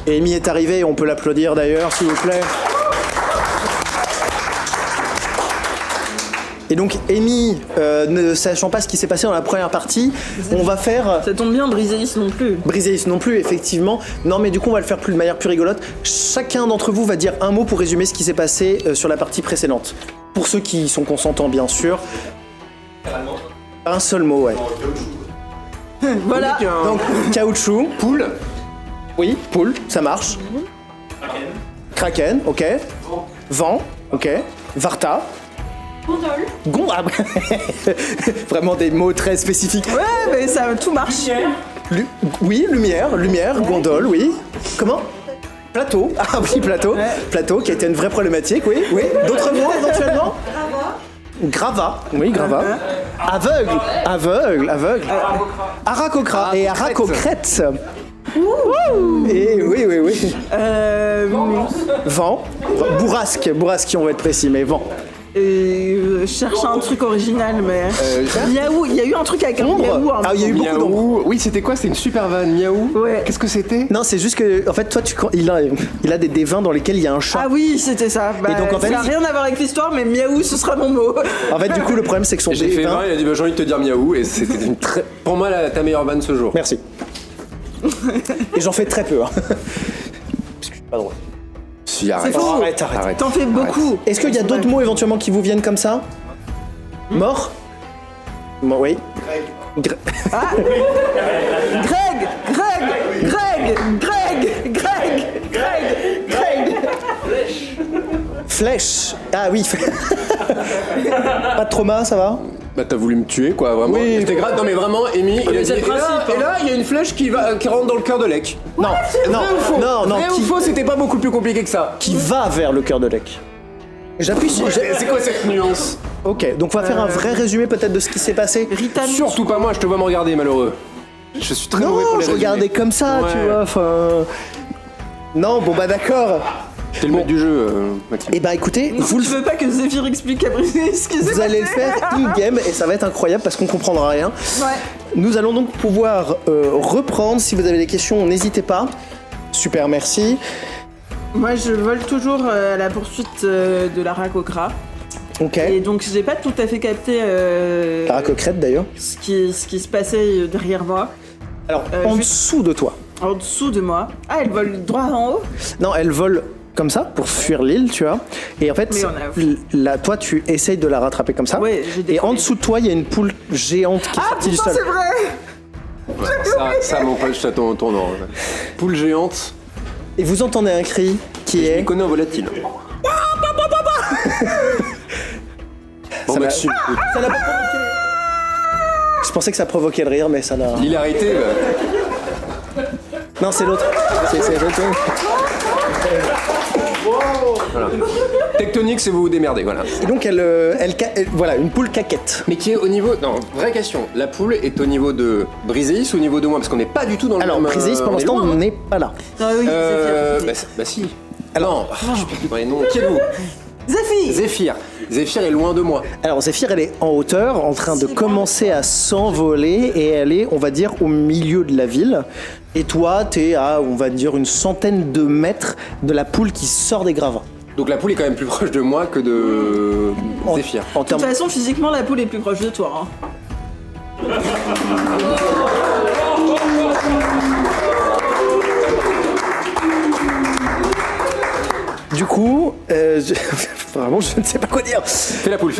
Et Amy est arrivée, on peut l'applaudir d'ailleurs, s'il vous plaît. Et donc, Amy, ne sachant pas ce qui s'est passé dans la première partie, on va faire... Ça tombe bien, Briséis non plus. Briséis non plus, effectivement. Non, mais du coup, on va le faire de manière plus rigolote. Chacun d'entre vous va dire un mot pour résumer ce qui s'est passé sur la partie précédente. Pour ceux qui sont consentants, bien sûr. Un seul mot, ouais. Voilà. Donc, caoutchouc. Poule. Oui, poule, ça marche. Kraken, ok. Vent, ok. Varta. Gondole. Vraiment des mots très spécifiques. Ouais, mais ça, tout marche. Oui, lumière, gondole, oui. Comment? Plateau. Ah oui, plateau. Ouais. Plateau, qui a été une vraie problématique, oui. D'autres mots, éventuellement? Gravat. Oui, gravat. Aveugle. Aracocra. Et aracocrète. Et oui. Vent. Bourrasque, on va être précis, mais vent. Je cherche un truc original, mais... Miaou, il y a eu un truc avec un miaou. Ah, il y a eu beaucoup d'ombre. Oui, c'était quoi? C'est une super vanne, miaou. Ouais. Qu'est-ce que c'était? Non, c'est juste que, en fait, toi, il a des vins dans lesquels il y a un chat. Ah oui, c'était ça. Bah, et donc, en fait, ça n'a rien à voir avec l'histoire, mais miaou, ce sera mon mot. En fait, du coup, le problème, c'est que son J'ai fait 20, il a dit, bah, j'ai envie de te dire miaou, et c'était une très... Pour moi, ta meilleure vanne ce jour. Merci. Et j'en fais très peu, hein. Parce que je suis pas drôle. Si, arrête. C'est faux. Arrête. T'en fais beaucoup. Est-ce qu'il y a d'autres mots éventuellement qui vous viennent comme ça? Mort? Oui. Greg. Flèche. Ah oui. Pas de trauma, ça va? Bah t'as voulu me tuer quoi, vraiment. Oui. C'était grave, non mais vraiment, Amy, il a dit, et là, il y a une flèche qui rentre dans le cœur de Lec. Non, non. Vrai ou faux, c'était pas beaucoup plus compliqué que ça. Qui va vers le cœur de Lec. J'appuie sur... C'est quoi cette nuance? Ok, donc on va faire un vrai résumé peut-être de ce qui s'est passé. Surtout pas moi, je te vois me regarder, malheureux. Je suis très mauvais pour les je regardais comme ça, tu vois, enfin... Non, bon bah d'accord. T'es le maître du jeu, Maxime. Et bah écoutez, Tu veux pas que Zéphyr explique à Briséis ce qui s'est passé? Vous allez le faire in-game et ça va être incroyable parce qu'on comprendra rien. Ouais. Nous allons donc pouvoir reprendre. Si vous avez des questions, n'hésitez pas. Super, merci. Moi, je vole toujours à la poursuite de la Racocra. Ok. Et donc, j'ai pas tout à fait capté La racocrète d'ailleurs. ce qui se passait derrière moi. Alors, en dessous de toi. En dessous de moi. Ah, elle vole droit en haut? Non, elle vole comme ça pour fuir l'île, tu vois. Et en fait, toi, tu essayes de la rattraper comme ça. Ouais, et en dessous de toi, il y a une poule géante qui est sortie du sol. C'est vrai! Ouais, ça mon pote, je t'attends au tournant. Poule géante. Et vous entendez un cri qui est... Je connais un volatile. Bon, Maxime. Ça l'a pas provoqué. Je pensais que ça provoquait le rire, mais ça n'a... L'hilarité, Non, c'est l'autre. C'est l'autre. Voilà. Tectonique, c'est vous vous démerdez, voilà. Et donc, voilà, une poule caquette. Mais qui est au niveau... Non, vraie question. La poule est au niveau de Briséis ou au niveau de moi? Parce qu'on n'est pas du tout dans le Alors, même... Briséis, pour l'instant, on n'est pas là. Ah oui, bah si. Alors, non, qui êtes-vous? Zéphyr! Zéphyr est loin de moi. Alors, Zéphyr, elle est en hauteur, en train de commencer à s'envoler, et elle est, on va dire, au milieu de la ville. Et toi, t'es à, on va dire, une centaine de mètres de la poule qui sort des gravats. Donc la poule est quand même plus proche de moi que de Zéphyr. De toute façon, physiquement, la poule est plus proche de toi. Hein. Du coup, vraiment, je ne sais pas quoi dire. Fais la poule.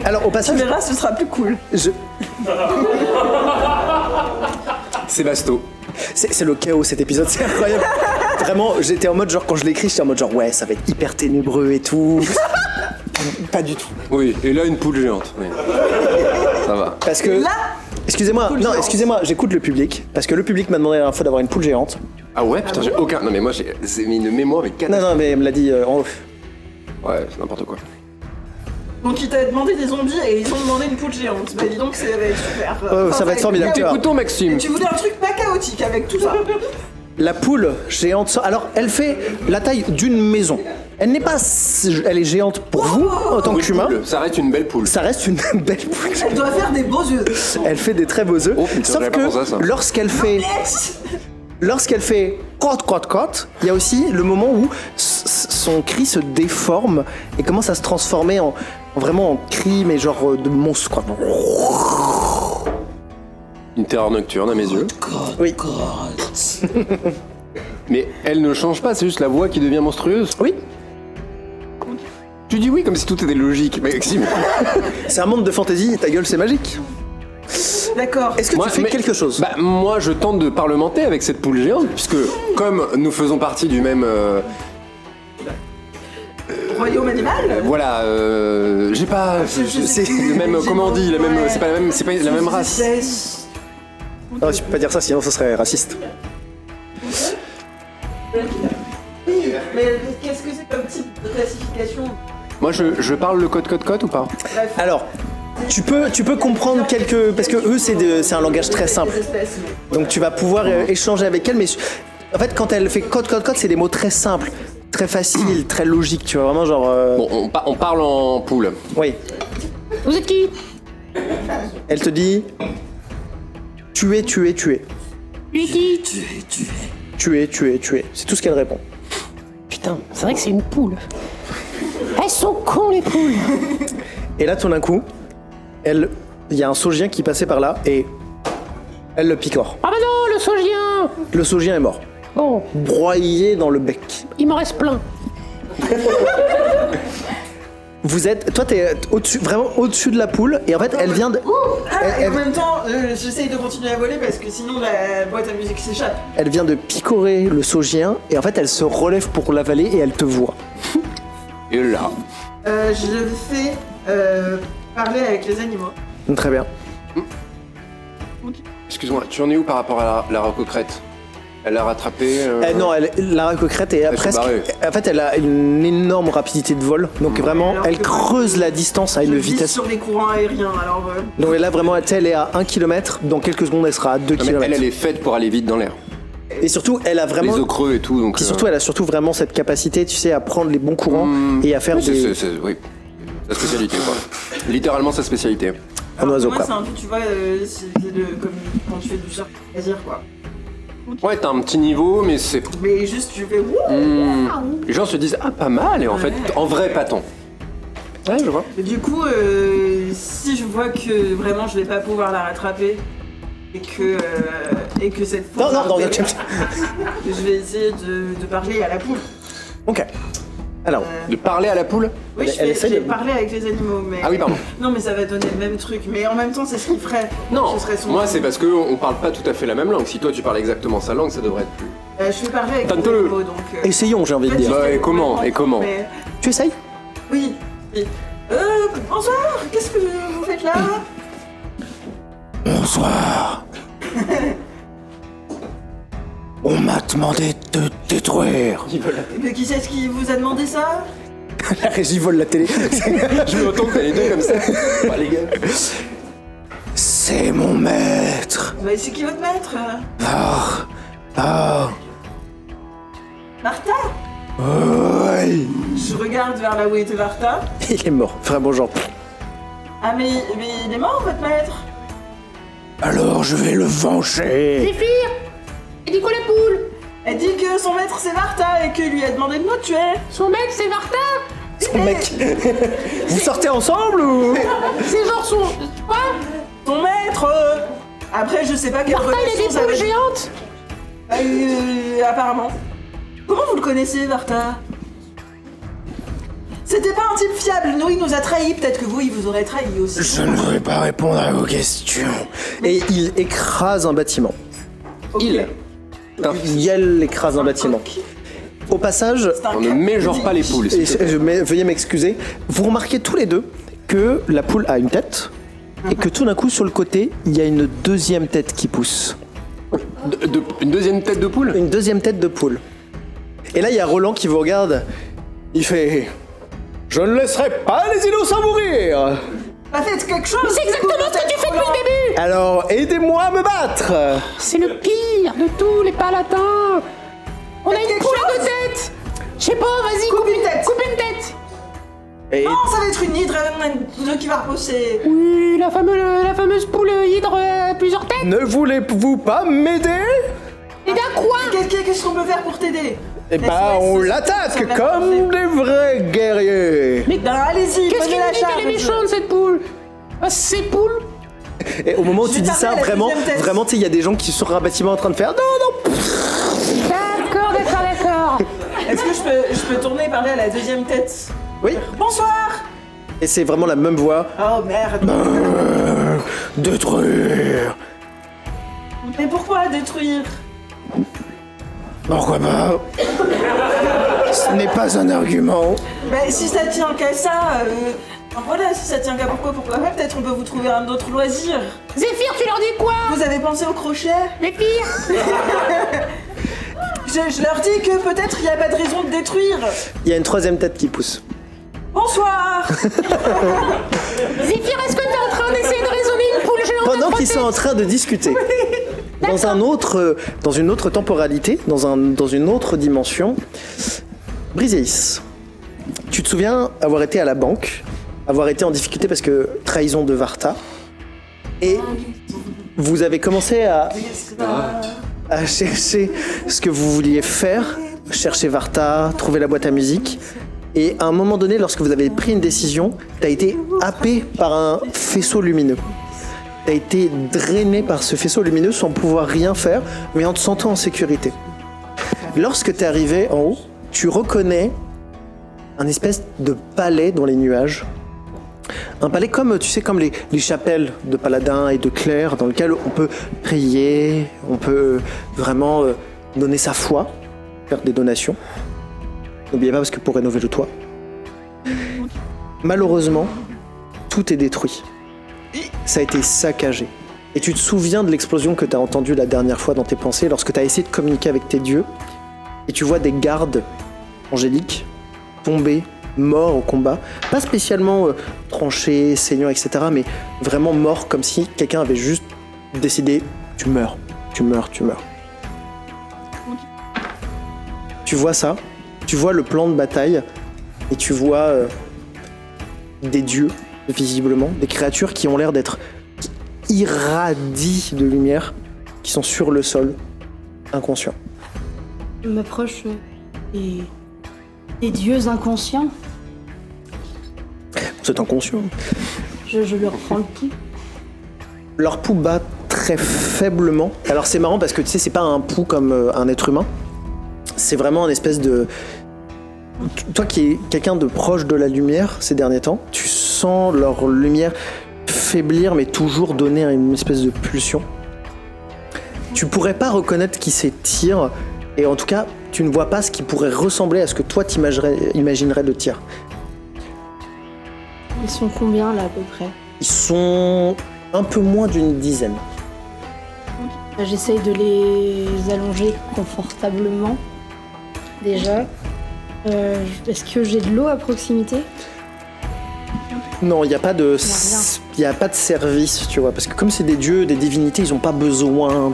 Alors, au passage... Tu verras, ce sera plus cool. C'est Basto. C'est le chaos cet épisode, c'est incroyable. Vraiment, j'étais en mode genre quand je l'écris, j'étais en mode genre ouais, ça va être hyper ténébreux et tout. Pas du tout. Oui, et là une poule géante. Oui. Ça va. Parce que excusez-moi, j'écoute le public parce que le public m'a demandé la dernière fois d'avoir une poule géante. Ah ouais, putain, j'ai aucun. Non mais moi j'ai mis une mémoire avec 4. Non, mais elle me l'a dit en off. Ouais, c'est n'importe quoi. Donc il t'a demandé des zombies et ils ont demandé une poule géante. Bah dis donc ça va être super. Ça va être formidable. Écoutons Maxime. Et tu voulais un truc pas chaotique avec tout ça. La poule géante, alors elle fait la taille d'une maison. Elle n'est pas, elle est géante pour vous en tant qu'humain. Ça reste une belle poule. Ça reste une belle poule. Elle doit faire des beaux œufs. Elle fait des très beaux œufs. Oh, putain, Sauf que lorsqu'elle fait, lorsqu'elle fait crotte, crotte, crotte, il y a aussi le moment où son cri se déforme et commence à se transformer en vraiment en cri, mais genre de monstre, quoi. Une terreur nocturne à mes yeux. Oui. Mais elle ne change pas, c'est juste la voix qui devient monstrueuse. Oui. Tu dis oui comme si tout était logique, Maxime. C'est un monde de fantasy et ta gueule, c'est magique. D'accord. Est-ce que tu fais quelque chose? Bah, moi, je tente de parlementer avec cette poule géante, puisque comme nous faisons partie du même... Royaume animal. Voilà, j'ai pas... C'est le même... Comment on dit? C'est pas la même race. Non, tu peux pas dire ça, sinon ça serait raciste. Mais qu'est-ce que c'est comme type de classification? Moi, je parle le code ou pas? Alors, tu peux comprendre quelques... Parce que eux, c'est un langage très simple. Donc tu vas pouvoir échanger avec elle, mais en fait, quand elle fait code, c'est des mots très simples, très faciles, très logiques, tu vois, vraiment genre... Bon, on parle en poule. Oui. Vous êtes qui? Elle te dit... Tuer. Lui qui? Tuer. C'est tout ce qu'elle répond. Putain, c'est vrai que c'est une poule. Elles sont cons, les poules. Et là, tout d'un coup, il y a un saugien qui passait par là et elle le picore. Ah bah non, le saugien. Le saugien est mort. Bon, Broyé dans le bec. il m'en reste plein. Vous êtes... Toi, t'es vraiment au-dessus de la poule et en fait, elle vient de... Et en même temps, j'essaye de continuer à voler parce que sinon la boîte à musique s'échappe. Elle vient de picorer le saugien et en fait, elle se relève pour l'avaler et elle te voit. Et là... Je fais parler avec les animaux. Très bien. Excuse-moi, tu en es où par rapport à la racocrète? Elle l'a rattrapée Non, la racocrète est presque... barrée. En fait, elle a une énorme rapidité de vol. Donc vraiment, Alors elle que creuse la distance à Je une vise vitesse. sur les courants aériens, alors... Donc là, vraiment, elle est à 1 km. Dans quelques secondes, elle sera à 2 Non, mais km. elle est faite pour aller vite dans l'air. Et surtout, elle a vraiment... Les os creux et tout, donc... Puis surtout, elle a surtout vraiment cette capacité, tu sais, à prendre les bons courants et à faire oui, des... oui, sa spécialité, quoi. Littéralement sa spécialité. Un oiseau, moi, quoi. c'est un peu, tu vois, comme quand tu fais du surf plaisir, quoi. Ouais, t'as un petit niveau, mais c'est... Mais juste, je fais wouh. Les gens se disent, ah, pas mal, et en fait, en vrai, pas tant. Ouais, je vois. Et du coup, si je vois que vraiment je vais pas pouvoir la rattraper et que cette Non, je vais essayer de parler à la poule. Ok. Alors, De parler à la poule? Oui, Elle je essaie vais de- parler avec les animaux, mais... Ah oui, pardon. Non, mais ça va donner le même truc. Mais en même temps, c'est ce qu'il ferait. Non, Ce serait son... moi, c'est parce qu'on parle pas tout à fait la même langue. Si toi, tu parles exactement sa langue, ça devrait être plus... Je vais parler avec les Tente-le. animaux, donc... essayons, j'ai envie de en fait, dire. Bah, je et fais comment, complètement, et comment mais- Tu essayes? Oui. oui. Bonsoir, qu'est-ce que vous faites là? Bonsoir. On m'a demandé de te détruire. Mais qui c'est qui vous a demandé ça? La régie vole la télé. Je me retourne, t'as les deux comme ça. Bah, les gars. C'est mon maître. Bah, c'est qui votre maître? Martha? Oui. Je regarde vers là où était Martha. Il est mort. Vraiment genre... Ah, mais il est mort, votre maître? Alors je vais le venger. Zéphyr, il dit quoi la poule? Elle dit que son maître c'est Martha et qu'il lui a demandé de nous tuer. Son mec, c'est Varta. Son mec. Vous sortez ensemble ou... C'est genre son... Quoi? Son maître Après, je sais pas quelle Varta, il a relation des ça poules va... géantes. Apparemment. Comment vous le connaissez, Martha? C'était pas un type fiable, nous il nous a trahis, peut-être que vous il vous aurait trahi aussi. Je ne voudrais pas répondre à vos questions. Et il écrase un bâtiment. Ok. Yel écrase un bâtiment. Au passage, C'est un On ne cap- mégenre pas les poules. et s'il te plaît. veuillez m'excuser, vous remarquez tous les deux que la poule a une tête et que tout d'un coup sur le côté, il y a une deuxième tête qui pousse. Une deuxième tête de poule? Une deuxième tête de poule. Et là, il y a Roland qui vous regarde. Il fait... Je ne laisserai pas les innocents mourir. Bah faites quelque chose. C'est exactement ce que tu fais depuis le début. Alors, aidez-moi à me battre. C'est le pire de tous les paladins. On a une quelque poule à chose. deux têtes. Je sais pas, vas-y, Coupe une tête. Coupe une tête. Et Non, ça va être une hydre qui va repousser. Oui, la fameuse poule hydre à plusieurs têtes. ne voulez-vous pas m'aider? T'aider à quoi? Qu'est-ce qu'on peut faire pour t'aider? Eh ben, on l'attaque comme des vrais guerriers. Mais Ben allez-y, qu'est-ce prenez qu'il la me dit charge. qu'elle est méchante, cette poule? Ah, ces poules? Et au moment où Je tu vais dis taper ça, à la vraiment, deuxième tête. vraiment, tu sais, il y a des gens qui sont sur un bâtiment en train de faire non. D'accord. Est-ce que je peux tourner et parler à la deuxième tête? Oui. Bonsoir. Et c'est vraiment la même voix. Oh merde. Détruire. Mais pourquoi détruire? Pourquoi pas? Ce n'est pas un argument. Ben si ça tient qu'à ça, voilà, si ça tient qu'à pourquoi pas, peut-être on peut vous trouver un autre loisir. Zéphyr, tu leur dis quoi? Vous avez pensé au crochet? Zéphyr? Je leur dis que peut-être il n'y a pas de raison de détruire. Il y a une troisième tête qui pousse. Bonsoir. Zéphyr, est-ce que t'es en train d'essayer de raisonner une poule géante? Pendant qu'ils sont en train de discuter, dans une autre temporalité, dans une autre dimension, Briseis, tu te souviens avoir été à la banque, avoir été en difficulté parce que trahison de Varta, et vous avez commencé à chercher ce que vous vouliez faire, chercher Varta, trouver la boîte à musique. Et à un moment donné, lorsque vous avez pris une décision, t'as été happé par un faisceau lumineux. T'as été drainé par ce faisceau lumineux sans pouvoir rien faire, mais en te sentant en sécurité. Lorsque t'es arrivé en haut, tu reconnais un espèce de palais dans les nuages. Un palais comme, tu sais, comme les chapelles de paladins et de clercs, dans lequel on peut prier, on peut vraiment donner sa foi, faire des donations. N'oubliez pas, parce que pour rénover le toit. Malheureusement, tout est détruit. Ça a été saccagé. Et tu te souviens de l'explosion que tu as entendue la dernière fois dans tes pensées, lorsque tu as essayé de communiquer avec tes dieux, et tu vois des gardes angéliques tombés, morts au combat. Pas spécialement tranchés, saignants, etc., mais vraiment morts, comme si quelqu'un avait juste décidé « tu meurs, tu meurs, tu meurs ». Tu vois ça, tu vois le plan de bataille, et tu vois des dieux, visiblement, des créatures qui ont l'air d'être irradiées de lumière, qui sont sur le sol, inconscients. Je m'approche des dieux inconscients. Vous êtes inconscient. Je leur prends le pouls. Leur pouls bat très faiblement. Alors c'est marrant parce que tu sais, c'est pas un pouls comme un être humain. C'est vraiment une espèce de... Toi qui es quelqu'un de proche de la lumière ces derniers temps, tu sens leur lumière faiblir mais toujours donner une espèce de pulsion. Tu pourrais pas reconnaître qui s'étire, et en tout cas, tu ne vois pas ce qui pourrait ressembler à ce que toi t'imaginerais de tir. Ils sont combien là à peu près? Ils sont un peu moins d'une dizaine. J'essaye de les allonger confortablement. Déjà. Est-ce que j'ai de l'eau à proximité? Non, il n'y a pas de service, tu vois, parce que comme c'est des dieux, des divinités, ils n'ont pas besoin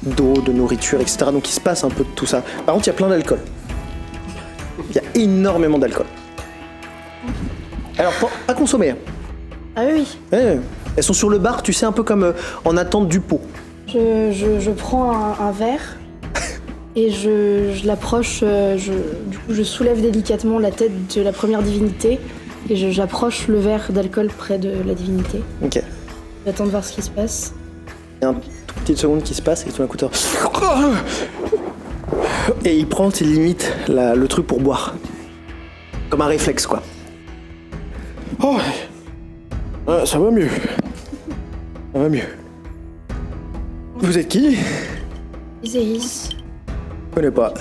d'eau, de nourriture, etc. Donc il se passe un peu de tout ça. Par contre, il y a plein d'alcool. Il y a énormément d'alcool. Alors, pas consommer. Ah oui. Ouais, elles sont sur le bar, tu sais, un peu comme en attente du pot. Je prends un verre et je l'approche, du coup je soulève délicatement la tête de la première divinité et j'approche le verre d'alcool près de la divinité. Ok. J'attends de voir ce qui se passe. Il y a une toute petite seconde qui se passe et tout d'un coup, et il prend, tu limites le truc pour boire. Comme un réflexe, quoi. Oh, ça va mieux. Ça va mieux. Vous êtes qui? Iséis. Je connais pas.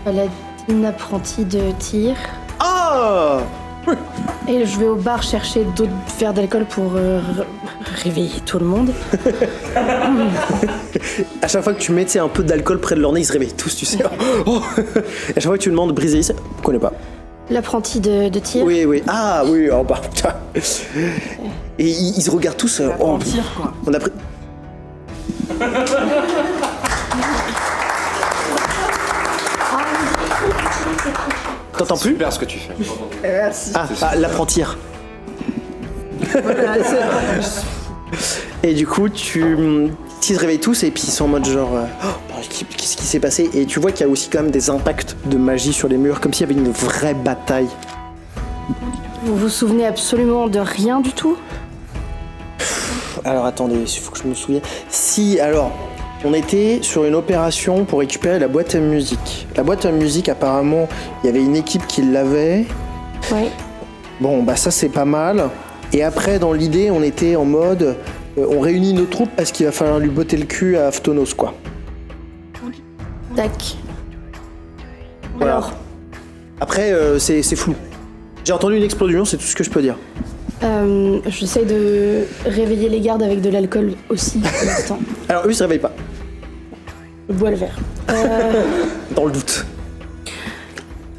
Paladine apprentie de tir. Ah! Et je vais au bar chercher d'autres verres d'alcool pour réveiller tout le monde. À chaque fois que tu mets un peu d'alcool près de leur nez, ils se réveillent tous, tu sais. Oh. À chaque fois que tu demandes briser, je connais pas. L'apprenti de tir. Oui, oui. Ah oui, oh bah putain. Et ils se regardent tous. En tir, quoi. On a pris. T'entends plus? Super ce que tu fais. Merci. Ah, l'apprenti. Voilà, Et du coup, ils se réveillent tous et puis ils sont en mode genre qu'est-ce qui s'est passé? Et tu vois qu'il y a aussi quand même des impacts de magie sur les murs, comme s'il y avait une vraie bataille. Vous vous souvenez absolument de rien du tout? Alors attendez, il faut que je me souvienne. Si, alors, on était sur une opération pour récupérer la boîte à musique. La boîte à musique, apparemment, il y avait une équipe qui l'avait. Ouais. Bon, bah ça c'est pas mal. Et après, dans l'idée, on était en mode, on réunit nos troupes parce qu'il va falloir lui botter le cul à Phtonos, quoi. Tac. Voilà. Alors, Après, c'est flou. J'ai entendu une explosion, c'est tout ce que je peux dire. j'essaye de réveiller les gardes avec de l'alcool aussi pour l'instant. Alors eux, ils se réveillent pas, Je bois le verre. dans le doute.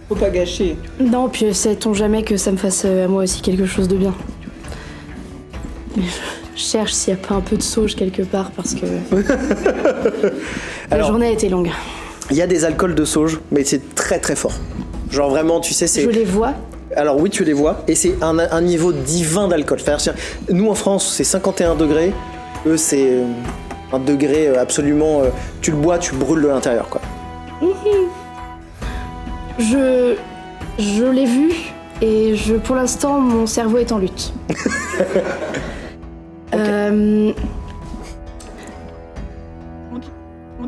Faut pas gâcher. Non, puis sait-on jamais que ça me fasse à moi aussi quelque chose de bien. Mais je cherche s'il n'y a pas un peu de sauge quelque part parce que la Alors, journée a été longue. il y a des alcools de sauge, mais c'est très très fort. Genre vraiment, tu sais, c'est... Je les vois. Alors oui, tu les vois, et c'est un niveau divin d'alcool. C'est-à-dire, nous en France, c'est 51 degrés. Eux, c'est un degré absolument... tu le bois, tu brûles de l'intérieur, quoi. Je l'ai vu et pour l'instant, mon cerveau est en lutte.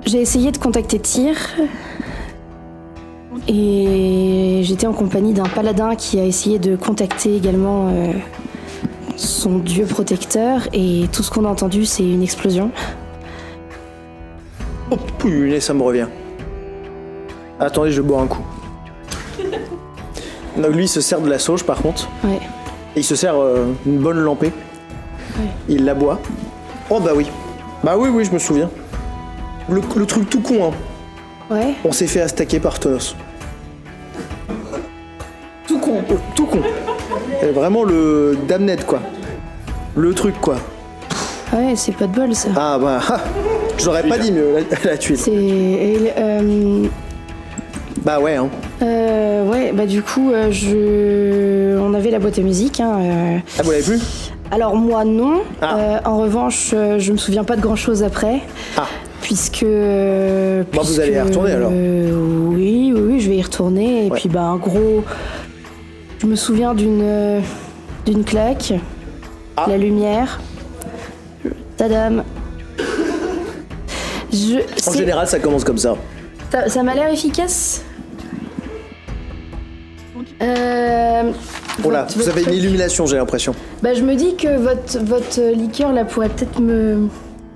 J'ai essayé de contacter Tyr et j'étais en compagnie d'un paladin qui a essayé de contacter également son dieu protecteur et tout ce qu'on a entendu, c'est une explosion. Oh punaise, ça me revient. Attendez, je bois un coup. Donc lui, il se sert de la sauge, par contre. Ouais. Et il se sert une bonne lampée. Ouais. Il la boit. Oh bah oui. Bah oui, je me souviens. Le truc tout con, hein. Ouais. On s'est fait attaquer par Phtonos. Tout con. Tout con. Et vraiment le damned, quoi. Le truc, quoi. Ouais, c'est pas de bol ça. Ah bah, je l'aurais pas dit mieux, la tuile. Bah ouais, hein. Ouais, bah du coup, on avait la boîte à musique. Hein, Ah, vous l'avez plus? Alors moi non. Ah. En revanche, je me souviens pas de grand chose après. Ah. Puisque. Bon, vous allez y retourner alors? Oui, je vais y retourner. Et Ouais. puis bah en gros, je me souviens d'une claque, Ah. la lumière, tadam. En général, ça commence comme ça. Ça m'a l'air efficace. Oh là, vous avez une truc. illumination, j'ai l'impression. Bah, je me dis que votre liqueur là pourrait peut-être me.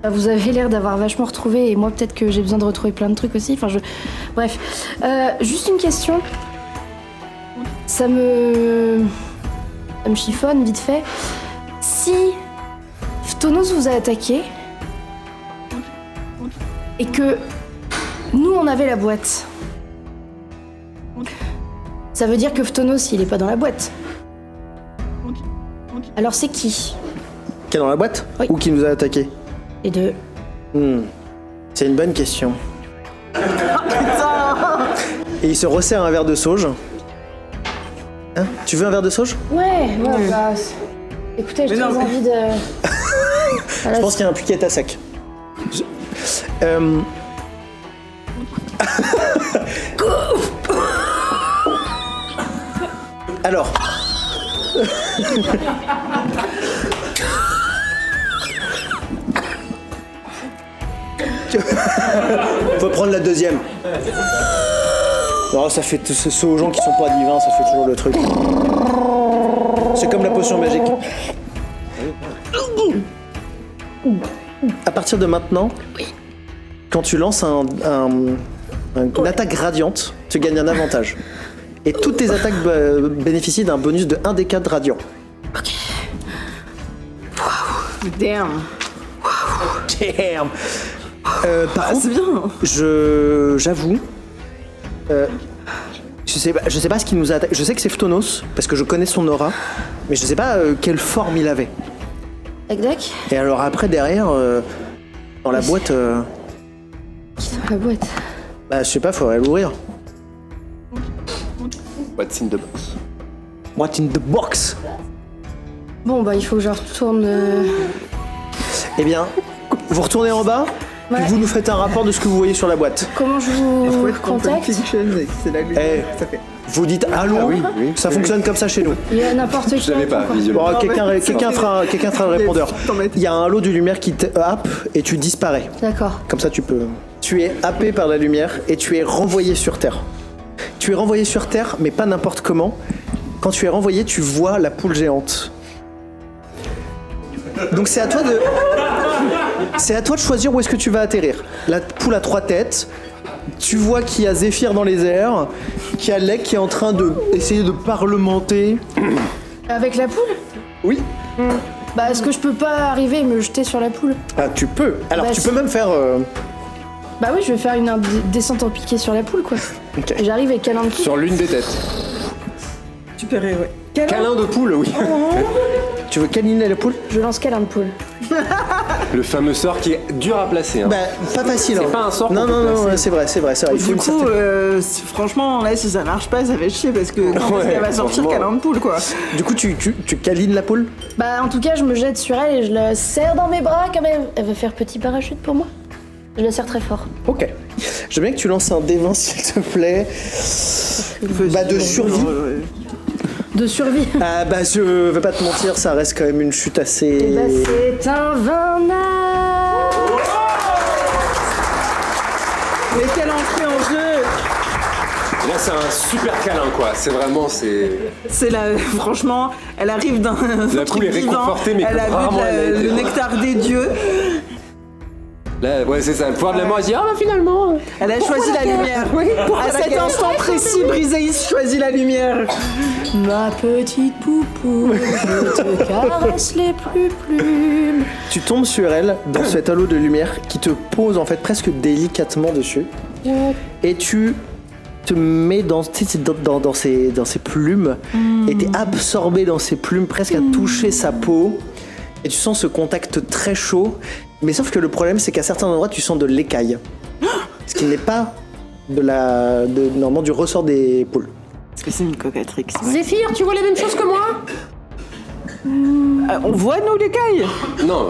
Bah, vous avez l'air d'avoir vachement retrouvé et moi peut-être que j'ai besoin de retrouver plein de trucs aussi. Enfin, Bref. Juste une question. Ça me chiffonne vite fait. Si Phtonos vous a attaqué et que nous on avait la boîte, ça veut dire que Phtonos il est pas dans la boîte. Alors c'est qui? Qui est dans la boîte? Oui. Ou qui nous a attaqué? Les deux. C'est une bonne question. Et il se resserre un verre de sauge. Hein? Tu veux un verre de sauge? Ouais, bah. Écoutez, j'ai Mais très non, mais- envie de. Je pense qu'il y a un puits qui est à sac. Alors. Faut prendre la deuxième. Non, ça fait c'est aux gens qui sont pas divins, ça fait toujours le truc. C'est comme la potion magique. À partir de maintenant, quand tu lances une attaque radiante, tu gagnes un avantage. Et toutes tes attaques bénéficient d'un bonus de 1 des 4 radiants. Damn. Damn. Par Ah, contre, c'est bien. j'avoue, je sais pas ce qui nous a attaqué. Je sais que c'est Phtonos, parce que je connais son aura, mais je sais pas quelle forme il avait. Tac tac. Et alors après, derrière, dans la boîte, Qui est dans la boîte? bah je sais pas, faudrait l'ouvrir. What's in the box? What in the box? Bon, bah il faut que je retourne Eh bien, vous retournez en bas, puis vous nous faites un rapport de ce que vous voyez sur la boîte. Comment je vous contacte? C'est la lumière. Ça fait. Vous dites allô, ça fonctionne comme ça chez nous. Il y a n'importe qui. Je savais pas, visuellement. Bon, quelqu'un fera le répondeur. Il y a un lot de lumière qui te happe et tu disparais. D'accord. Comme ça, tu peux. Tu es happé par la lumière et tu es renvoyé sur Terre. Tu es renvoyé sur Terre, mais pas n'importe comment. Quand tu es renvoyé, tu vois la poule géante. Donc c'est à toi de choisir où est-ce que tu vas atterrir. La poule a 3 têtes. Tu vois qu'il y a Zéphyr dans les airs, qu'il y a Lek qui est en train d'essayer de parlementer. Avec la poule? Oui. Bah, est-ce que je peux pas arriver et me jeter sur la poule? Ah, tu peux. Alors, Bah, tu peux même faire... Bah oui, je vais faire une descente en piqué sur la poule, quoi. Ok. Et j'arrive avec câlin de poule. Sur l'une des têtes. Super héros. Câlin de poule, oui. Tu veux câliner la poule? Je lance câlin de poule. Le fameux sort qui est dur à placer. Hein. Bah, pas facile. C'est pas un sort qu'on Non, peut non, non, placer. c'est vrai. Il faut Du une coup, certaine- franchement, là, si ça marche pas, ça fait chier parce que quand est-ce qu'elle va sortir franchement. câlin de poule, quoi. Du coup, tu câlines la poule? Bah, en tout cas, je me jette sur elle et je la serre dans mes bras quand même. Elle va faire petit parachute pour moi. Je la serre très fort. Ok. J'aime bien que tu lances un D20, s'il te plaît. Bah, de survie. De survie. Ah bah je vais pas te mentir, ça reste quand même une chute assez... Et bah, c'est un vin nat. Mais quelle entrée en jeu! Et là, c'est un super câlin, quoi. C'est vraiment, C'est la. Franchement, elle arrive d'un. La poule est réconfortée, mais elle a rarement bu elle a été. le nectar des dieux. Là, ouais, c'est ça. Le pouvoir de la mort, elle dit ah bah finalement. Elle a choisi la lumière. À cet instant précis, Briseis choisit la lumière. Ma petite poupou, je te caresse les plumes. Tu tombes sur elle dans cet halo de lumière qui te pose en fait presque délicatement dessus. Et tu te mets dans ses plumes et t'es absorbé dans ses plumes presque à toucher sa peau. Et tu sens ce contact très chaud. Mais sauf que le problème, c'est qu'à certains endroits, tu sens de l'écaille. Ce qui n'est pas normalement du ressort des poules. Est-ce que c'est une cocatrix? Zéphyr, tu vois la même chose que moi? On voit, nous, l'écaille? Non,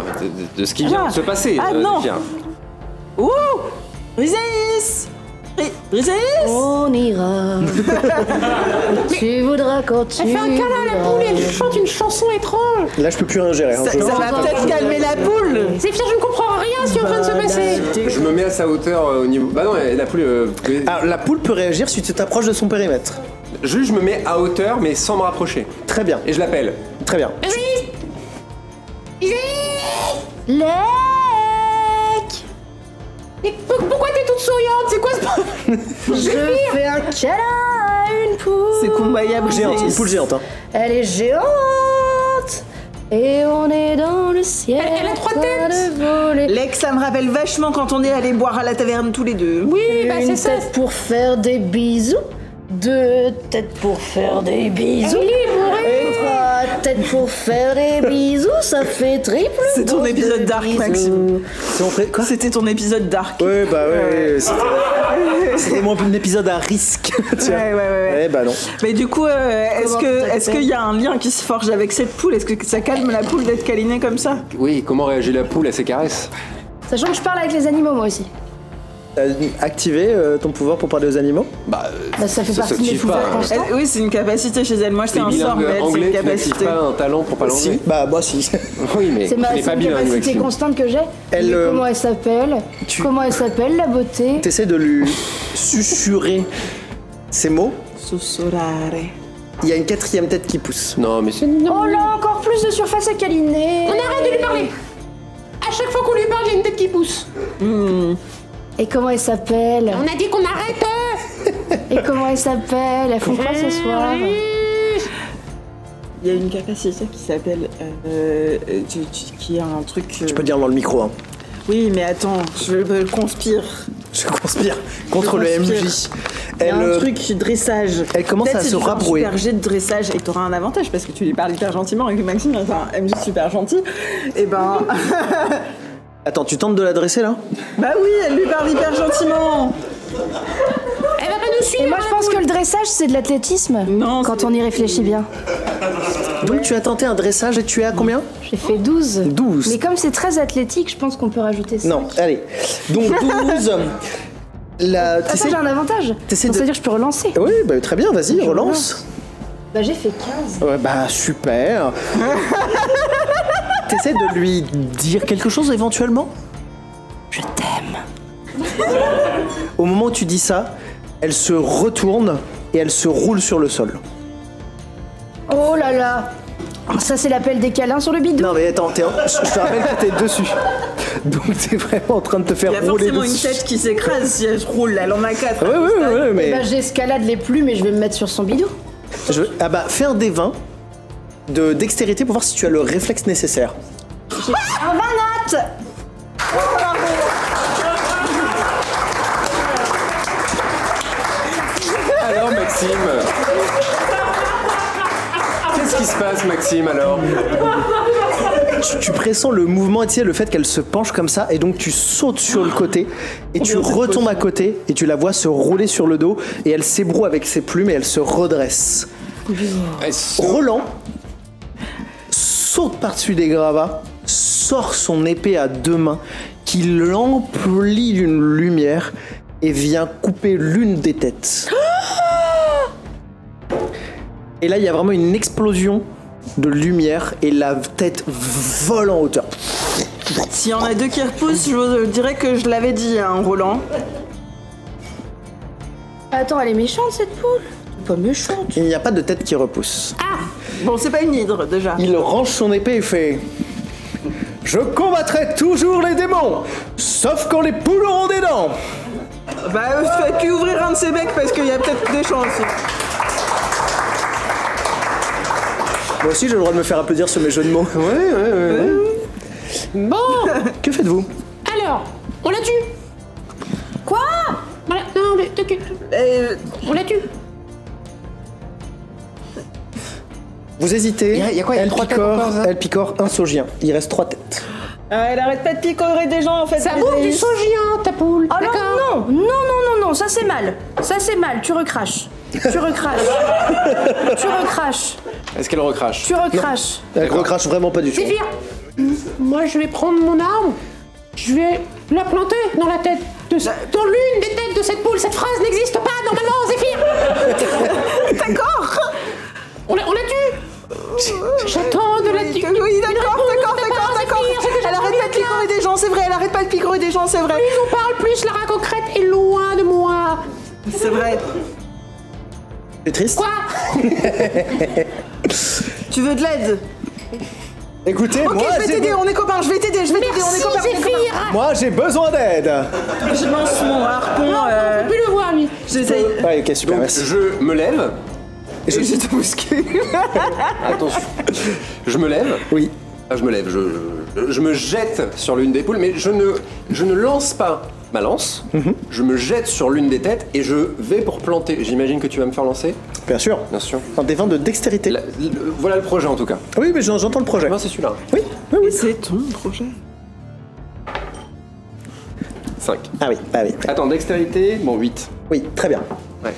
de ce qui vient de se passer. Ah, non. Zéphyr. Ouh! Briseis! Briseis! On ira. Tu voudras quand tu Elle fait un câlin à la poule et elle chante une chanson étrange. Là, je peux plus rien gérer. Ça va peut-être calmer la poule! Zéphyr, je ne comprends rien ce qui est en train de se passer. Je me mets à sa hauteur au niveau. Bah non, la poule. Alors, la poule peut réagir si tu t'approches de son périmètre. Juste, je me mets à hauteur, mais sans me rapprocher. Très bien, Et je l'appelle. très bien. Lek. Mais pourquoi t'es toute souriante? C'est quoi ce... Je fais un câlin à une poule. C'est Kumbaya Briseis. Géante, une poule géante. Hein. Elle est géante. Et on est dans le ciel. Elle a 3 en train têtes. de voler. Lex, ça me rappelle vachement quand on est allé boire à la taverne tous les deux. Oui, bah c'est Une ça. tête pour faire des bisous. 2 têtes pour faire des bisous. Elle est bourrée. Et 3 têtes pour faire des bisous. Ça fait triple. C'est ton dose épisode de dark, bisous. Maxime. Quoi? C'était ton épisode dark. Ouais, bah ouais, c'était moins un épisode à risque. tu vois. Ouais. Bah non. Mais du coup, est-ce Comment tu t'appelles qu'il y a un lien qui se forge avec cette poule? Est-ce que ça calme la poule d'être câlinée comme ça? Oui, comment réagit la poule à ses caresses? Sachant que je parle avec les animaux, moi aussi. T'as activé ton pouvoir pour parler aux animaux? Bah, ça fait partie de mes s'active pouvoirs pas, hein. constants. Oui, c'est une capacité chez elle. Moi, c'est T'es un sort, mais bilingue elle, c'est anglais, une tu n'actives capacité. pas un talent pour pas l'anglais? Si. Bah moi si. Oui, mais C'est tu n'es pas une bilingue, capacité Maxime. constante que j'ai. Elle, Mais comment elle s'appelle? Comment elle s'appelle, la beauté? T'essaies de lui susurrer ces mots. Sussurrare. Il y a une 4e tête qui pousse. Non, mais c'est. Oh là, encore plus de surface à câliner. On arrête de lui parler. À chaque fois qu'on lui parle, il y a une tête qui pousse. Et comment elle s'appelle? On a dit qu'on arrête. Et comment elle s'appelle? Elles font quoi ce soir? Il y a une capacité qui s'appelle. Qui a un truc. Tu peux dire dans le micro. Hein. Oui, mais attends, je conspire. Je conspire contre le conspire. MJ. Il y a un Elle, truc dressage. elle commence Peut-être à si se tu fais un rabrouer. super jet de dressage et que t'auras un avantage parce que tu lui parles hyper gentiment et que Maxime est un MJ super gentil. Et ben. Attends, tu tentes de l'adresser là? Bah oui, elle lui parle hyper gentiment. Elle va pas nous suivre. Et moi, je pense que le dressage, c'est de l'athlétisme. Non, Quand c'est- on y réfléchit bien. Donc tu as tenté un dressage et tu es à combien? J'ai fait 12. 12. Mais comme c'est très athlétique, je pense qu'on peut rajouter 5. Non, allez. Donc 12. Ça, j'ai un avantage. t'essaies Donc, de- ça veut dire que je peux relancer. Oui, bah, très bien, vas-y, relance. Bah, j'ai fait 15. Ouais, bah super. T'essaies de lui dire quelque chose éventuellement? Je t'aime. Au moment où tu dis ça, elle se retourne et elle se roule sur le sol. Oh là là. Ça, c'est l'appel des câlins sur le bidon. Non mais attends, je te rappelle que t'es dessus. Donc t'es vraiment en train de te faire Il y a rouler forcément une dessus. tête qui s'écrase si elle se roule, elle en a 4. Ouais, mais... Bah, j'escalade les plumes et je vais me mettre sur son bidon. Ah bah, fais un D20 de dextérité pour voir si tu as le réflexe nécessaire. J'ai un 20 nat. Alors Maxime qu'est-ce qui se passe Maxime alors? Tu pressens le mouvement, tu sais, le fait qu'elle se penche comme ça, et donc tu sautes sur le côté, et tu retombes à côté, et tu la vois se rouler sur le dos, et elle s'ébroue avec ses plumes, et elle se redresse. Roland saute par-dessus des gravats, sort son épée à 2 mains, qui l'emplit d'une lumière, et vient couper l'une des têtes. Et là, il y a vraiment une explosion de lumière et la tête vole en hauteur. S'il y en a 2 qui repoussent, je dirais que je l'avais dit, hein, Roland. Attends, elle est méchante cette poule. Pas méchante. Il n'y a pas de tête qui repousse. Bon, c'est pas une hydre déjà. Il range son épée et fait: je combattrai toujours les démons, sauf quand les poules auront des dents. Bah, fais-tu ouvrir un de ses becs parce qu'il y a peut-être des chances. Moi aussi, j'ai le droit de me faire applaudir sur mes jeux de mots. Ouais. Bon, Que faites-vous? alors, on la tue. Quoi? Voilà, non, mais t'inquiète, on la tue. Vous hésitez. Y a quoi, y a Elle 3 têtes picore, encore, ça elle picore un saugien. Il reste 3 têtes. Elle arrête pas de picorer des gens en fait. Ça bouffe du saugien, ta poule. Oh D'accord. non, ça c'est mal. Ça c'est mal, tu recraches. Tu recraches. Tu recraches. Est-ce qu'elle recrache? Tu recraches. Elle recrache vraiment pas du tout. Zéphyr, moi je vais prendre mon arme, je vais la planter dans la tête dans l'une des têtes de cette poule. Cette phrase n'existe pas normalement, Zéphyr. D'accord. On la tue. J'attends de la tuer. Oui, d'accord. Elle arrête pas de picorer des gens, c'est vrai, elle arrête pas de picorer des gens, c'est vrai. Plus on parle, plus Lara concrète est loin de moi. C'est vrai. C'est triste. Quoi? Tu veux de l'aide? Écoutez, Ok, moi, je vais t'aider, on est copains, je vais t'aider, on est Merci, copains. on est copains. Zéphyr. moi, j'ai besoin d'aide. Je lance mon harpon. Non, on peut plus le voir, lui. J'essaye. Ouais, ok, super, Donc merci. je me lève. Et je te bouscule. Attention. Je me lève. Oui. Ah, je me lève, je me jette sur l'une des poules, mais je ne lance pas ma lance. Je me jette sur l'une des têtes et je vais pour planter. J'imagine que tu vas me faire lancer? Bien sûr. Bien sûr. Un des 20 de dextérité. Voilà le projet en tout cas. Oui, mais j'entends le projet. Non, c'est celui-là. Oui. C'est ton projet. 5. Ah oui. Attends, dextérité, bon 8. Oui, très bien. Ouais.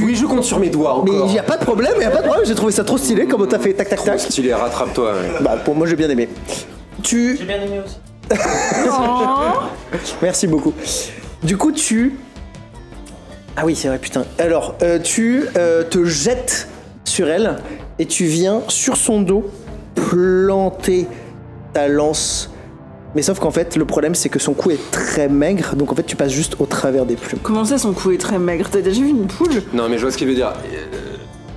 Oui, je compte sur mes doigts Mais encore. il n'y a pas de problème, j'ai trouvé ça trop stylé comme t'as fait tac tac Trop tac. stylé, rattrape-toi. Ouais. Bah pour moi j'ai bien aimé. J'ai bien aimé aussi. Merci beaucoup. Du coup Ah oui c'est vrai putain. Alors tu te jettes sur elle et tu viens sur son dos planter ta lance. Mais sauf qu'en fait le problème c'est que son cou est très maigre, donc en fait tu passes juste au travers des plumes. Comment ça, son cou est très maigre? T'as déjà vu une poule? Non, mais je vois ce qu'il veut dire.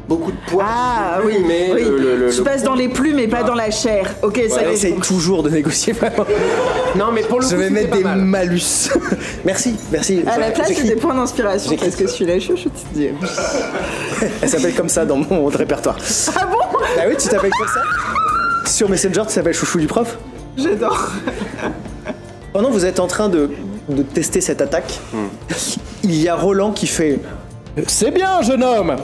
Beaucoup de poids. Ah oui, mais oui. le Tu passes dans les plumes et pas dans la chair. Ok, ça y est. Essaye toujours de négocier vraiment. Non, mais pour le Je coup, vais c'était mettre pas des mal. malus. Merci. À la place, J'écris. c'est des points d'inspiration J'écris. parce que celui-là, je te dis. Elle s'appelle comme ça dans mon répertoire. Ah bon? Ah oui, tu t'appelles comme ça? Sur Messenger, tu t'appelles Chouchou du prof? J'adore. Pendant que vous êtes en train de tester cette attaque, il y a Roland qui fait « C'est bien, jeune homme !»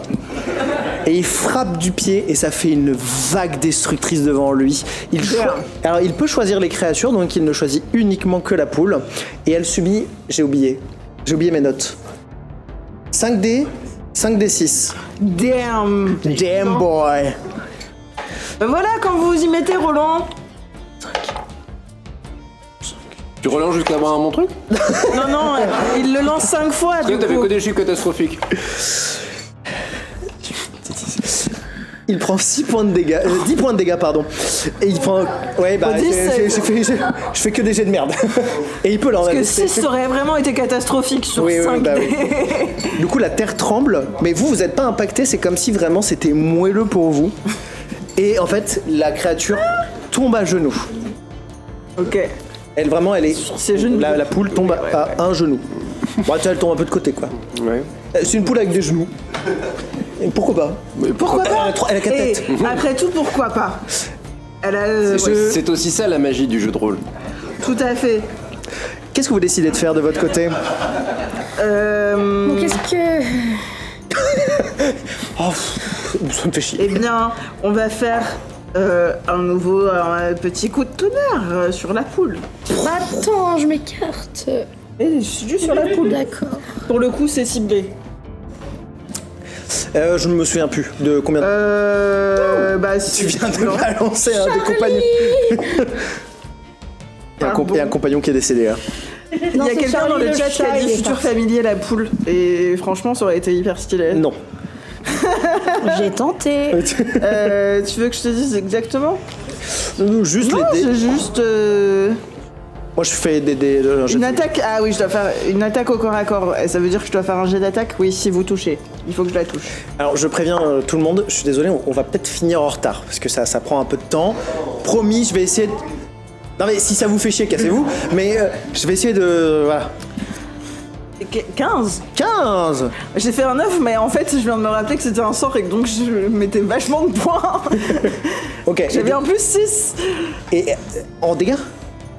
Et il frappe du pied et ça fait une vague destructrice devant lui. Alors il peut choisir les créatures, donc il ne choisit uniquement que la poule. Et elle subit... J'ai oublié mes notes. 5D, 5d6. Damn. Damn boy. Voilà, quand vous y mettez, Roland. Tu relances jusqu'à avoir mon truc? Non, il le lance 5 fois. Parce que du t'avais coup. que des chiffres catastrophiques. Il prend 6 points de dégâts, 10 points de dégâts, pardon. Et il prend. Ouais, bah, je fais que des jets de merde. Et il peut l'en Parce que 6 ça aurait vraiment été catastrophique sur 5 bah, oui. Du coup, la terre tremble, mais vous n'êtes pas impacté, c'est comme si vraiment c'était moelleux pour vous. Et en fait, la créature tombe à genoux. Ok. Elle est. ses genoux. La poule tombe à un genou. Bon, tu vois, elle tombe un peu de côté, quoi. Ouais. C'est une poule avec des genoux. Et pourquoi pas? Pourquoi pas? Elle a 4 têtes. Après tout, pourquoi pas? Elle a. C'est aussi ça la magie du jeu de rôle. Tout à fait. Qu'est-ce que vous décidez de faire de votre côté? Bon, qu'est-ce que... Oh, ça me fait chier. Eh bien, on va faire un petit coup de tonnerre sur la poule. Attends, je m'écarte. Et juste sur la poule. D'accord. Pour le coup, c'est ciblé. Je ne me souviens plus de combien de... Bah, Tu viens de balancer un des compagnons. Il y a un compagnon qui est décédé là. Il y a quelqu'un dans le chat qui a dit futur familier la poule. Et franchement, ça aurait été hyper stylé. Non. J'ai tenté. Tu veux que je te dise exactement? Juste Non, les dés. c'est juste... Moi je fais des Une attaque. Ah oui, je dois faire une attaque au corps à corps. Et ça veut dire que je dois faire un jet d'attaque? Oui, si vous touchez. Il faut que je la touche. Alors je préviens tout le monde, je suis désolé, on va peut-être finir en retard parce que ça prend un peu de temps. Promis, je vais essayer de... Non mais si ça vous fait chier, cassez-vous. Mais je vais essayer de... Voilà. 15. 15. J'ai fait un 9, mais en fait, je viens de me rappeler que c'était un sort et que donc je mettais vachement de points. Ok. J'avais en plus 6. Et en dégâts?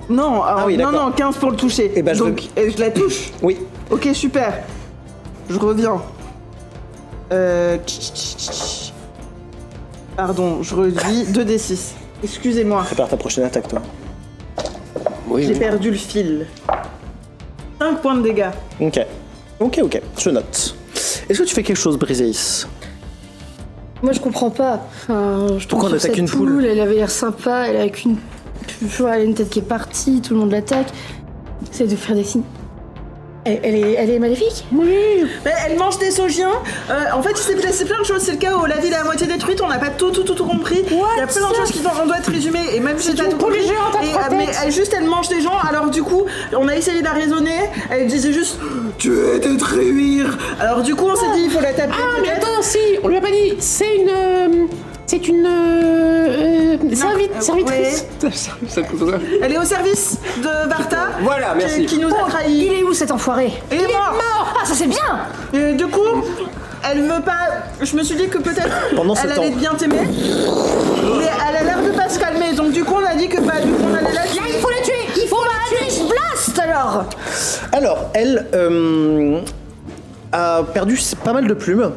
Non, oui, non, d'accord. non, 15 pour le toucher. Eh ben, donc, et je la touche. Oui. Ok, super. Je reviens. Pardon, je redis 2d6. Excusez-moi, Prépare ta prochaine attaque toi. Oui, j'ai oui. perdu le fil. 5 points de dégâts. Ok. Ok, je note. Est-ce que tu fais quelque chose, Briseis? Moi, je comprends pas. Enfin, je Pourquoi tombe on sur attaque cette une poule? Elle avait l'air sympa, elle a qu'une... Elle a une tête qui est partie, tout le monde l'attaque. C'est de faire des signes. Elle est maléfique? Oui. Mais elle mange des saugiens. En fait, il s'est passé plein de choses. C'est le cas où la ville est à moitié détruite. On n'a pas tout compris. Il y a plein de choses qui on doit être résumées. Et même si j'ai pas tout compris. Mais elle mange des gens. Alors du coup, on a essayé de la raisonner. Elle disait juste tu es de réussir. Alors du coup, on s'est dit il faut la taper. Ah, mais peut-être. attends, si, on lui a pas dit. C'est une servitrice. Elle est au service de Varta. Voilà, merci. Qui nous a trahis. Il est où cet enfoiré? Il est mort. Ah, ça c'est bien! Et du coup, elle veut pas. Je me suis dit que peut-être Pendant ce elle temps. allait bien t'aimer. Mais elle a l'air de pas se calmer. Donc du coup, on a dit que bah, du coup, on allait la tuer. Là, il faut la tuer. Il faut la tuer. Je blast alors! Alors, elle a perdu pas mal de plumes.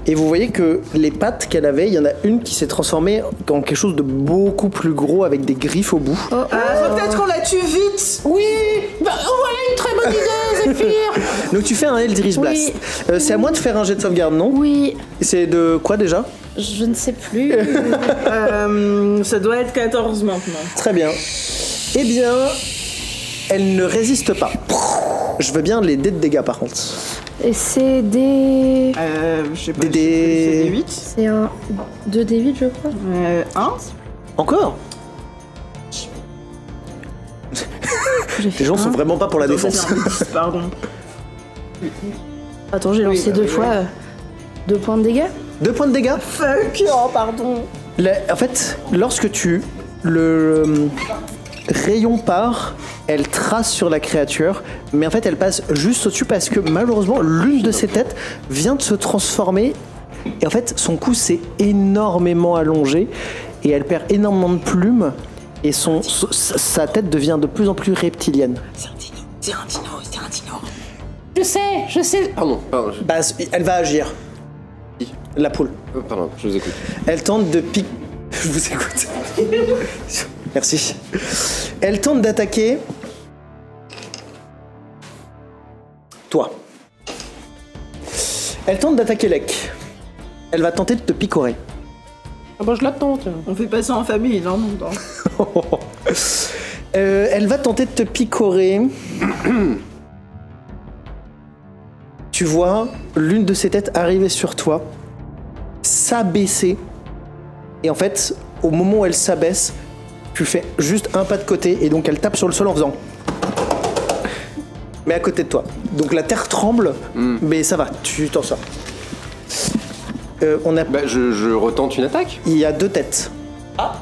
Et vous voyez que les pattes qu'elle avait, il y en a une qui s'est transformée en quelque chose de beaucoup plus gros avec des griffes au bout. Faut peut-être qu'on la tue vite. Oui. Bah, voilà une très bonne idée, Zéphyr. Donc tu fais un Eldritch Blast. C'est à moi de faire un jet de sauvegarde, non? Oui, C'est de quoi déjà? je ne sais plus. Ça doit être 14 maintenant. Très bien. Eh bien, elle ne résiste pas. Je veux bien les dés de dégâts par contre. Et c'est des... Je sais pas. Des dés- C'est des 8. C'est un 2d8 je crois. 1. Encore? Les gens sont vraiment pas pour la défense. Pardon. Attends, j'ai lancé deux fois. 2 points de dégâts. 2 points de dégâts. Fuck. Oh, pardon. En fait, lorsque le rayon part, elle trace sur la créature, mais en fait elle passe juste au-dessus parce que malheureusement l'une de ses têtes vient de se transformer et en fait son cou s'est énormément allongé et elle perd énormément de plumes et sa tête devient de plus en plus reptilienne. C'est un dino. Je sais. Pardon. Bah, elle va agir. La poule. Pardon, je vous écoute. Elle tente de piquer. Je vous écoute. Merci. Elle tente d'attaquer. Toi. Elle tente d'attaquer Lek. Elle va tenter de te picorer. Ah bah je l'attends. On fait pas ça en famille, non, non. Elle va tenter de te picorer. Tu vois l'une de ses têtes arriver sur toi, s'abaisser. Et en fait, au moment où elle s'abaisse, tu fais juste un pas de côté et donc elle tape sur le sol en faisant. Mais à côté de toi. Donc la terre tremble, mais ça va, tu t'en sors. Bah, je retente une attaque. Il y a 2 têtes. Ah.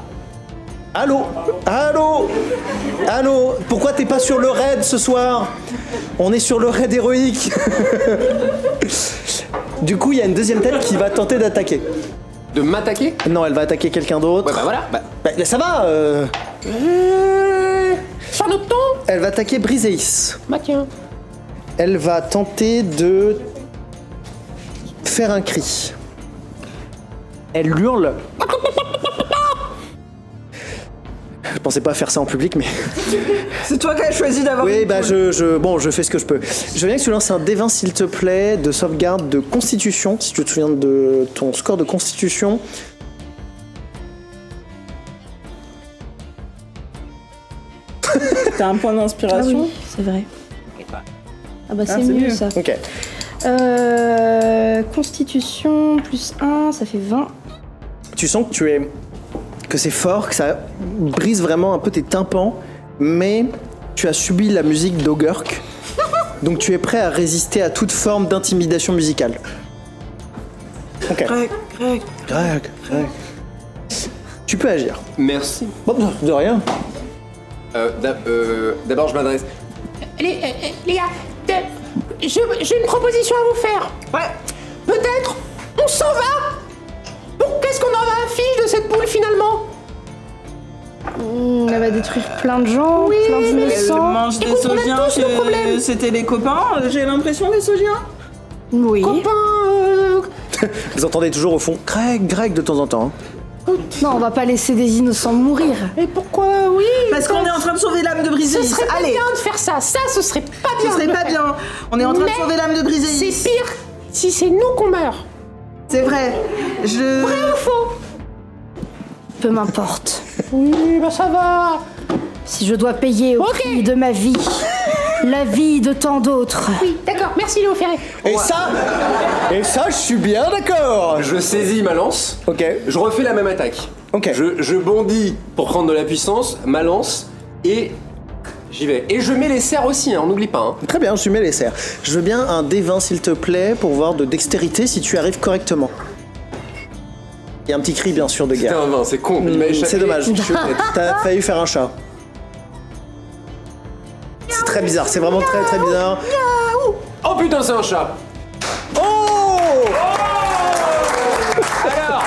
Allô? Allô? Allô? Pourquoi t'es pas sur le raid ce soir? On est sur le raid héroïque. Du coup, il y a une deuxième tête qui va tenter d'attaquer. De m'attaquer? Non, elle va attaquer quelqu'un d'autre. Ouais, bah voilà. Bah, ça va Sur notre ton. Elle va attaquer Briseis. Bah tiens. Elle va tenter de faire un cri. Elle hurle. Je pensais pas faire ça en public, mais... C'est toi qui as choisi d'avoir Oui, une bah poule. bon, je fais ce que je peux. Je veux bien que tu lances un D20, s'il te plaît, de sauvegarde de constitution, si tu te souviens de ton score de constitution. T'as un point Ah d'inspiration. oui, c'est vrai. Ah bah c'est c'est mieux mieux. ça. Ok. Constitution plus 1, ça fait 20. Tu sens que c'est fort, que ça brise vraiment un peu tes tympans, mais tu as subi la musique d'Ogurk, donc tu es prêt à résister à toute forme d'intimidation musicale. Ok. Greg. Tu peux agir. Merci. Bon, de rien. D'abord, je m'adresse. Les gars, j'ai une proposition à vous faire. Ouais. Peut-être on s'en va. Qu'est-ce qu'on en affiche de cette boule finalement? Elle va détruire plein de gens, Oui, plein Elle d'innocents. mange des Écoute, on a Saugiens, tous nos problèmes. c'était les copains, j'ai l'impression, les Saugiens. Oui. Copain, Vous entendez toujours au fond Greg de temps en temps. Non, on va pas laisser des innocents mourir. et pourquoi oui? Parce qu'on est en train de sauver l'âme de Briseis. Ce serait pas Allez, bien de faire ça. Ça, ce serait pas ce bien. serait de le pas faire. bien. On est en train de Mais sauver l'âme de Briseis. C'est pire si c'est nous qu'on meurt. C'est vrai. Vrai ou faux? Peu m'importe. Oui, bah ça va. Si je dois payer au Ok. prix de ma vie, la vie de tant d'autres. Oui, d'accord. Merci Léo Ferré. Et ça, je suis bien d'accord. Je saisis ma lance. Ok. Je refais la même attaque. Ok. Je bondis pour prendre de la puissance, ma lance, et j'y vais. Et je mets les serres aussi, hein, on n'oublie pas. Hein. Très bien, je mets les serres. Je veux bien un D20, s'il te plaît, pour voir de dextérité si tu arrives correctement. Il y a un petit cri, bien sûr, de C'était guerre. un 20, c'est con. Il m'a échappé. C'est dommage. T'as failli faire un chat. C'est très bizarre, c'est vraiment très très bizarre. Oh putain, c'est un chat. Oh! Alors,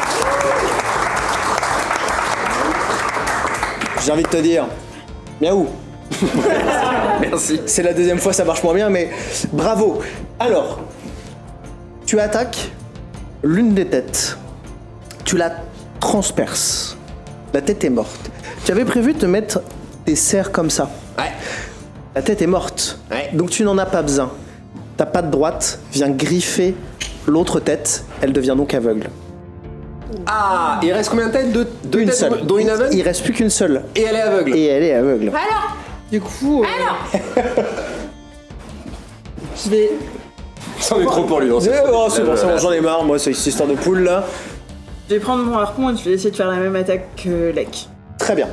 J'ai envie de te dire, miaou. merci. C'est la deuxième fois, ça marche moins bien, mais bravo. Alors, tu attaques l'une des têtes. Tu la transperces. La tête est morte. Tu avais prévu de te mettre des serres comme ça. Ouais. La tête est morte. Ouais. Donc tu n'en as pas besoin. Ta patte droite vient griffer l'autre tête. Elle devient donc aveugle. Ah, il reste combien de têtes? Deux Une têtes, seule. dont une aveugle? Il reste plus qu'une seule. Et elle est aveugle. Et elle est aveugle. Alors, Du coup, alors, je vais. C'en est trop pour lui. Non, C'est bon, j'en ai marre, moi, cette histoire de poule là. Je vais prendre mon harpon et je vais essayer de faire la même attaque que Lek. Très bien.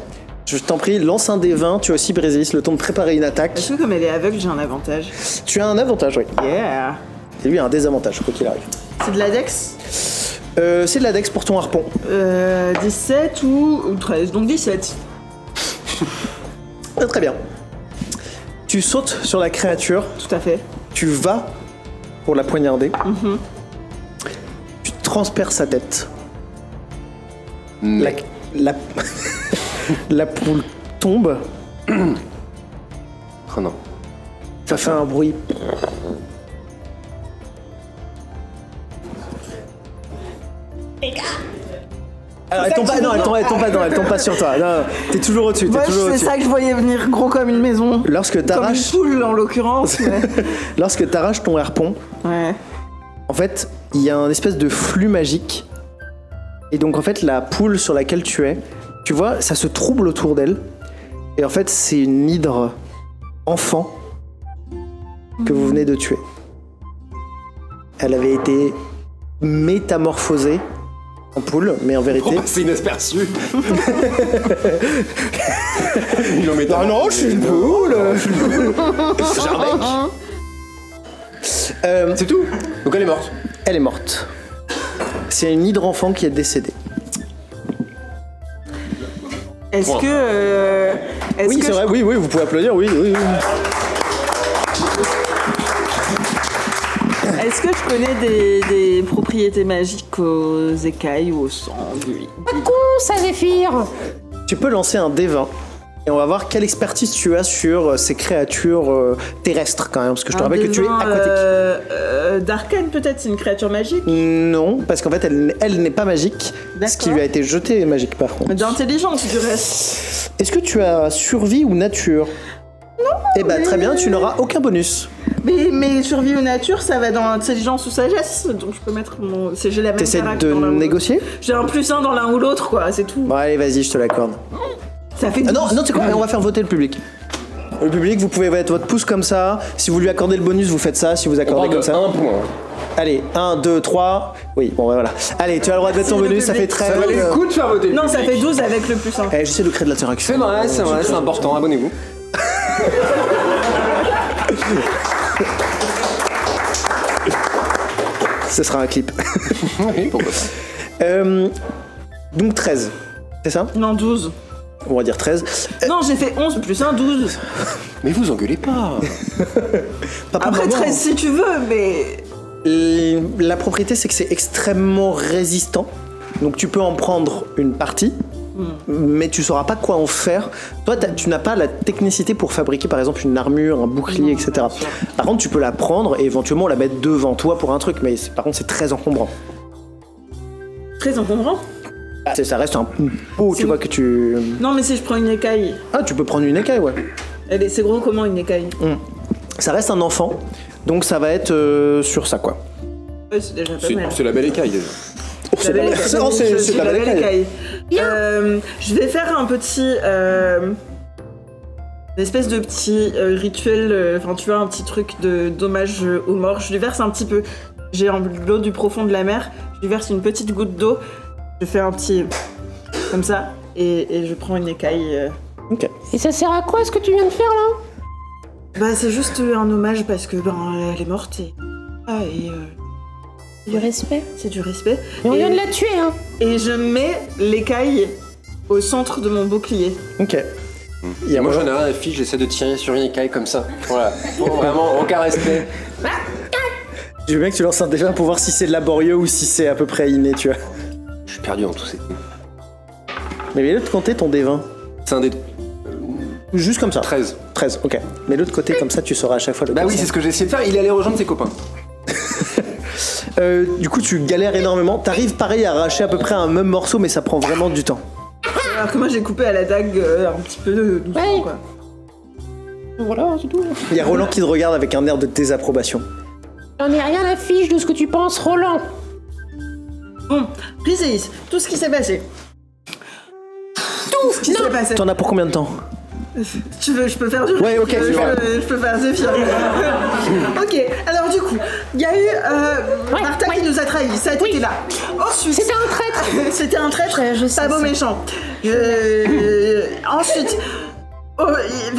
Je t'en prie, lance un D20, tu as aussi Briseis, le temps de préparer une attaque. Est-ce que comme elle est aveugle, j'ai un avantage? Tu as un avantage, oui. Yeah. Et lui a un désavantage, quoi qu'il arrive. C'est de la dex? C'est de la dex pour ton harpon. 17 ou 13, donc 17. Très bien. Tu sautes sur la créature, Tout à fait. tu vas pour la poignarder. Tu transperces sa tête. La, la, la poule tombe, Oh non. ça fait un bruit. Alors, elle tombe pas, non, elle tombe pas sur toi. Non, t'es toujours au-dessus, t'es Moi, toujours c'est au-dessus. ça que je voyais venir gros comme une maison. Lorsque Comme une t'arraches, poule en l'occurrence. Mais... lorsque t'arraches ton harpon, ouais. en fait, il y a un espèce de flux magique. Et donc en fait, la poule sur laquelle tu es, tu vois, ça se trouble autour d'elle. Et en fait, c'est une hydre enfant que vous venez de tuer. Elle avait été métamorphosée en poule, mais en vérité... C'est inasperçu. Ah non, je suis une poule. J'ai un bec. C'est tout. Donc elle est morte. Elle est morte. C'est une hydre enfant qui est décédée. Est-ce Point. que... Oui, c'est vrai, oui, vous pouvez applaudir, oui. Est-ce que je connais des propriétés magiques aux écailles ou au sang Con, ça, Zéphyr. Tu peux lancer un D20 et on va voir quelle expertise tu as sur ces créatures terrestres quand même, parce que je te rappelle que tu es aquatique. D'Arcane peut-être, c'est une créature magique. Non, parce qu'en fait elle n'est pas magique, ce qui lui a été jeté est magique par contre. D'intelligence du reste. Est-ce que tu as survie ou nature? Non. Eh ben très bien, tu n'auras aucun bonus. Mais survie ou nature, ça va dans intelligence ou sagesse, donc je peux mettre mon... J'ai la même T'essaies caractère de dans l'un ou négocier? l'autre. J'ai un +1 dans l'un ou l'autre, quoi, c'est tout. Bon allez, vas-y, je te l'accorde. Ça fait... Non, c'est quoi? On va faire voter le public. Le public, vous pouvez mettre votre pouce comme ça. Si vous lui accordez le bonus, vous faites ça. Si vous accordez comme ça. Un point. Allez, 1, 2, 3. Oui, bon, voilà. Allez, tu as le droit de mettre ton le bonus, ça fait public. 13. Ça valait le coup de faire voter. le Non, ça public. fait 12 avec le +1. J'essaie de créer de l'interaction. C'est vrai, c'est important. Abonnez-vous. Ce sera un clip. Oui, pourquoi pas. Donc 13, c'est ça? Non, 12. On va dire 13. Non, j'ai fait 11 +1, 12. Mais vous engueulez pas. Papa, Après maman. 13 si tu veux, mais... La propriété, c'est que c'est extrêmement résistant. Donc tu peux en prendre une partie, mais tu sauras pas quoi en faire. Toi, tu n'as pas la technicité pour fabriquer, par exemple, une armure, un bouclier, etc. Par contre, tu peux la prendre et éventuellement la mettre devant toi pour un truc, mais par contre, c'est très encombrant. Très encombrant. Ça reste un pot, tu vois, que tu... Non, mais si je prends une écaille, Ah, tu peux prendre une écaille, ouais. c'est gros comment une écaille? Ça reste un enfant, donc ça va être sur ça, quoi. Ouais, c'est déjà pas mal. C'est la belle écaille déjà. C'est La belle écaille. c'est la belle écaille. Je vais faire un petit... une espèce de petit rituel, enfin tu vois, un petit truc d'hommage aux morts. Je lui verse un petit peu. J'ai l'eau du profond de la mer, je lui verse une petite goutte d'eau, je fais un petit... comme ça, et je prends une écaille. Ok. Et ça sert à quoi ce que tu viens de faire là? Bah c'est juste un hommage parce que elle est morte et... Du respect. c'est du respect. Et on vient de la tuer, hein. Et je mets l'écaille au centre de mon bouclier. Ok. Il y a Moi moyen- j'en ai rien à fiche, j'essaie de tirer sur une écaille comme ça. Voilà. Vraiment, aucun respect. Je veux bien que tu lances un défi pour voir si c'est laborieux ou si c'est à peu près inné, tu vois. Je suis perdu dans tous ces trucs. Mais mets-le de compter ton D20. C'est un des Juste comme ça. 13. 13, ok. Mais l'autre côté, comme ça, tu sauras à chaque fois le Bah oui, concert. c'est ce que j'ai essayé de faire. Il est allé rejoindre ses copains. Du coup, tu galères énormément. T'arrives pareil à arracher à peu près un même morceau, mais ça prend vraiment du temps. Alors que moi j'ai coupé à la dague un petit peu doucement, Ouais. quoi. Voilà, c'est tout. Il y a Roland qui te regarde avec un air de désapprobation. J'en ai rien à fiche de ce que tu penses, Roland. Bon, Briseis, tout ce qui s'est passé. Tout ce qui s'est passé. T'en as pour combien de temps? Tu veux, je peux faire du... Ouais, ok, c'est vrai. je peux faire Zéphyr. Ok, alors du coup, il y a eu... Martha qui nous a trahis, ça a été là. Ensuite... C'était un traître. C'était un traître, Je sais pas beau ça. méchant. Ensuite... on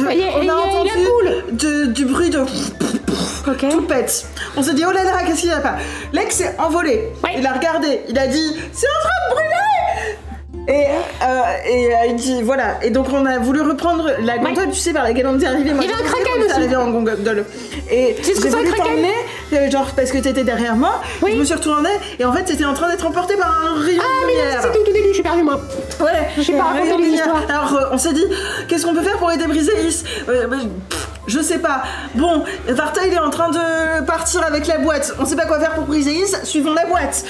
a y a entendu du bruit de... Ok. Tout pète. On s'est dit, oh là là, qu'est-ce qu'il y a pas? L'ex s'est envolé. Ouais. Il a regardé, il a dit, c'est en train de brûler! Et il dit, voilà. Et donc on a voulu reprendre la gondole, tu sais, par laquelle on était arrivé. Moi, Il y avait un j'étais kraken on était aussi. arrivé en gondole. Et Tu sais ce que j'ai c'est, un voulu kraken t'emmener, genre parce que t'étais derrière moi. Oui. Je me suis retournée et en fait, t'étais en train d'être emporté par un rayon Ah, de mais non, lumière. c'était au tout début, je suis perdu moi. Ouais, Je sais pas un raconter rayon de les lumière. histoires. Alors on s'est dit, qu'est-ce qu'on peut faire pour aider Briseis? Je sais pas. Bon, Varta il est en train de partir avec la boîte. On sait pas quoi faire pour Briseis, suivons la boîte.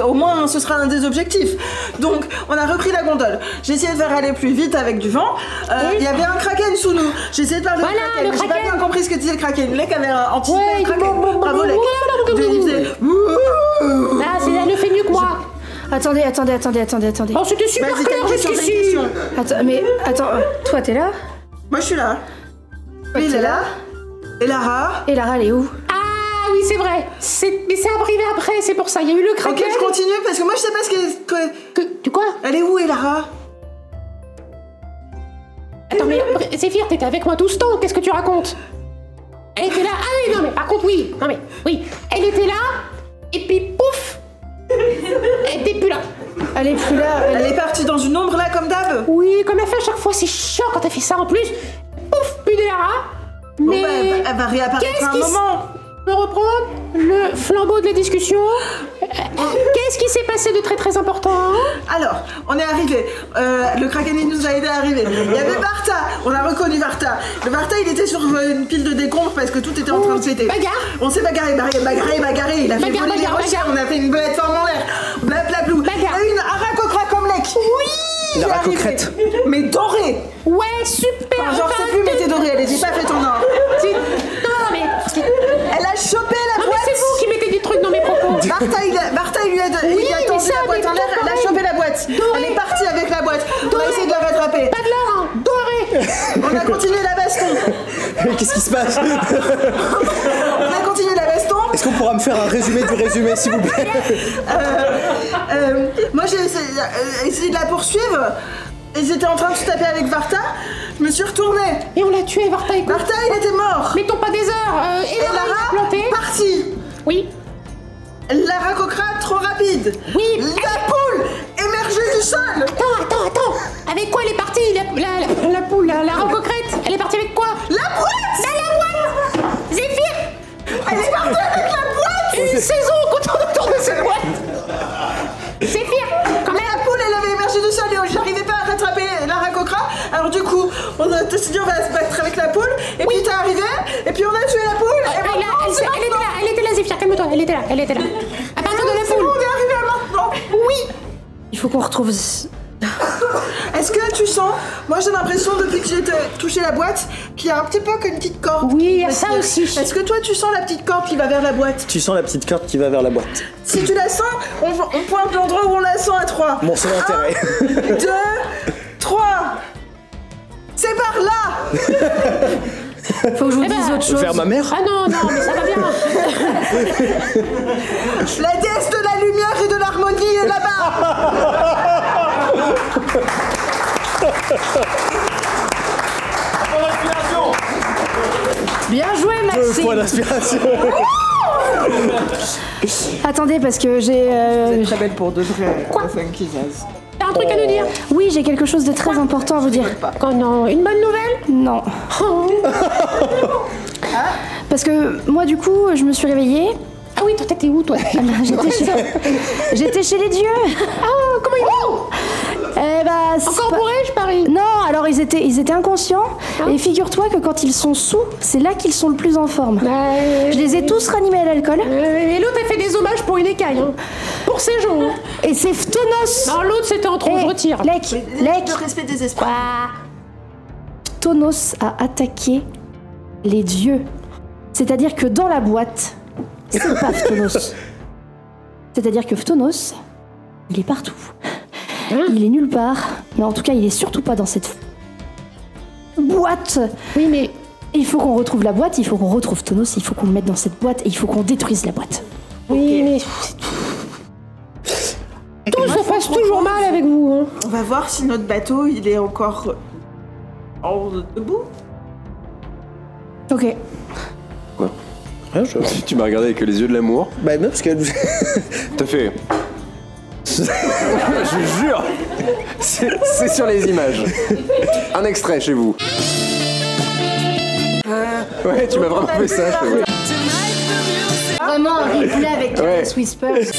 Au moins ce sera un des objectifs. Donc on a repris la gondole. J'ai essayé de faire aller plus vite avec du vent. Il y avait un kraken sous nous. J'ai essayé de parler Voilà, au kraken. le J'ai pas kraken. bien compris ce que disait le kraken. Le mec avait anticipé Ouais, le kraken. il- Bravo Lek. Il faisait Ah, elle le fait mieux que moi. Attendez. Oh, c'était super Vas-y, clair t'as une question, jusqu'ici. Attends, toi t'es là? Moi, je suis là. Lui, il est là. Et Lara? Et Lara, elle est où? Ah oui, c'est vrai. Mais c'est arrivé après, c'est pour ça. Il y a eu le Ok, kraken. je continue parce que moi, je sais pas ce qu'elle... Tu quoi? Elle est où, et Lara? Attends, mais Zéphyr, t'étais avec moi tout ce temps. Qu'est-ce que tu racontes? Elle était là. Ah oui, non, mais par contre, oui. Non, mais oui. Elle était là. Et puis, pouf. Elle était plus là. Elle est plus là. Elle est partie dans une ombre, là, comme d'hab? Oui, comme elle fait à chaque fois. C'est chiant quand elle fait ça en plus. Pouf, plus de Lara. Bon, Mais bah, elle va réapparaître à un moment. Je peux reprendre le flambeau de la discussion. Qu'est-ce qui s'est passé de très très important? Alors, on est arrivé. Le Kraken il nous a aidé à arriver. Il y avait Varta. On a reconnu Varta. Le Varta, il était sur une pile de décombres parce que tout était en train de péter. Bagarre. On s'est bagarré. Il a fait Bagarre, voler les bagarre, rochers. bagarre. On a fait une plateforme en l'air. Blablabla. Il y Bagarre. a eu une aracocra comme lec. Oui. La racocrette. Mais dorée. Ouais, super. Enfin, genre, enfin, cette plume était dorée. Elle était pas faite en or. Non, mais... Elle a chopé la Non, mais boîte. c'est vous qui mettez des trucs dans mes propos. Varta, il lui a Oui, il a mais tendu ça, la boîte mais en l'air, elle a pareil. chopé la boîte. Doré. Elle est partie avec la boîte. On a essayé de la rattraper. Pas de l'or, hein. Doré. On a continué la baston. Qu'est-ce qui se passe? On a continué la baston. Est-ce qu'on pourra me faire un résumé du résumé, s'il vous plaît? Moi, j'ai essayé de la poursuivre. Ils étaient en train de se taper avec Varta. Je me suis retournée. Et on l'a tué, Varta, écoute. Varta, il était mort. Mettons pas des heures. Et Et Lara, il a planté. Lara, partie. Oui. Lara Cochra, trop rapide. Oui. La poule émergée du sol. Attends. Avec quoi elle est partie, la poule, la racocrète? Elle est partie avec quoi? La boîte. La boîte. Zéphyr. Elle est partie avec la boîte. Une saison qu'on tourne autour de cette boîte. Zéphyr, quand Mais même. la poule, elle avait émergé du sol et j'arrivais pas à rattraper Lara Cochra. Alors du coup, on a décidé on va se battre avec la poule. Et puis t'es arrivé. Et puis on a tué la poule. Et maintenant, Elle était là, Zéphyr, calme-toi, elle était là. À partir de la c'est bon, poule. on est arrivé à maintenant. Oui. Il faut qu'on retrouve... Est-ce que tu sens, moi j'ai l'impression depuis que j'ai touché la boîte qu'il y a un petit peu qu'une petite corde. Oui, il y a ça aussi. Est-ce que toi tu sens la petite corde qui va vers la boîte? Tu sens la petite corde qui va vers la boîte. Si tu la sens, on pointe l'endroit où on la sent à 3. Mon seul intérêt. 2, 3. C'est par là. Faut que je vous dise autre chose. Vers ma mère? Ah non, mais ça va bien. La déesse de la lumière et de l'harmonie est là-bas. Bien joué, 2 Maxime. points d'inspiration. Attendez, parce que j'ai... Très belle pour de vrai. Quoi? Funky Jazz. T'as un truc à nous dire? Oui, j'ai quelque chose de très important à vous dire. Oh non, une bonne nouvelle? Non. Oh. Parce que moi, du coup, je me suis réveillée. Ah oui, toi, t'étais où, toi? J'étais chez les dieux. Ah, comment ils vont? Eh bah, c'est Encore pas- bourré, je parie. Non, alors ils étaient inconscients. Et figure-toi que quand ils sont sous, c'est là qu'ils sont le plus en forme. Je les ai tous ranimés à l'alcool. Et l'autre, elle fait des hommages pour une écaille. Hein. Pour ses gens. Hein. Et c'est Phtonos. Non, l'autre, c'était en trop, je retire. Lec. Le respect des esprits. Phtonos a attaqué les dieux. C'est-à-dire que dans la boîte, c'est pas Phtonos. C'est-à-dire que Phtonos, il est partout. Il est nulle part. Mais en tout cas, il est surtout pas dans cette boîte. Oui, mais Il faut qu'on retrouve la boîte, il faut qu'on retrouve Phtonos, il faut qu'on le mette dans cette boîte et il faut qu'on détruise la boîte. oui, mais tout se passe toujours mal avec vous. Hein. On va voir si notre bateau il est encore debout. Ok. Hein, Tu m'as regardé avec les yeux de l'amour. Bah non, parce que... T'as fait. Je jure, c'est sur les images. Un extrait chez vous. Ouais, tu m'as vraiment fait ça. je fais, ouais. Vraiment un replay avec Ouais. Carlos Whispers.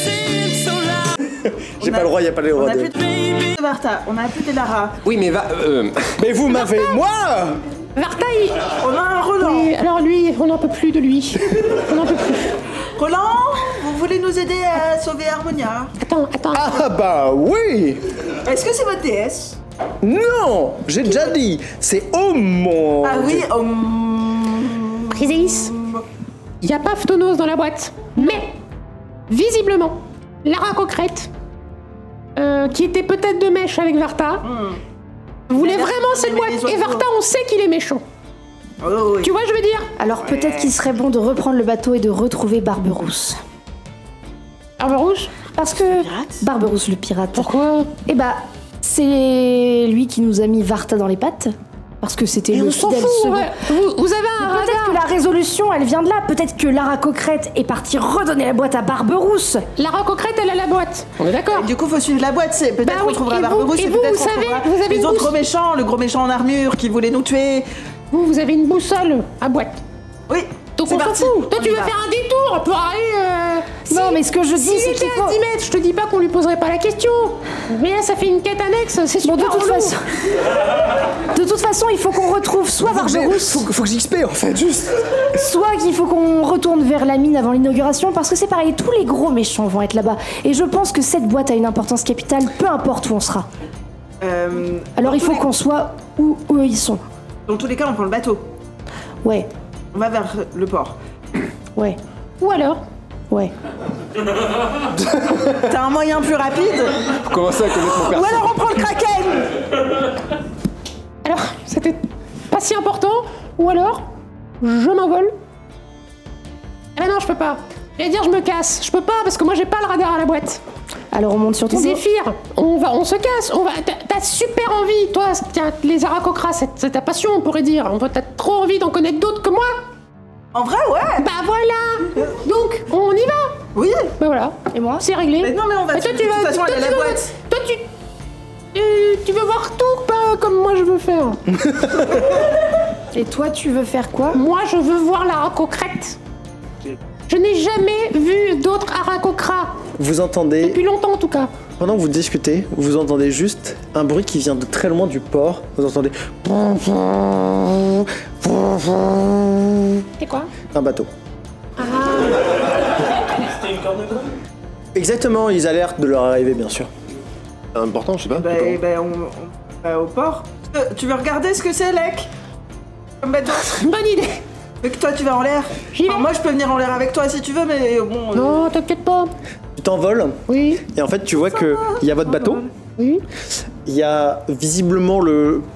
J'ai pas le droit, y a pas le On droit a de... plus de Martha, on a plus de Lara. Oui, mais va. Mais vous m'avez... Moi Varta, il... On a un Roland. Oui, alors lui, on n'en peut plus de lui. On n'en peut plus. Roland, vous voulez nous aider à sauver Harmonia? Attends. Ah bah oui. Est-ce que c'est votre déesse? Non, j'ai déjà dit. C'est oh mon... Ah oui, Chryséis, il n'y a pas Phtonos dans la boîte. Mais visiblement, Lara Concrète, qui était peut-être de mèche avec Varta, voulait vraiment cette boîte. Et Varta, on sait qu'il est méchant. Oh, oui. Tu vois, je veux dire. Alors peut-être qu'il serait bon de reprendre le bateau et de retrouver Barberousse. Barberousse? Parce que... Barberousse le pirate. Pourquoi? Eh bah, c'est lui qui nous a mis Varta dans les pattes. Parce que c'était le On s'en fidèle fout, second. ouais. Vous avez un Peut-être que radar. la résolution, elle vient de là. Peut-être que Lara Concrète est partie redonner la boîte à Barberousse. Lara Concrète, elle a la boîte. On est d'accord? Du coup, faut suivre la boîte. C'est peut-être Bah qu'on oui, trouvera et vous- Barberousse, et et vous, peut-être vous qu'on savez, trouvera vous avez les une autres bousse- gros méchants, le gros méchant en armure qui voulait nous tuer. Vous avez une boussole à boîte. Oui. Donc c'est on s'en parti. fout. Toi, On tu y veux va. faire un détour pour aller. Non, mais ce que je dis, S'il c'est était qu'il à faut... 10 mètres, je te dis pas qu'on lui poserait pas la question. Mais là, ça fait une quête annexe, c'est super Bon, de toute relou. façon... De toute façon, il faut qu'on retrouve soit Barberousse, Faut que j'XP en fait, juste. soit qu'il faut qu'on retourne vers la mine avant l'inauguration, parce que c'est pareil, tous les gros méchants vont être là-bas. Et je pense que cette boîte a une importance capitale, peu importe où on sera. Alors il faut qu'on soit où eux ils sont. Dans tous les cas, on prend le bateau. Ouais, On va vers le port. ouais, Ou alors, ouais. T'as un moyen plus rapide? Faut commencer à connaître mon Ou perso. alors on prend le Kraken? alors, c'était pas si important. Ou alors, je m'envole. Ah non, je peux pas. J'allais dire, je me casse. Je peux pas parce que moi, j'ai pas le radar à la boîte. Alors on monte sur ton dos. Zéphyr, on se casse. T'as super envie, toi. Tiens, les Aracocras, c'est ta passion, on pourrait dire. T'as trop envie d'en connaître d'autres que moi. En vrai, ouais. Bah voilà. Donc, on y va. Oui. Bah voilà. Et moi? C'est réglé. Mais non, mais on va. Mais toi, de tu toute vas. façon, Toi, aller à tu la vas- boîte. toi, tu veux voir tout, pas comme moi je veux faire. Et toi tu veux faire quoi? Moi, je veux voir la Aracocrète. Je n'ai jamais vu d'autres Aracocras. Vous entendez, Depuis longtemps, en tout cas. pendant que vous discutez, vous entendez juste un bruit qui vient de très loin du port. Vous entendez C'est quoi? un bateau. Exactement, ils alertent de leur arrivée, bien sûr. Important, je sais pas. On va au port. Tu veux regarder ce que c'est, Lek? Comme bateau? Bonne idée. Mais que toi, tu vas en l'air. J'y vais. Moi, je peux venir en l'air avec toi si tu veux, mais bon. Non, t'inquiète pas. Tu t'envoles Oui, et en fait tu vois qu'il y a votre bateau. oui. Il y a visiblement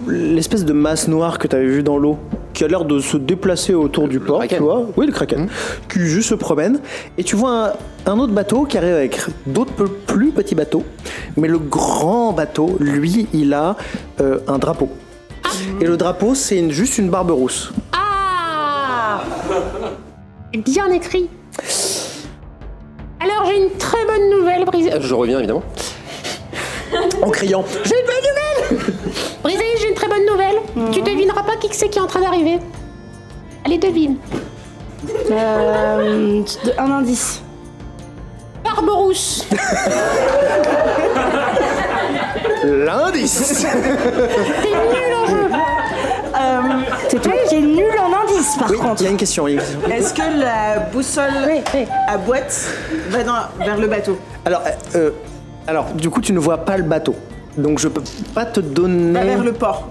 l'espèce de masse noire que tu avais vue dans l'eau qui a l'air de se déplacer autour du port, kraken. tu vois. Oui, le kraken. Qui juste se promène. Et tu vois un autre bateau qui arrive avec d'autres plus petits bateaux. Mais le grand bateau, lui, il a un drapeau. Et le drapeau, c'est juste une barbe rousse. Ah, bien écrit. Alors, j'ai une très bonne nouvelle, Brisé. Je reviens évidemment. En criant. J'ai une bonne nouvelle. Brisé, j'ai une très bonne nouvelle. Tu devineras pas qui c'est qui est en train d'arriver. Allez, devine. Un indice. Barberousse. L'indice. T'es nul en jeu. C'est toi qui es nul en indice par Oui, contre. il y a une question. Est-ce que la boussole Oui. à boîte va vers le bateau? Alors, du coup, tu ne vois pas le bateau. Donc, je peux pas te donner. Va vers le port.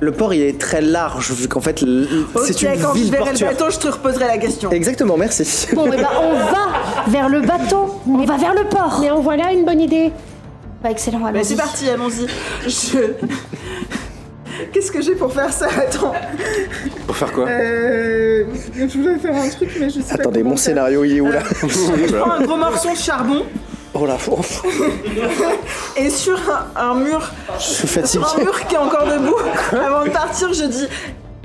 Le port, il est très large, vu qu'en fait, c'est une quand je ville verrai portuaire. le bateau, je te reposerai la question. Exactement, merci. Bon, et bah on va vers le bateau. On va vers le port. Mais en voilà une bonne idée. Bah excellent, Bah, allons-y. c'est parti, allons-y. Qu'est-ce que j'ai pour faire ça? Attends. Pour faire quoi Je voulais faire un truc, mais je sais Attendez, mon scénario, il est où là Je prends un gros morceau de charbon Oh là, et sur un mur, je suis fatigué. sur un mur qui est encore debout, avant de partir,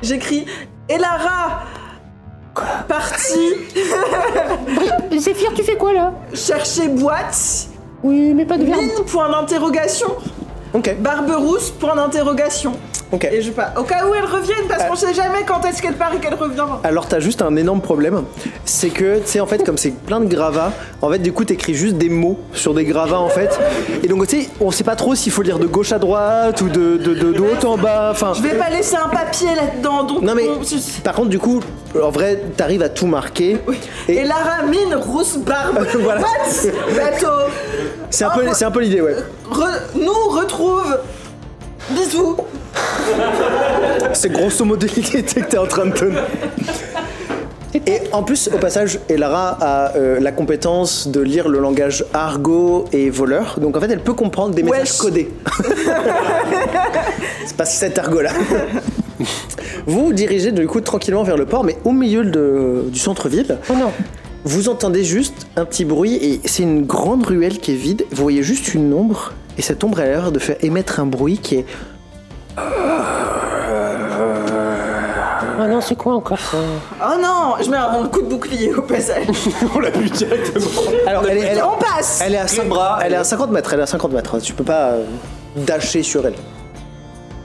j'écris Elara partie Zéphyr, tu fais quoi là? chercher boîte, Oui, mais pas de verbe. mine, point d'interrogation, Ok, Barberousse, point d'interrogation. ok. Et je pars. Au cas où elle revienne, parce qu'on sait jamais quand est-ce qu'elle part et qu'elle revient. Alors t'as juste un énorme problème, c'est que, tu sais, en fait, comme c'est plein de gravats, en fait, du coup, t'écris juste des mots sur des gravats, en fait. Et donc, tu sais, on sait pas trop s'il faut lire de gauche à droite ou de haut en bas, enfin... Je vais pas laisser un papier là-dedans, donc... Non mais, bon, par contre, du coup, en vrai, t'arrives à tout marquer. Et Lara, mine, rousse, barbe, Voilà. what? Bateau. C'est un peu l'idée, ouais. Nous retrouve. Bisous. C'est grosso modo l'idée que t'es en train de donner. Et en plus, au passage, Elara a la compétence de lire le langage argot et voleur. Donc en fait, elle peut comprendre des messages codés. C'est pas cet argot-là. Vous vous dirigez du coup tranquillement vers le port, mais au milieu du centre-ville. Oh non. Vous entendez juste un petit bruit et c'est une grande ruelle qui est vide. Vous voyez juste une ombre et cette ombre a l'air de faire émettre un bruit qui est... Oh non, c'est quoi encore ça? Oh non, je mets un coup de bouclier au passage. On l'a vu directement. Alors, On passe. elle est à 50 mètres, elle est à 50 mètres. Tu peux pas dasher sur elle.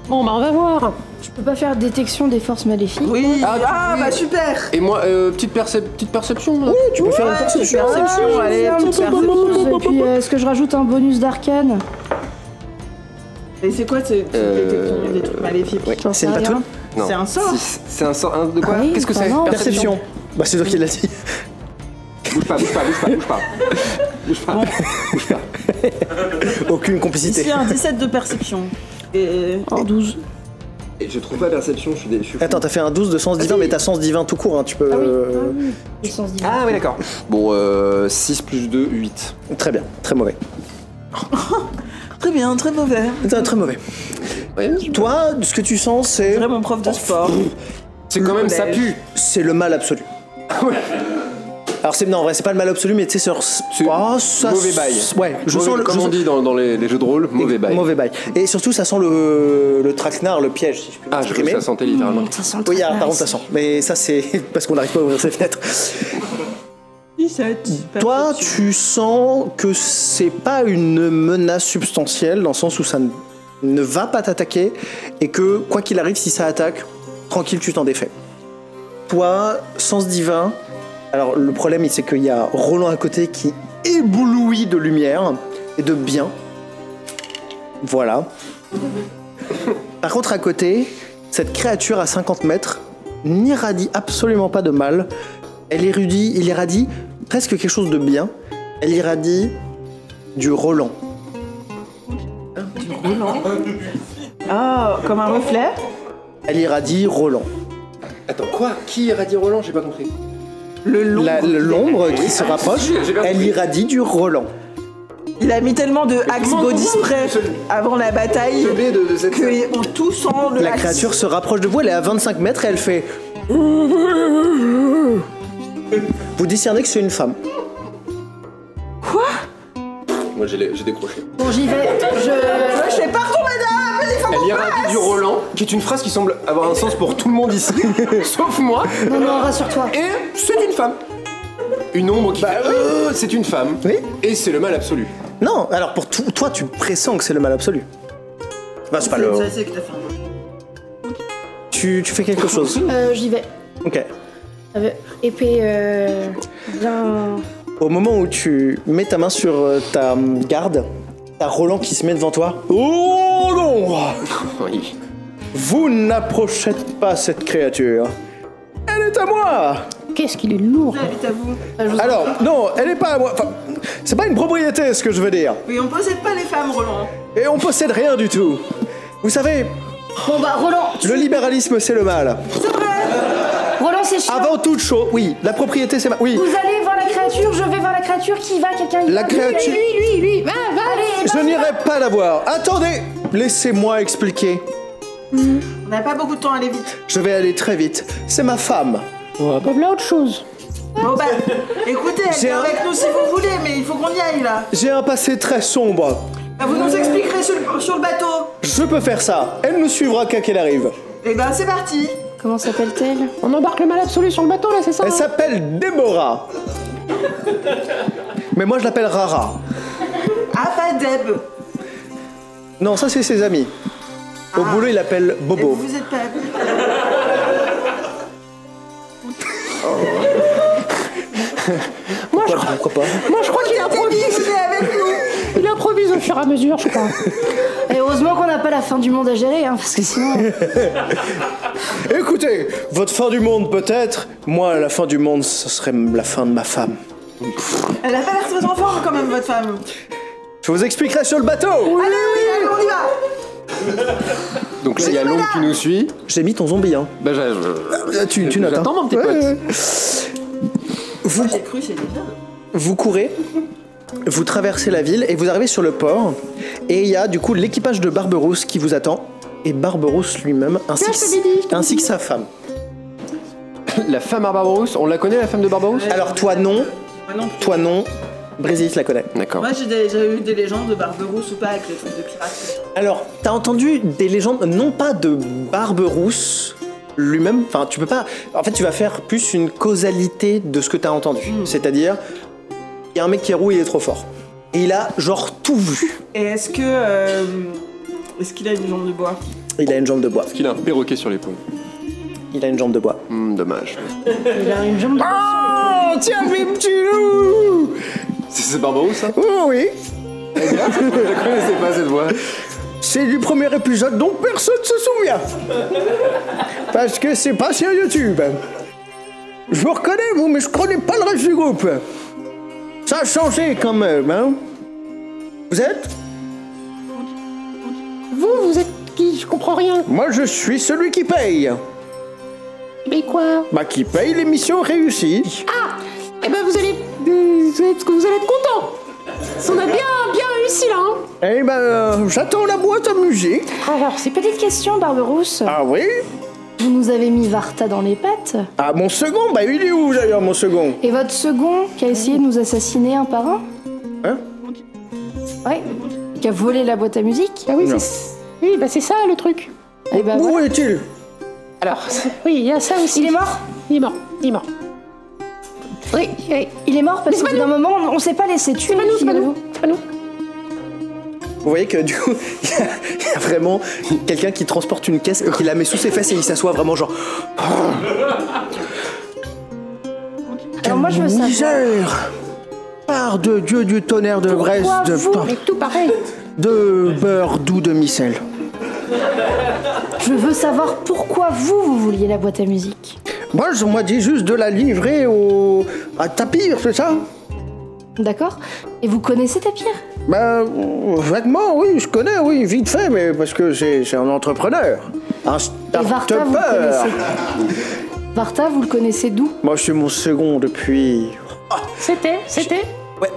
Bon, bah on va voir. Je peux pas faire détection des forces maléfiques. Oui, Ah, bah super. Et moi, petite perception là. Oui, tu peux faire une perception. Perception, allez, petite perception. Et puis, est-ce que je rajoute un bonus d'arcane? Et c'est quoi ce détection des trucs maléfiques? C'est une patoune. Non. C'est un sort. C'est un sort. De quoi? Oui, Qu'est-ce que c'est? pardon. Perception. Bah c'est toi qui l'as dit. Bouge pas. Aucune complicité. Ici, un 17 de perception. Et... En 12. Et je trouve pas perception, je suis fou. Attends, t'as fait un 12 de sens divin, mais t'as sens divin tout court, hein, tu peux... Les sens divins. Ah oui, d'accord. Bon, 6 plus 2, 8. Très bien, très mauvais. Très bien, très mauvais. Très mauvais. Ouais, Toi, ce que tu sens, c'est... Vraiment prof de sport. c'est quand même, ça collège. pue. C'est le mal absolu. Alors non, en vrai, c'est pas le mal absolu, mais tu sais, C'est ça... mauvais bail. Ouais, je Mauvais- sens le... Comme on dit dans les jeux de rôle, mauvais bail. Mauvais bail. Et surtout, ça sent le traquenard, le piège, si je puis Ah, je m'exprimer. ça sentait littéralement. Ça sent Oui, très par contre, nice. ça sent. Mais ça, c'est parce qu'on n'arrive pas à ouvrir ses fenêtres. 17. Toi, tu sens que c'est pas une menace substantielle, dans le sens où ça ne va pas t'attaquer, et que, quoi qu'il arrive, si ça attaque, tranquille, tu t'en défais. Toi, sens divin, alors le problème, c'est qu'il y a Roland à côté qui éblouit de lumière et de bien. Voilà. Par contre, à côté, cette créature à 50 mètres n'irradie absolument pas de mal. Il irradie presque quelque chose de bien. Elle irradie du Roland. Ah, comme un reflet. Elle irradie Roland. Attends, quoi? Qui irradie Roland? J'ai pas compris. L'ombre qui se rapproche, j'ai bien elle compris. irradie du Roland. Il a mis tellement de Axe comment- Body comment- Spray avant la bataille de cette qu'on tout sent le La Axe. créature se rapproche de vous, elle est à 25 mètres et elle fait... Vous discernez que c'est une femme. Moi j'ai décroché. Bon, j'y vais. Je fais pardon, madame, il faut Elle qu'on irradie passe. du Roland, qui est une phrase qui semble avoir un sens pour tout le monde ici, sauf moi. Non, non, rassure-toi. Et c'est une femme. Une ombre qui fait c'est une femme. Oui. Et c'est le mal absolu. Non, alors pour toi, tu pressens que c'est le mal absolu. Enfin, c'est pas le... Ça, c'est que t'as fait un- Tu fais quelque chose. J'y vais. Ok. Épée bien... Au moment où tu mets ta main sur ta garde, t'as Roland qui se met devant toi. Oh non! Oui. Vous n'approchez pas cette créature. Elle est à moi! Qu'est-ce qu'il est lourd. J'habite à vous. Alors, non, elle n'est pas à moi. Enfin, c'est pas une propriété, ce que je veux dire. Oui, on possède pas les femmes, Roland. Et on possède rien du tout. Vous savez, Bon bah, Roland, le libéralisme, c'est le mal. C'est vrai. Roland, c'est chiant. Avant toute chose, oui, la propriété, c'est... Oui, Vous allez voir la créature, je vais voir la créature, qui va, quelqu'un y la va. créature... Lui, va. Allez, Je n'irai pas la voir. Attendez, laissez-moi expliquer. On n'a pas beaucoup de temps, allez vite. Je vais aller très vite. C'est ma femme. Bah là, autre chose. Bon bah, écoutez, elle J'ai vient un- avec nous si vous voulez, mais il faut qu'on y aille là. J'ai un passé très sombre. Bah, vous nous expliquerez sur le bateau. Je peux faire ça. Elle nous suivra quoi qu'elle arrive. Et ben c'est parti. Comment s'appelle-t-elle? On embarque le mal absolu sur le bateau, là, c'est ça? Elle hein s'appelle Déborah. Mais moi, je l'appelle Rara. Ah, pas Deb. Non, ça, c'est ses amis. Au boulot, il l'appelle Et Bobo. vous êtes pas... Pourquoi pas? Moi, je crois qu'il improvise. Venez avec nous. Il improvise au fur et à mesure, je crois. Et heureusement qu'on n'a pas la fin du monde à gérer, hein, parce que sinon... Écoutez, votre fin du monde peut-être. Moi, la fin du monde, ce serait la fin de ma femme. Elle a pas l'air très en forme quand même, votre femme. Je vous expliquerai sur le bateau. Allez, oui, allez, on y va. Donc là, il y a l'ombre qui nous suit. J'ai mis ton zombie, hein. Bah, Tu notes. J'attends mon petit pote. Moi, j'ai cru c'est déjà. Vous courez, vous traversez la ville et vous arrivez sur le port. Et il y a du coup l'équipage de Barberousse qui vous attend. Et Barberousse lui-même, ainsi que sa femme. La femme à Barberousse, on la connaît, la femme de Barberousse? Alors toi non, Moi non plus. toi non, Brigitte la connaît. D'accord. Moi, j'ai déjà eu des légendes de Barberousse ou pas avec les trucs de pirates. Alors, t'as entendu des légendes, non pas de Barberousse lui-même, enfin tu peux pas... En fait tu vas faire plus une causalité de ce que t'as entendu. C'est-à-dire, il y a un mec qui est roux, il est trop fort. Et il a genre tout vu. Et est-ce que. Est-ce qu'il a une jambe de bois? Il a une jambe de bois. Est-ce qu'il a un perroquet sur l'épaule? Il a une jambe de bois. Dommage. Il a une jambe de Oh, tiens mes petits loups. C'est Barberousse, ça? Oh oui, Je connaissais pas cette voix. c'est du premier épisode dont personne se souvient. Parce que c'est pas sur YouTube. Je vous reconnais, vous, mais je connais pas le reste du groupe. Ça a changé quand même, hein. Vous êtes? Vous êtes qui? Je comprends rien. Moi, je suis celui qui paye. Mais quoi? Bah, qui paye les missions réussies. Ah! Eh ben vous allez être content. On a bien réussi là, hein. Eh ben, j'attends la boîte à musique. Alors, c'est Petite question, Barberousse. Ah oui? Vous nous avez mis Varta dans les pattes. Ah, mon second? Bah, il est où d'ailleurs, mon second? Et votre second, qui a essayé de nous assassiner un par un? Hein? Ouais. Qui a volé la boîte à musique? Ah oui, Non. c'est ça le truc. Eh ben Où voilà. est-il? Alors, oui, il y a ça aussi. Il est mort? Il est mort. Oui, Il est mort parce qu'au bout d'un moment, on s'est pas laissé tuer. c'est pas nous. Vous voyez que du coup, il y a vraiment quelqu'un qui transporte une caisse et qui la met sous ses fesses et il s'assoit vraiment genre... Alors moi, je veux savoir. Misère! Par de Dieu du tonnerre de Brest, Mais tout pareil. de beurre doux de micelle. Je veux savoir pourquoi vous vouliez la boîte à musique. Moi, on m'a dit juste de la livrer à Tapir, c'est ça? D'accord? Et vous connaissez Tapir? Ben, vaguement, oui, je connais, oui, vite fait, mais parce que c'est un entrepreneur. Un Et Varta, vous le start-upper. connaissez? Varta, vous le connaissez d'où? Moi, je suis mon second depuis... C'était. Ouais,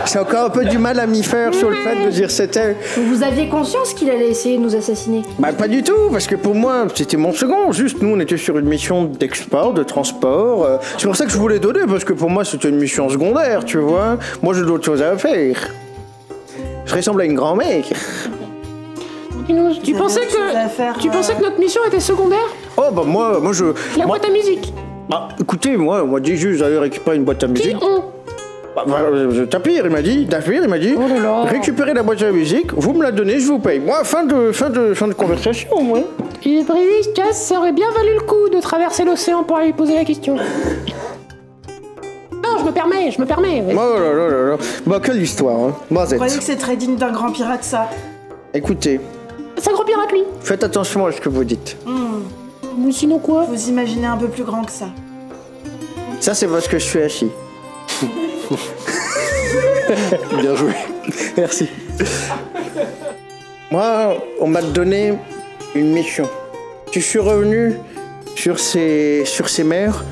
j'ai encore un peu du mal à m'y faire sur le fait de dire c'était... Vous aviez conscience qu'il allait essayer de nous assassiner? Bah pas du tout, parce que pour moi, c'était mon second. Juste, nous, on était sur une mission d'export, de transport. C'est pour ça que je voulais donner, parce que pour moi, c'était une mission secondaire, tu vois. Moi, j'ai d'autres choses à faire. Je ressemble à une grand-mère. Tu pensais que notre mission était secondaire? Oh, bah moi je... La moi- boîte à musique. Bah, écoutez, moi, on m'a dit juste d'aller récupérer une boîte à Qui musique. ont? Tapir, il m'a dit, Oh là là. récupérez la boîte à musique, vous me la donnez, je vous paye. Moi, fin de conversation, moi. Et Brigitte, ça aurait bien valu le coup de traverser l'océan pour aller lui poser la question. Non, je me permets. Oh là là là là. Bah, quelle histoire, hein. Vous Mazette. croyez que c'est très digne d'un grand pirate, ça? Écoutez, C'est un gros pirate, lui. faites attention à ce que vous dites. Mais sinon quoi? Vous imaginez un peu plus grand que ça. Ça, c'est parce que je suis assis. Bien joué. Merci. Moi, on m'a donné une mission. Je suis revenu sur ces mers,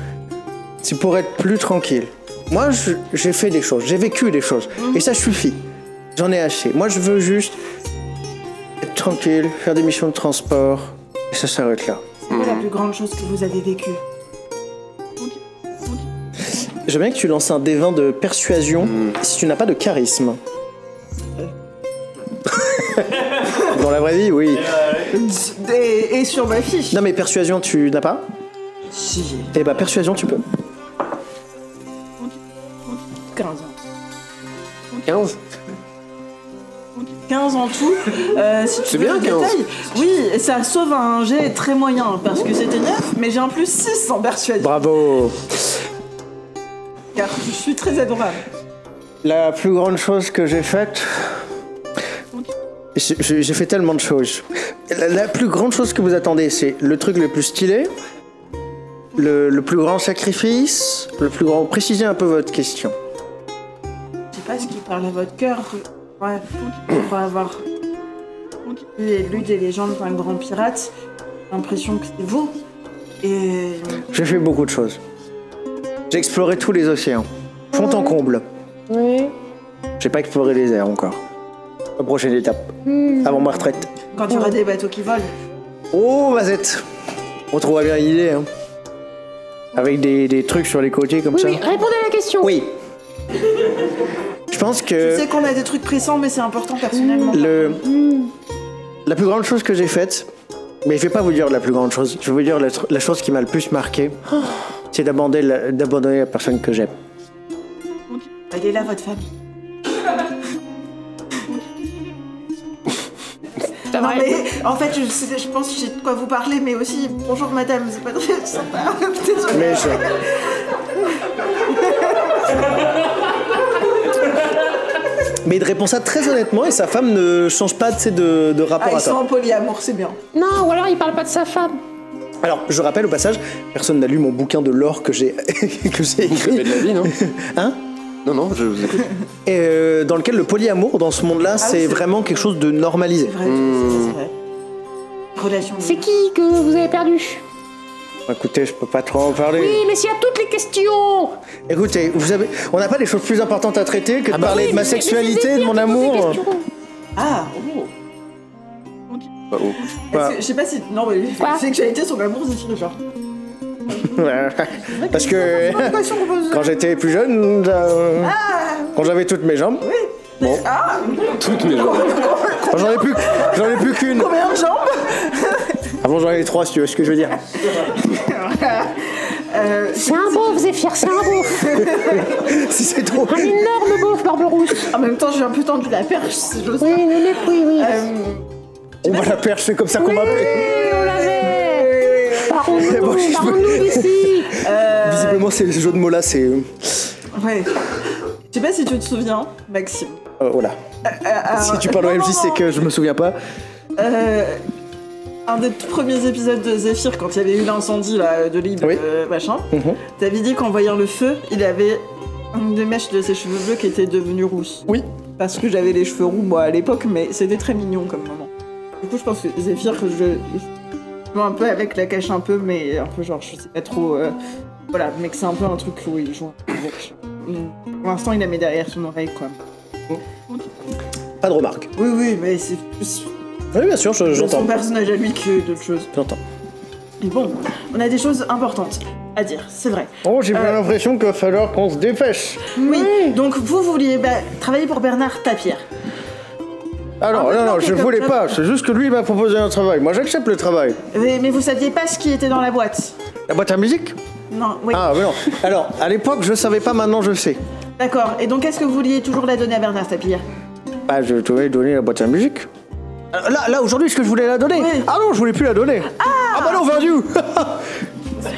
c'est pour être plus tranquille. Moi, j'ai fait des choses, j'ai vécu des choses, et ça suffit. J'en ai assez. Moi, je veux juste être tranquille, faire des missions de transport, et ça s'arrête là. C'est quoi la plus grande chose que vous avez vécue? J'aime bien que tu lances un D20 de persuasion si tu n'as pas de charisme. Dans la vraie vie, oui. Et sur ma fiche? Non mais persuasion, tu n'as pas? Si. Eh bah persuasion, tu peux. 15 ans. 15? 15 en tout. Si tu C'est veux bien, le 15. détail. Oui, ça sauve un jet très moyen parce que c'était 9, mais j'ai un plus 6 en persuasion. Bravo. Car je suis très adorable. La plus grande chose que j'ai faite... J'ai fait tellement de choses. La plus grande chose que vous attendez, c'est le truc le plus stylé, le plus grand sacrifice, le plus grand... Précisez un peu votre question. Je sais pas ce qui parle à votre cœur. Ouais, pour avoir Et lui des légendes d'un grand pirate. J'ai l'impression que c'est vous. Et J'ai fait beaucoup de choses. J'ai exploré tous les océans, fond en comble. Oui. J'ai pas exploré les airs encore. La prochaine étape, avant ma retraite. quand il y aura des bateaux qui volent. Oh, Mazette, on trouvera bien une idée, hein. Avec des trucs sur les côtés comme Oui, ça. mais répondez à la question. Oui. Je pense Je que sais qu'on a des trucs pressants, mais c'est important personnellement. la plus grande chose que j'ai faite, mais je vais pas vous dire la plus grande chose, je vais vous dire la chose qui m'a le plus marqué, c'est d'abandonner la personne que j'aime. Elle est là, votre femme. C'est Non, vrai. mais en fait, je pense que j'ai de quoi vous parler, mais aussi bonjour madame, c'est pas très sympa. Désolée. Mais Mais il répond ça très honnêtement et sa femme ne change pas de rapport Ah, ils à sont ça. en polyamour, c'est bien. Non, ou alors il parle pas de sa femme. Alors, je rappelle au passage, personne n'a lu mon bouquin de lore que j'ai que j'ai Vous avez écrit. de la vie, non? Hein? Non, je vous écoute. Et dans lequel le polyamour, dans ce monde-là, c'est c'est- vraiment quelque chose de normalisé. C'est vrai, c'est vrai. Relation. C'est qui que vous avez perdu? Écoutez, je peux pas trop en parler. Oui, mais s'il y a toutes les questions. Écoutez, on n'a pas des choses plus importantes à traiter que de parler de ma sexualité, de mon amour. Ah, oh. Bah, oh. Est-ce que- je sais pas si. Non, mais Quoi sexualité, son amour, c'est fini, genre. Parce que quand j'étais plus jeune, quand j'avais toutes mes jambes, bon, Toutes mes jambes. quand j'en ai plus qu'une. Combien de jambes? Avant j'en avais 3 si tu vois ce que je veux dire. C'est un beauf, Zéphyr, c'est un beauf. Si c'est trop. Un énorme beauf, Barberousse. En même temps, j'ai un peu tendu la perche, si j'ose Oui, oui. On va la perche, c'est comme ça qu'on m'appelait. Oui, on l'avait. Eh bon, je- Barrons-nous d'ici. Visiblement, ces jeux de mots là, c'est. Ouais. Je sais pas si tu te souviens, Maxime. Voilà. Si tu parles au MJ, c'est que je me souviens pas. Un des tout premiers épisodes de Zéphyr, quand il y avait eu l'incendie là, de Lib, Oui. machin, t'avais dit qu'en voyant le feu, il avait une des mèches de ses cheveux bleus qui était devenue rousse. Oui. Parce que j'avais les cheveux roux moi à l'époque, mais c'était très mignon comme moment. Du coup, je pense que Zéphyr, je joue un peu avec la cache un peu, mais un peu genre, je sais pas trop. Voilà, mais que c'est un peu un truc où il joue un peu avec. Pour l'instant, il la met derrière son oreille, quoi. Pas de remarque. Oui, mais c'est plus Oui, bien sûr, j'entends. son personnage à lui que d'autres choses. J'entends. Et bon, on a des choses importantes à dire, c'est vrai. Oh, j'ai bien l'impression qu'il va falloir qu'on se dépêche. Oui, donc vous vouliez travailler pour Bernard Tapie. Alors, Ah, non, ok, je comme voulais ça. pas. C'est juste que lui, il m'a proposé un travail. Moi, j'accepte le travail. Mais vous saviez pas ce qui était dans la boîte? La boîte à musique? Non, oui. Ah, mais non. Alors, à l'époque, je savais pas, maintenant, je sais. D'accord, et donc est-ce que vous vouliez toujours la donner à Bernard Tapie? Bah, je devais donner la boîte à musique. Là, aujourd'hui, est-ce que je voulais la donner? Oui. Ah non, je voulais plus la donner. Ah bah non, vendu.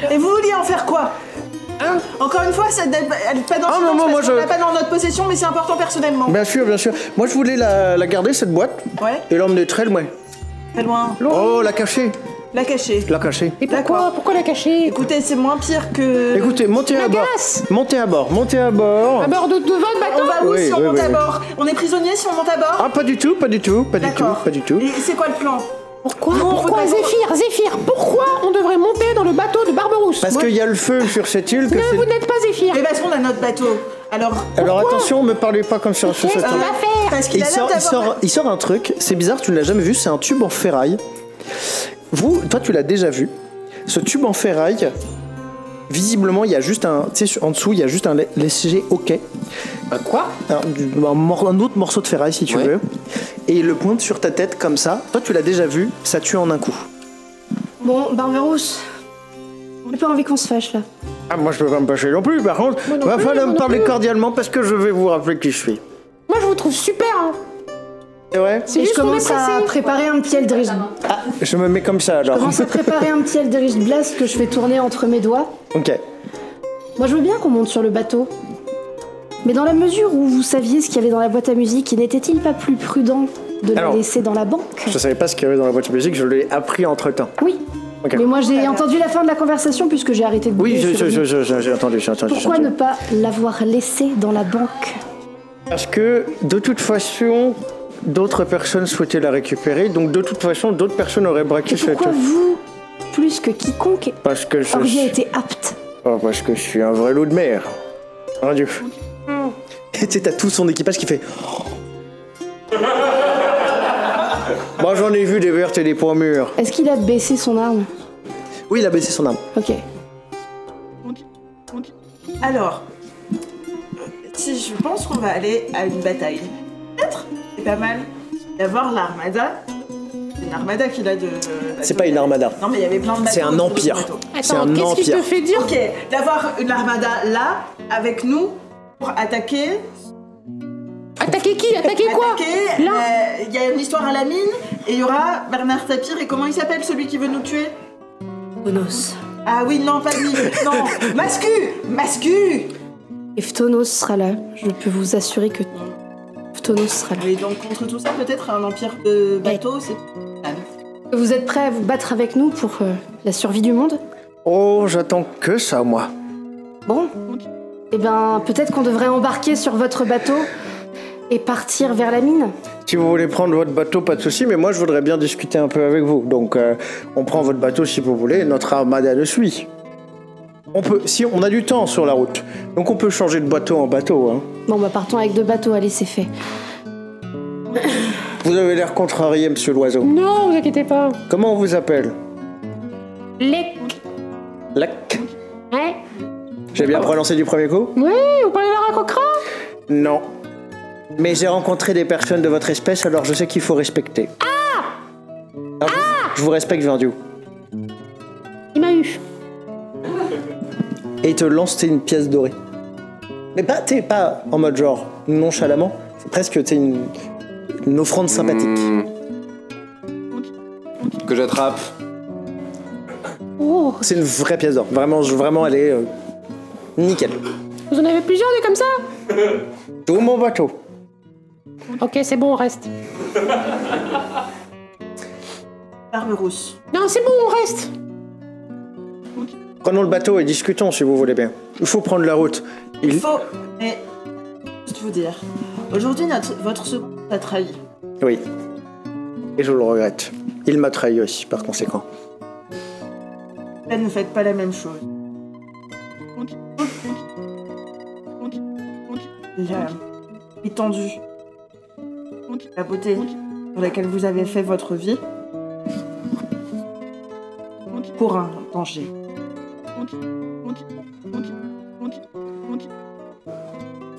Et vous vouliez en faire quoi? Encore une fois, elle n'est pas dans Ah, silence, non, moi, parce qu'on je- l'a pas dans notre possession, mais c'est important personnellement. Bien sûr, bien sûr. Moi, je voulais la garder, cette boîte, Ouais, et l'emmener très loin. très loin. Oh, la cacher. La cacher. La cacher. Et D'accord. pourquoi la cacher? Écoutez, c'est moins pire que... Écoutez, montez à bord. M'agace. Montez à bord, montez à bord. À bord de votre On bateau? va où Oui, si on oui, monte oui, à oui. bord? On est prisonnier si on monte à bord? Ah, pas du tout, pas du tout, pas du tout, D'accord. pas du tout. Et c'est quoi le plan? Pourquoi? Non, Pourquoi, faut pas- Zéphyr, pourquoi on devrait monter dans le bateau de Barberousse? Parce qu'il y a le feu sur cette île que Non, c'est... vous n'êtes pas Zéphyr. Mais parce qu'on a notre bateau. Alors, Alors attention, me parlez pas comme ça sur Qu'est-ce cette qu'il île. va faire? parce qu'il Il a l'air sort, il, d'avoir... sort, il sort un truc, c'est bizarre, tu ne l'as jamais vu, c'est un tube en ferraille. Toi tu l'as déjà vu. Ce tube en ferraille, visiblement il y a juste un... Tu sais, en dessous il y a juste un léger hoquet. Quoi? Un autre morceau de ferraille si tu Ouais. veux. Et il le pointe sur ta tête comme ça. Toi tu l'as déjà vu, ça tue en un coup. Bon, Barberousse, j'ai pas envie qu'on se fâche là. Ah moi je peux pas me pêcher non plus, par contre, Moi non va plus, falloir moi me non parler plus. cordialement parce que je vais vous rappeler qui je suis. Moi, je vous trouve super, hein. C'est vrai? C'est Et je juste qu'on est commence à pressé. préparer un petit Eldritch. Ah, je me mets comme ça alors. Je commence à préparer un petit Eldritch Blast que je fais tourner entre mes doigts. Ok. Moi, je veux bien qu'on monte sur le bateau. Mais dans la mesure où vous saviez ce qu'il y avait dans la boîte à musique, n'était-il pas plus prudent de Alors, la laisser dans la banque? Je savais pas ce qu'il y avait dans la boîte de musique, je l'ai appris entre temps. Oui. Ok. Mais moi, j'ai entendu la fin de la conversation puisque j'ai arrêté de Oui, bouger sur le- j'ai entendu, j'ai entendu. Pourquoi ne pas l'avoir laissé dans la banque? Parce que, de toute façon, d'autres personnes souhaitaient la récupérer, donc de toute façon, d'autres personnes auraient braqué cette... Pourquoi vous, plus que quiconque, Parce que je... auriez été apte? Oh, parce que je suis un vrai loup de mer. Mon Dieu. Et tu sais, t'as tout son équipage qui fait... Moi, j'en ai vu des vertes et des points mûrs. Est-ce qu'il a baissé son arme? Oui, il a baissé son arme. Ok. Alors, si je pense qu'on va aller à une bataille. Peut-être, c'est pas mal d'avoir l'armada. C'est une armada qu'il a de... C'est pas une armada. Non, mais il y avait plein de bateaux. C'est un empire. C'est un Qu'est-ce qui te empire. fait dire Ok, d'avoir une armada là, avec nous, pour attaquer. Attaquer qui? Attaquer quoi? Attaquer, Là il y a une histoire à la mine, et il y aura Bernard Tapir, et comment il s'appelle celui qui veut nous tuer? Phonos. Ah oui, non, pas lui. Non, Mascu. Mascu. Et Phonos sera là. Je peux vous assurer que Phonos sera là. Et donc contre tout ça, peut-être un empire de bateaux, c'est... Vous êtes prêts à vous battre avec nous pour la survie du monde? Oh, j'attends que ça, moi. Bon. Eh ben, peut-être qu'on devrait embarquer sur votre bateau et partir vers la mine. Si vous voulez prendre votre bateau, pas de souci, mais moi, je voudrais bien discuter un peu avec vous. Donc, on prend votre bateau si vous voulez, et notre armada le suit. On peut, si on a du temps sur la route, donc on peut changer de bateau en bateau. Hein. Bon, bah partons avec 2 bateaux, allez, c'est fait. Vous avez l'air contrarié, monsieur l'oiseau. Non, vous inquiétez pas. Comment on vous appelle? Lec. Lac. Ouais. J'ai bien prononcé du premier coup? Oui, vous parlez de la racocra? Non. Mais j'ai rencontré des personnes de votre espèce, alors je sais qu'il faut respecter. Je vous respecte, Vendiou. Il m'a eu. Et il te lance une pièce dorée. Mais pas, t'es pas en mode genre nonchalamment. C'est presque une offrande sympathique. Que j'attrape. Oh, C'est une vraie pièce d'or. Vraiment, elle est nickel. vous en avez plusieurs des comme ça? Tout mon bateau. Ok, c'est bon, on reste. Barberousse. Non, c'est bon, on reste. Prenons le bateau et discutons si vous voulez bien. Il faut prendre la route. Il faut... Mais... Juste vous dire, aujourd'hui, votre second a trahi. Oui. Et je le regrette. Il m'a trahi aussi, par conséquent. Là, ne faites pas la même chose. L'étendue, la beauté sur laquelle vous avez fait votre vie, pour un danger.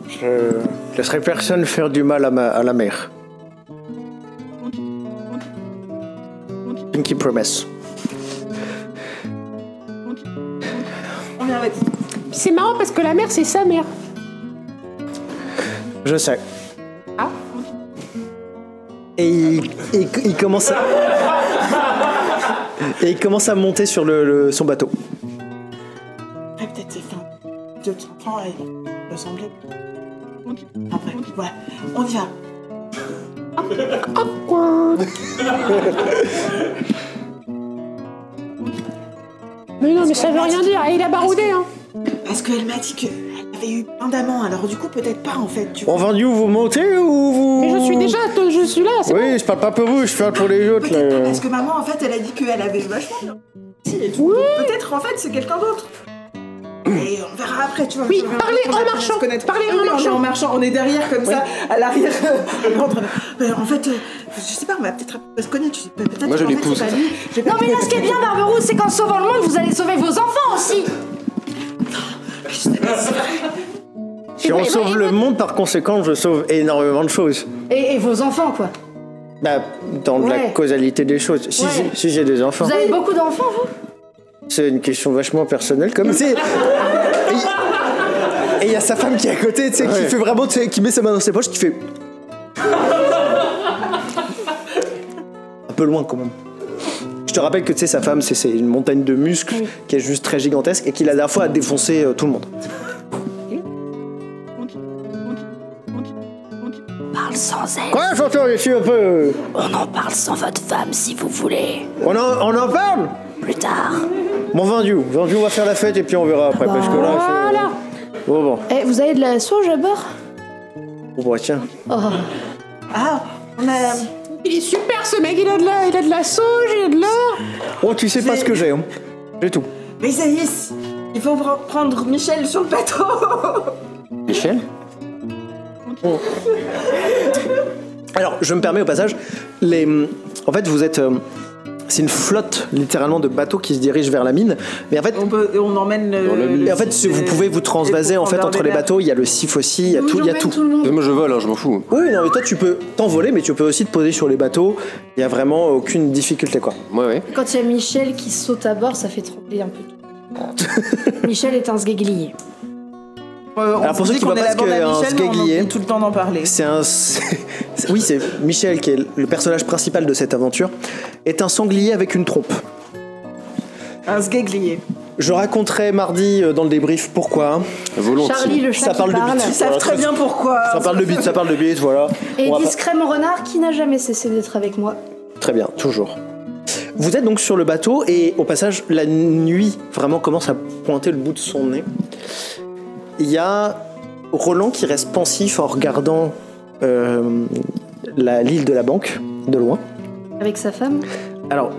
Je laisserai personne faire du mal à la mer. Pinky promise. On vient avec vous. C'est marrant parce que la mère, c'est sa mère. Je sais. Ah. Et il commence à... Et il commence à monter sur son bateau. Après, peut-être c'est fin. D'autres enfants, ils vont ressembler. Après, voilà, on y va. Mais non, mais ça veut rien dire. Et il a baroudé, hein. Parce qu'elle m'a dit qu'elle avait eu plein d'amants, alors du coup, peut-être pas en fait. Tu vois. On va dire vous montez ou vous... Mais je suis là, c'est bon. Oui, je parle pas pour vous, je parle pour les autres. Peut-être pas, là. parce que maman, en fait, elle a dit qu'elle avait vachement bien. Si, et tout. Oui. Peut-être en fait, c'est quelqu'un d'autre. Et on verra après, tu vois. Oui, On verra parlez après, en on va marchant, se connaître. parlez en Oui, marchant. On est en marchant, on est derrière comme ça, à l'arrière. En fait, je sais pas, on va peut-être se connaître. Peut-être Moi, je qu'en les fait, pousse. c'est pas lui. J'ai pas Non mais là ce qui est bien Barberousse, c'est qu'en sauvant le monde, vous allez sauver vos enfants aussi. Si on sauve le monde, par conséquent, je sauve énormément de choses. Et vos enfants quoi. Bah, dans la Ouais. causalité des choses. Si j'ai des enfants. Vous avez beaucoup d'enfants vous? C'est une question vachement personnelle, comme c'est. Et il y a sa femme qui est à côté, tu sais, qui fait vraiment, tu sais, qui met sa main dans ses poches, qui fait. Un peu loin quand même. Je te rappelle que tu sais, sa femme, c'est une montagne de muscles qui est juste très gigantesque et qui la dernière fois a défoncé tout le monde. Parle sans elle. Quoi, j'entends ici un peu. On en parle sans votre femme si vous voulez. On en parle. Plus tard. Bon, Vendiou, on va faire la fête et puis on verra après, parce que là, c'est. Voilà. Bon. Eh, vous avez de la sauge à bord? Bon, bah, tiens. Oh. Ah, Il est super ce mec, il a de la sauge, il a de l'or. Oh, tu sais pas ce que j'ai, hein. J'ai tout. Mais Isaïs, il faut prendre Michel sur le bateau. Michel? Alors, je me permets au passage, en fait, vous êtes... c'est une flotte, littéralement, de bateaux qui se dirigent vers la mine. Mais en fait... On emmène Et en fait, vous pouvez vous transvaser en fait, entre les bateaux. Il y a le sif aussi, il y a tout. Il y a tout. Mais moi je vole, hein, je m'en fous. Oui, non, mais toi, tu peux t'envoler, mais tu peux aussi te poser sur les bateaux. Il y a vraiment aucune difficulté, quoi. Ouais. Quand il y a Michel qui saute à bord, ça fait trembler un peu tout. Michel est un sgéglier. Alors pour ceux qui voient pas ce qu'est un sgéglier, on oublie tout le temps d'en parler. Oui, c'est Michel qui est le personnage principal de cette aventure, est un sanglier avec une trompe. Un sgéglier. Je raconterai mardi dans le débrief pourquoi. Volontiers. Charlie, le chat Ça qui parle de parle. bite. Ils savent très bien pourquoi. Ça parle de bite, voilà. Et On va discret mon renard qui n'a jamais cessé d'être avec moi. Très bien, toujours. Vous êtes donc sur le bateau et au passage, la nuit vraiment commence à pointer le bout de son nez. Il y a Roland qui reste pensif en regardant l'île de la banque, de loin. Avec sa femme. Alors,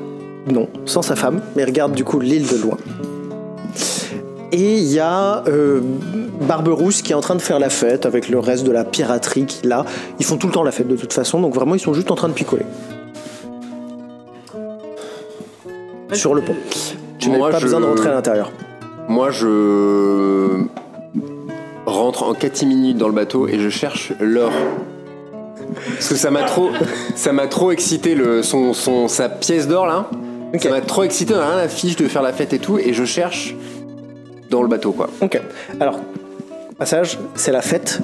non, sans sa femme, mais regarde du coup l'île de loin. Et il y a Barberousse qui est en train de faire la fête avec le reste de la piraterie qui là. Ils font tout le temps la fête de toute façon, donc vraiment ils sont juste en train de picoler. Sur le pont. Tu n'as pas besoin de rentrer à l'intérieur. Moi je rentre en catimini dans le bateau et je cherche l'or. Parce que ça m'a trop excité sa pièce d'or là. Okay. Ça m'a trop excité, on a rien à fiche de faire la fête et tout, et je cherche dans le bateau quoi. Ok. Alors, passage, c'est la fête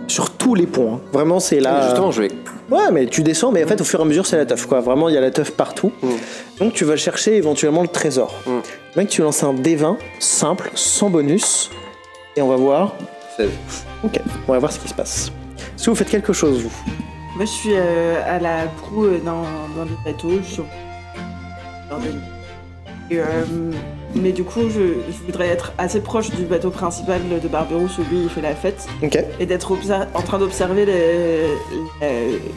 sur tous les ponts. Hein. Vraiment, c'est là. Justement, je vais. Ouais, mais tu descends, mais en fait, au fur et à mesure, c'est la teuf quoi. Vraiment, il y a la teuf partout. Donc, tu vas chercher éventuellement le trésor. Mec, tu lances un D20 simple, sans bonus, et on va voir. 16. Ok. On va voir ce qui se passe. Est-ce que vous faites quelque chose vous? Moi, je suis à la proue dans le bateau. Mais du coup, je voudrais être assez proche du bateau principal de Barberousse où lui il fait la fête. Ok. Et d'être en train d'observer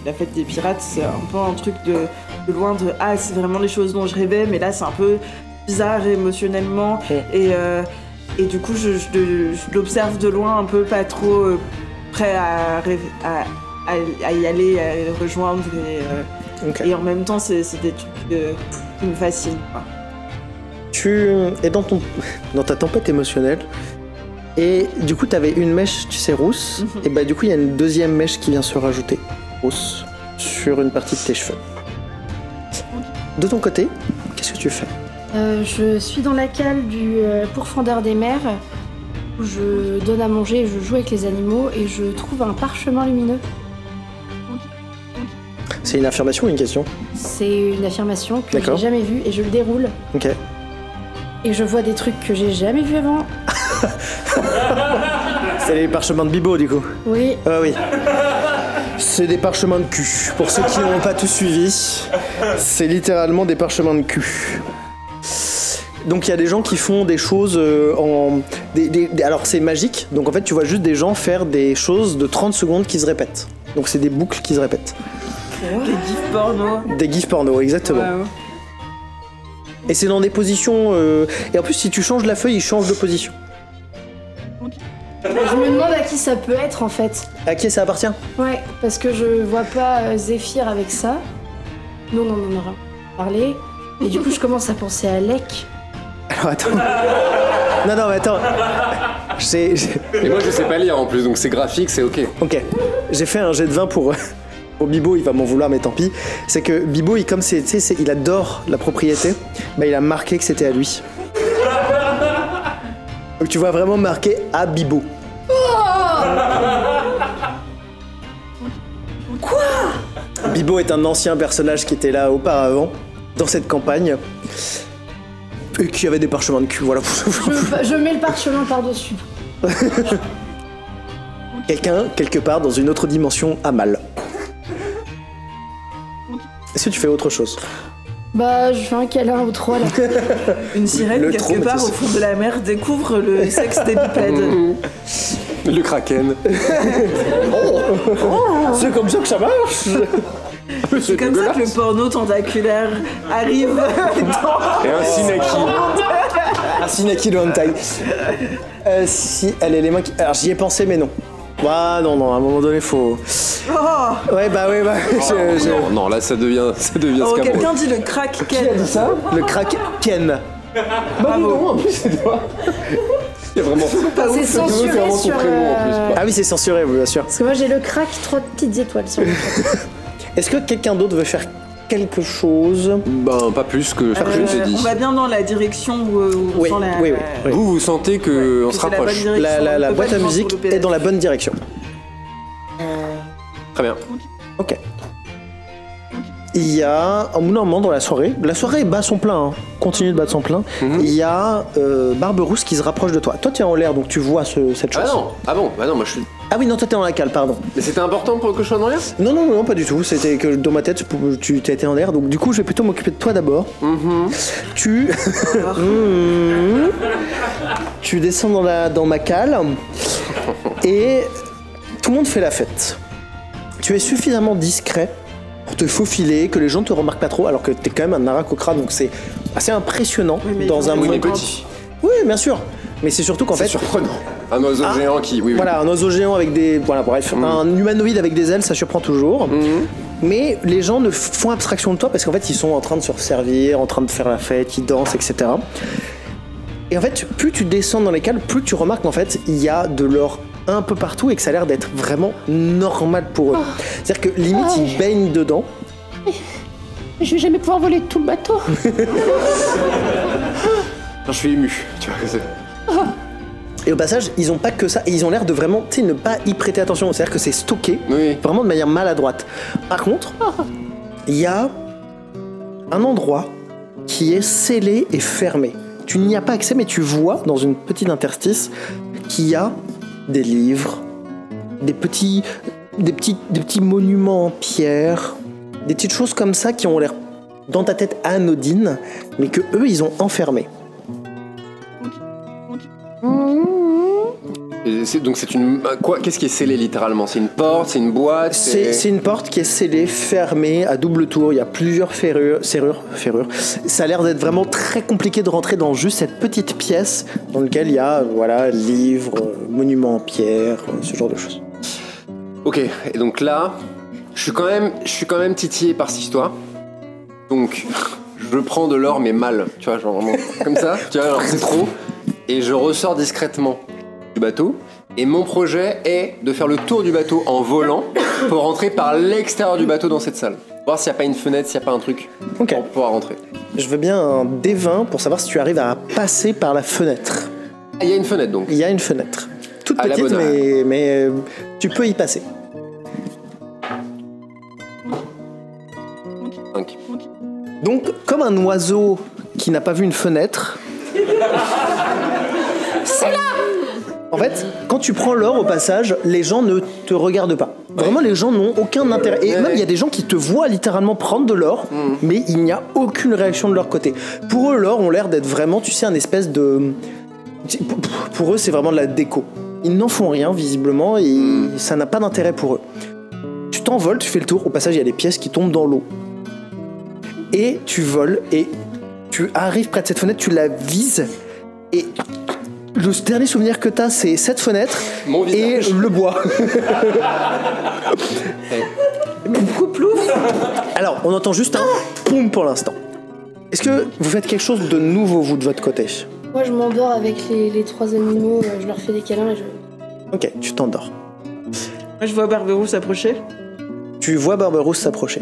la fête des pirates. C'est un peu un truc de loin de ah, c'est vraiment les choses dont je rêvais, mais là c'est un peu bizarre émotionnellement. Et du coup, je l'observe de loin, un peu pas trop prêt à y aller, à le rejoindre. Et en même temps, c'est des trucs qui me fascinent. Quoi. Tu es dans ta tempête émotionnelle et du coup t'avais une mèche, tu sais, rousse, et bah du coup il y a une deuxième mèche qui vient se rajouter, rousse, sur une partie de tes cheveux. De ton côté, qu'est-ce que tu fais? Je suis dans la cale du pourfendeur des mers où je donne à manger, je joue avec les animaux et je trouve un parchemin lumineux. C'est une affirmation ou une question? C'est une affirmation que D'accord. j'ai jamais vue et je le déroule. Ok. Et je vois des trucs que j'ai jamais vus avant. C'est les parchemins de Bibo du coup? Oui. Oui. C'est des parchemins de cul. Pour ceux qui n'ont pas tout suivi, c'est littéralement des parchemins de cul. Donc il y a des gens qui font des choses alors c'est magique, donc en fait tu vois juste des gens faire des choses de 30 secondes qui se répètent. Donc c'est des boucles qui se répètent. Des gifs porno. Des gifs porno, exactement. Ouais. Et c'est dans des positions... Et en plus si tu changes la feuille, il change de position. Je me demande à qui ça peut être en fait. À qui ça appartient? Ouais, parce que je vois pas Zéphyr avec ça. Non, on aura parlé. Et du coup je commence à penser à Lek. Alors attends. Non mais attends. Et moi je sais pas lire en plus, donc c'est graphique, c'est ok. Ok. J'ai fait un jet de 20 pour Bibo, il va m'en vouloir mais tant pis. C'est que Bibo, il adore la propriété, bah il a marqué que c'était à lui. Donc tu vois vraiment marqué à Bibo. Quoi? Bibo est un ancien personnage qui était là auparavant, dans cette campagne. Et qui avait des parchemins de cul, voilà. Je mets le parchemin par-dessus. Quelqu'un, quelque part, dans une autre dimension, a mal. Est-ce que tu fais autre chose? Bah, je fais un câlin aux trois là. Une sirène, Le quelque part, au fond de la mer, découvre le sexe des bipèdes. Le kraken. C'est comme ça que ça marche. C'est comme ça que le porno tentaculaire arrive dans... Et un Sinaki. Un Sinaki de hentai. Si, allez, les mains qui... Alors, j'y ai pensé, mais non. Ah non, à un moment donné, faut... Oh. Ouais, bah... Non, là, ça devient Oh, scabreux. quelqu'un dit le crack Qui a dit ça? Le crack Ken. Bah non, en plus, c'est toi. Il y a vraiment... C'est censuré vraiment ton sur... prénom, en plus. Ah oui, c'est censuré, bien sûr. Parce que moi j'ai le crack 3 petites étoiles sur le crack. Est-ce que quelqu'un d'autre veut faire quelque chose? Ben, pas plus que ce que je t'ai dit. On va bien dans la direction où on Oui, sent la... oui. Vous sentez qu'on que se c'est la bonne rapproche. direction. La On peut boîte pas à être musique sur le est dans la bonne direction. Très bien. Ok. Il y a un moment dans la soirée bat son plein, hein. Continue de battre son plein. Il y a Barberousse qui se rapproche de toi. Toi, tu es en l'air, donc tu vois cette chose. Ah non, bah non, moi je suis... Ah oui, non, toi, t'es dans la cale, pardon. Mais c'était important pour que je sois dans l'air? Non, pas du tout. C'était que dans ma tête, tu étais en l'air. Donc, du coup, je vais plutôt m'occuper de toi d'abord. Tu... tu descends dans ma cale. Et tout le monde fait la fête. Tu es suffisamment discret pour te faufiler, que les gens te remarquent pas trop, alors que t'es quand même un Aarakocra, donc c'est assez impressionnant mais dans un Oui, mais monde... petit. Oui, bien sûr. Mais c'est surtout qu'en C'est fait... surprenant. Un oiseau géant qui... Oui. Voilà, un oiseau géant avec des... Voilà, bref, un humanoïde avec des ailes, ça surprend toujours. Mais les gens ne font abstraction de toi parce qu'en fait, ils sont en train de se resservir, en train de faire la fête, ils dansent, etc. Et en fait, plus tu descends dans les cales, plus tu remarques qu'en fait, il y a de l'or un peu partout et que ça a l'air d'être vraiment normal pour eux. C'est-à-dire que limite, ils baignent dedans. Je vais jamais pouvoir voler tout le bateau. Je suis ému, tu vois. Et au passage, ils ont pas que ça, et ils ont l'air de vraiment, tu sais, ne pas y prêter attention. C'est-à-dire que c'est stocké, Oui. vraiment de manière maladroite. Par contre, il y a un endroit qui est scellé et fermé. Tu n'y as pas accès, mais tu vois dans une petite interstice qu'il y a des livres, des petits monuments en pierre, des petites choses comme ça qui ont l'air dans ta tête anodines, mais que eux ils ont enfermées. Donc c'est une... Quoi? Qu'est-ce qui est scellé littéralement? C'est une porte? C'est une boîte? C'est une porte qui est scellée, fermée, à double tour. Il y a plusieurs serrures. Ça a l'air d'être vraiment très compliqué de rentrer dans juste cette petite pièce dans laquelle il y a, voilà, livres, monuments en pierre, ce genre de choses. Ok, et donc là, je suis quand même titillé par cette histoire. Donc, je prends de l'or mais mal, tu vois, genre vraiment comme ça, tu vois, genre c'est trop. Et je ressors discrètement du bateau. Et mon projet est de faire le tour du bateau en volant pour rentrer par l'extérieur du bateau dans cette salle. Voir s'il n'y a pas une fenêtre, s'il n'y a pas un truc Ok. pour pouvoir rentrer. Je veux bien un D20 pour savoir si tu arrives à passer par la fenêtre. Ah, il y a une fenêtre donc. Il y a une fenêtre. Toute À la petite, bonne heure. mais tu peux y passer. 5. Donc, comme un oiseau qui n'a pas vu une fenêtre... C'est là! En fait, quand tu prends l'or au passage, les gens ne te regardent pas. Vraiment, les gens n'ont aucun intérêt. Et même, il y a des gens qui te voient littéralement prendre de l'or, mais il n'y a aucune réaction de leur côté. Pour eux, l'or ont l'air d'être vraiment, tu sais, un espèce de... Pour eux, c'est vraiment de la déco. Ils n'en font rien, visiblement, et ça n'a pas d'intérêt pour eux. Tu t'envoles, tu fais le tour. Au passage, il y a des pièces qui tombent dans l'eau. Et tu voles, et tu arrives près de cette fenêtre, tu la vises, et... Le dernier souvenir que t'as, c'est cette fenêtre Mon et visage. le bois. Alors, on entend juste un poum pour l'instant. Est-ce que vous faites quelque chose de nouveau, vous, de votre côté? Moi je m'endors avec les 3 animaux, je leur fais des câlins et je... Ok, tu t'endors. Moi, je vois Barberousse s'approcher. Tu vois Barberousse s'approcher.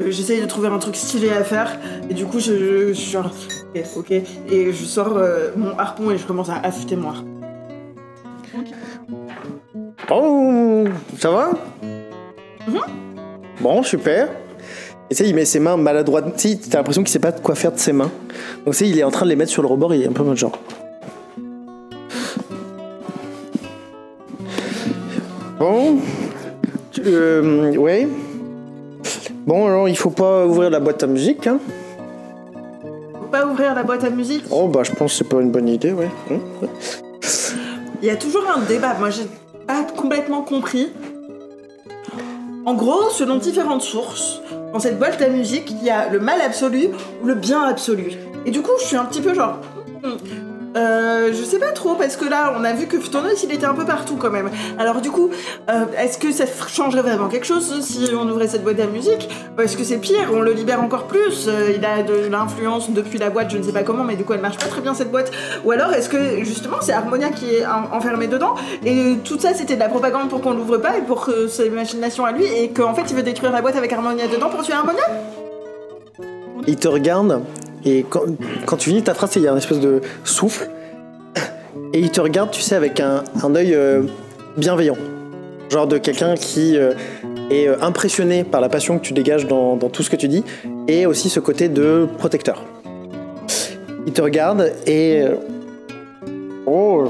J'essaye de trouver un truc stylé à faire. Et du coup, je suis genre... Ok. Et je sors mon harpon et je commence à affûter mon harpon. Oh, ça va? Bon, super. Et tu sais, il met ses mains maladroites. Tu sais, t'as l'impression qu'il sait pas quoi faire de ses mains. Donc tu sais, il est en train de les mettre sur le rebord, il est un peu mode genre. Bon. Ouais. Bon, alors, il faut pas ouvrir la boîte à musique, hein. Faut pas ouvrir la boîte à musique. Oh, bah, je pense que c'est pas une bonne idée, ouais. Il y a toujours un débat. Moi, j'ai pas complètement compris. En gros, selon différentes sources, dans cette boîte à musique, il y a le mal absolu ou le bien absolu. Et du coup, je suis un petit peu genre... je sais pas trop, parce que là, on a vu que Phtonos, il était un peu partout quand même. Alors du coup, est-ce que ça changerait vraiment quelque chose si on ouvrait cette boîte à musique? Est-ce que c'est pire? On le libère encore plus? Il a de l'influence depuis la boîte, je ne sais pas comment, mais du coup, elle marche pas très bien cette boîte. Ou alors, est-ce que justement, c'est Harmonia qui est enfermé dedans? Et tout ça, c'était de la propagande pour qu'on l'ouvre pas et pour ses imaginations à lui, et qu'en fait, il veut détruire la boîte avec Harmonia dedans pour tuer Harmonia? Il te regarde, et quand tu finis ta phrase, il y a une espèce de souffle. Et il te regarde, tu sais, avec un œil bienveillant. Genre de quelqu'un qui est impressionné par la passion que tu dégages dans tout ce que tu dis. Et aussi ce côté de protecteur. Il te regarde et... Oh...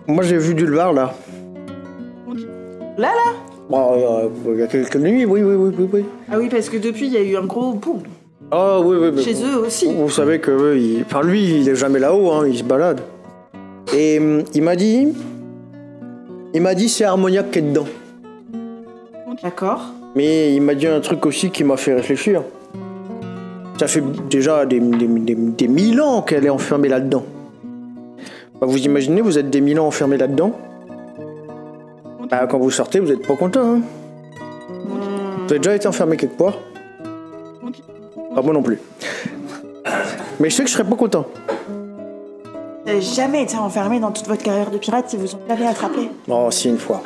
Moi j'ai vu du Lvar là. Là Bon, il y a quelques nuits, oui. Ah oui, parce que depuis, il y a eu un gros boom. Oh oui. Chez eux aussi. Vous savez que lui, il est jamais là-haut, hein, il se balade. Et il m'a dit c'est Harmonia qui est dedans. D'accord. Mais il m'a dit un truc aussi qui m'a fait réfléchir. Ça fait déjà des 1000 ans qu'elle est enfermée là-dedans. Bah, vous imaginez, vous êtes des 1000 ans enfermés là-dedans. Bah, quand vous sortez, vous êtes pas content. Hein. Vous avez déjà été enfermé quelque part? Ah, moi non plus. Mais je sais que je serais pas content. Vous n'avez jamais été enfermé dans toute votre carrière de pirate, ils vous ont jamais attrapé? Oh, si, une fois.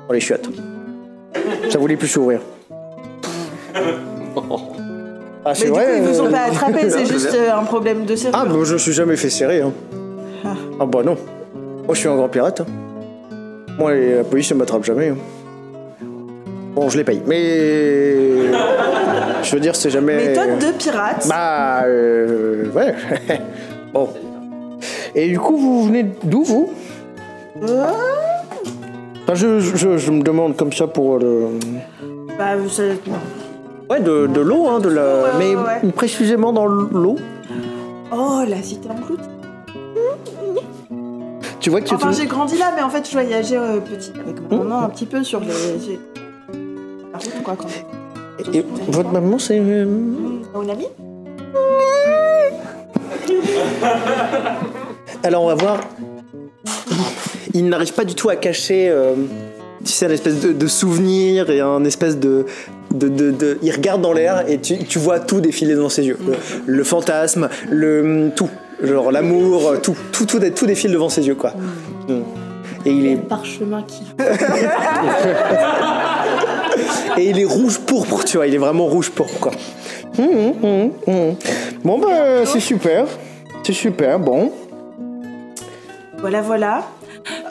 Dans les chiottes. Ça voulait plus s'ouvrir. Ah, c'est mais vrai. Du coup, ils vous ont pas attrapé, c'est juste un problème de serrure. Ah, mais je me suis jamais fait serrer. Hein. Ah bah non. Moi, je suis un grand pirate. Hein. Moi, la police ne m'attrape jamais. Hein. Bon, je les paye, mais... Je veux dire, c'est jamais... Méthode de pirate. Bah, ouais. Bon. Et du coup, vous venez d'où, vous? Enfin, je me demande comme ça pour le... Bah, Ouais, de l'eau, hein, de la... Ouais, mais ouais. précisément dans l'eau. Oh, la cité en cloute. Tu vois que tu... Enfin, j'ai grandi là, mais en fait, je voyageais petit avec mon maman un petit peu sur les... Quoi, quand même. Et votre maman, c'est... Une amie? Alors, on va voir. Il n'arrive pas du tout à cacher, tu sais, une espèce de souvenir et un espèce de... Il regarde dans l'air et tu vois tout défiler devant ses yeux. Le fantasme, tout. Genre l'amour, tout défile devant ses yeux, quoi. Et il est... Le parchemin qui... Et il est rouge pourpre, tu vois, il est vraiment rouge pourpre, quoi. Bon, bah, c'est super, bon. Voilà.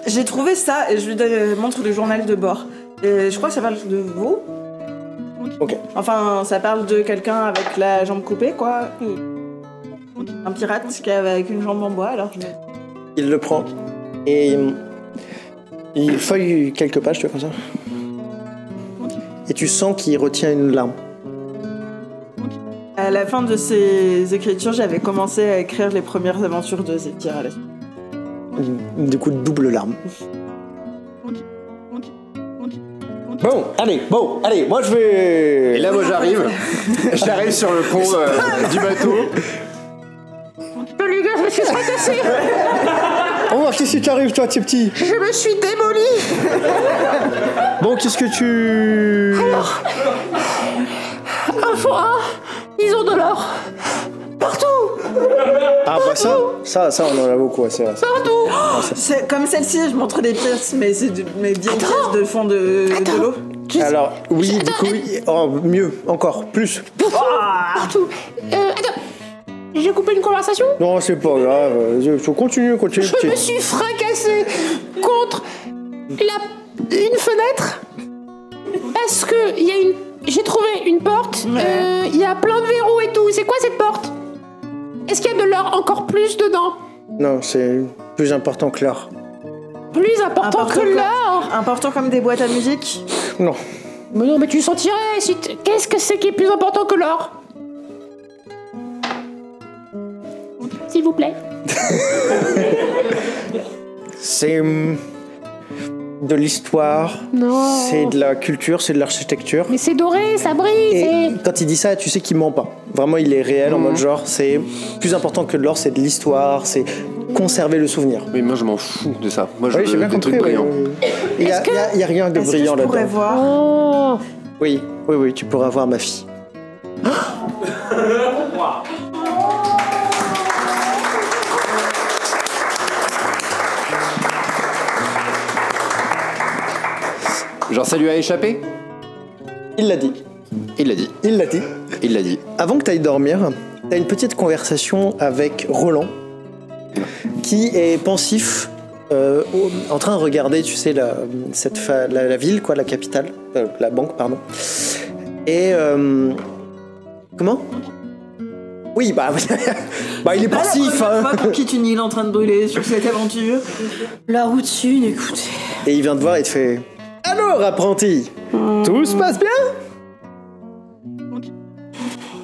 J'ai trouvé ça, et je lui montre le journal de bord. Je crois que ça parle de vous. Ok. Enfin, ça parle de quelqu'un avec la jambe coupée, quoi. Un pirate qui est avec une jambe en bois, alors Il le prend, et il feuille quelques pages, tu vois, comme ça. Et tu sens qu'il retient une larme. À la fin de ces écritures, j'avais commencé à écrire les premières aventures de Zephyr à la suite. Du coup, double larme. Bon, allez, moi je vais... Et là, moi, j'arrive sur le pont du bateau. Les gars, je me suis fracassé. Oh, qu'est-ce qui t'arrive, toi, petit? Je me suis démoli. Bon, qu'est-ce que tu... Info 1, ils ont de l'or. Partout. Ah, bah ça, on en a beaucoup, c'est vrai. Partout. C'est comme celle-ci, je montre des pièces, mais c'est mes vieilles pièces de fond de l'eau. Alors, oui, du coup, oui. Oh, mieux, encore, plus. Partout. Attends. J'ai coupé une conversation? Non, c'est pas grave. Continue. Je me suis fracassé contre une fenêtre parce que j'ai trouvé une porte. Il y a plein de verrous et tout. C'est quoi cette porte? Est-ce qu'il y a de l'or encore plus dedans? Non, c'est plus important que l'or. Plus important que l'or? Important comme des boîtes à musique? Non. Mais non, mais tu sentirais. Qu'est-ce que c'est qui est plus important que l'or? S'il vous plaît. C'est... de l'histoire, Non. c'est de la culture, c'est de l'architecture. Mais c'est doré, ça brille. Et quand il dit ça, tu sais qu'il ment pas. Vraiment, il est réel en mode genre, c'est plus important que de l'or, c'est de l'histoire, c'est conserver le souvenir. Mais moi, je m'en fous de ça. Moi, je Oui, j'ai veux bien des compris. trucs Oui. brillants. Il y a rien de Est-ce que brillant je pourrais là-dedans. voir Oh. Oui, tu pourras voir ma fille. Genre, ça lui a échappé? Il l'a dit. Il l'a dit. Il l'a dit. Il l'a dit. Avant que tu ailles dormir, tu as une petite conversation avec Roland, qui est pensif, en train de regarder, tu sais, la ville, quoi, la capitale, la banque, pardon. Et... comment? Oui, bah il est pensif. La première fois qu'on quitte une île en train de brûler sur cette aventure. La routine, écoutez. Et il vient te voir et te fait... Alors, apprenti, tout se passe bien?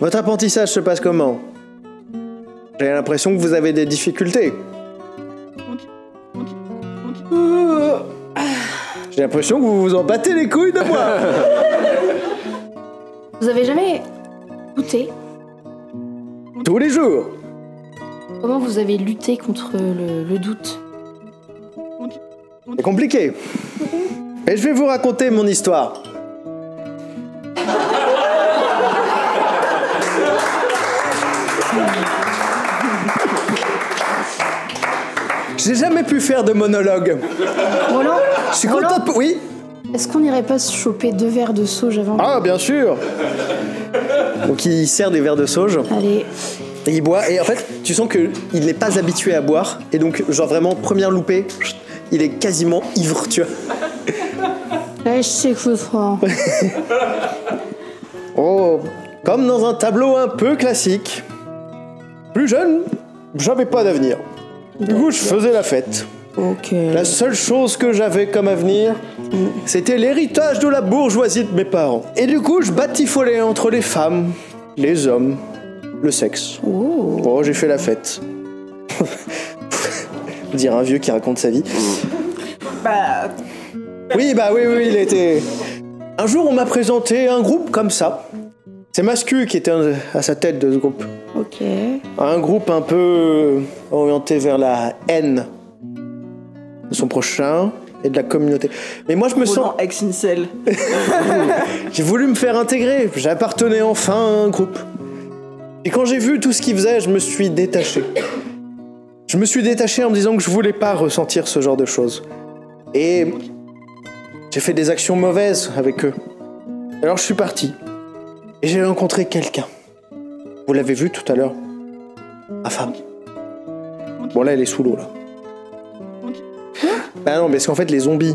Votre apprentissage se passe comment? J'ai l'impression que vous avez des difficultés. J'ai l'impression que vous vous en battez les couilles de moi. Vous avez jamais douté? Tous les jours. Comment vous avez lutté contre le doute? C'est compliqué. Et je vais vous raconter mon histoire. J'ai jamais pu faire de monologue. Roland, Je suis content de... Oui. est-ce qu'on n'irait pas se choper 2 verres de sauge avant? Ah, bien sûr. Donc il sert des verres de sauge. Allez. Et il boit. Et en fait, tu sens qu'il n'est pas habitué à boire. Et donc, genre vraiment, première loupée, il est quasiment ivre, tu vois. Là, je sais que je ferai. Oh, comme dans un tableau un peu classique. Plus jeune, j'avais pas d'avenir. Du coup, je faisais la fête. Ok. La seule chose que j'avais comme avenir, c'était l'héritage de la bourgeoisie de mes parents. Et du coup, je batifolais entre les femmes, les hommes, le sexe. Oh, j'ai fait la fête. Dire un vieux qui raconte sa vie. Bah, Oui, oui, il était... Un jour, on m'a présenté un groupe comme ça. C'est Mascu qui était à sa tête de ce groupe. Ok. Un groupe un peu orienté vers la haine de son prochain et de la communauté. Mais moi, je me sens... Roland ex-incel. J'ai voulu me faire intégrer. J'appartenais enfin à un groupe. Et quand j'ai vu tout ce qu'ils faisaient, je me suis détaché. Je me suis détaché en me disant que je voulais pas ressentir ce genre de choses. Et j'ai fait des actions mauvaises avec eux. Alors je suis parti. Et j'ai rencontré quelqu'un. Vous l'avez vu tout à l'heure. Ma femme. Bon là, elle est sous l'eau, là. Bah non, parce qu'en fait, les zombies...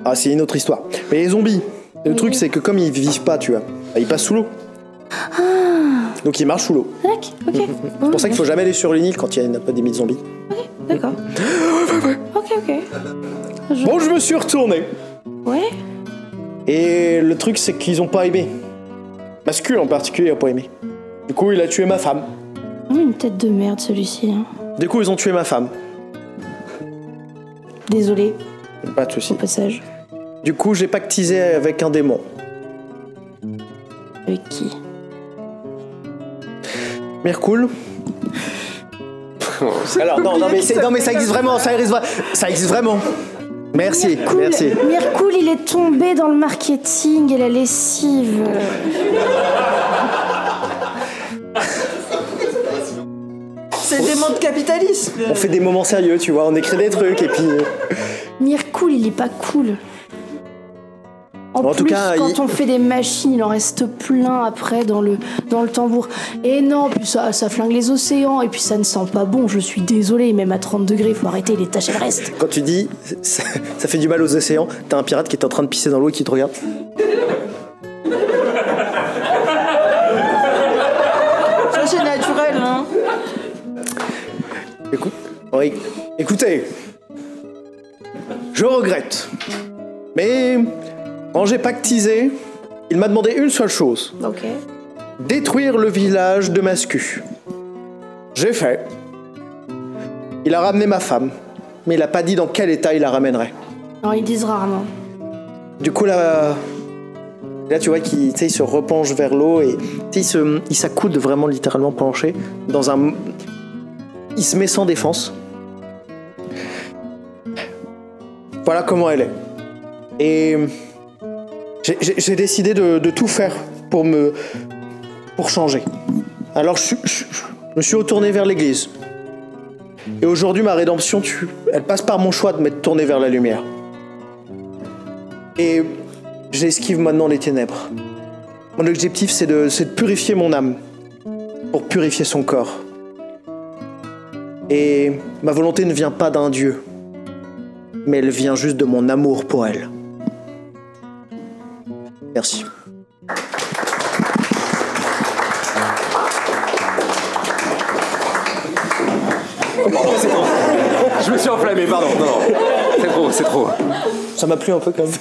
Ah, c'est une autre histoire. Mais les zombies, le truc, c'est que comme ils vivent pas, tu vois, bah, ils passent sous l'eau. Donc ils marchent sous l'eau. Ok. C'est pour ça qu'il faut jamais aller sur une île quand il y a une épidémie de zombies. D'accord. Ok. Bon, je me suis retourné. Ouais. Et le truc, c'est qu'ils ont pas aimé. Mascule en particulier a pas aimé. Du coup, il a tué ma femme. Une tête de merde, celui-ci. Hein. Du coup, ils ont tué ma femme. Désolé, Pas de soucis. au passage. Du coup, j'ai pactisé avec un démon. Avec qui? Mircool. Alors, non, mais ça existe vraiment, ça existe vraiment. Merci. Mircool, il est tombé dans le marketing et la lessive. C'est des mots de capitalisme. On fait des moments sérieux, tu vois, on écrit des trucs et puis... Mircool, il est pas cool. En tout plus, cas, quand on fait des machines, il en reste plein après dans le tambour. Et non, puis ça flingue les océans, et puis ça ne sent pas bon, je suis désolée, même à 30 degrés, il faut arrêter les tâches et le reste. Quand tu dis ça fait du mal aux océans, t'as un pirate qui est en train de pisser dans l'eau et qui te regarde. Ça, c'est naturel, hein. Écoutez, je regrette, mais quand j'ai pactisé, il m'a demandé une seule chose. Ok. Détruire le village de Mascu. J'ai fait. Il a ramené ma femme, mais il a pas dit dans quel état il la ramènerait. Non, ils disent rarement. Du coup, là tu vois qu'il il se repenche vers l'eau et il s'accoude vraiment littéralement penché dans un... Il se met sans défense. Voilà comment elle est. Et j'ai décidé de tout faire pour changer. Alors je me suis retourné vers l'église. Et aujourd'hui, ma rédemption, elle passe par mon choix de m'être tourné vers la lumière. Et j'esquive maintenant les ténèbres. Mon objectif, c'est de purifier mon âme pour purifier son corps. Et ma volonté ne vient pas d'un Dieu, mais elle vient juste de mon amour pour elle. Merci. Je me suis enflammé, pardon. Non. C'est trop. Ça m'a plu un peu quand même.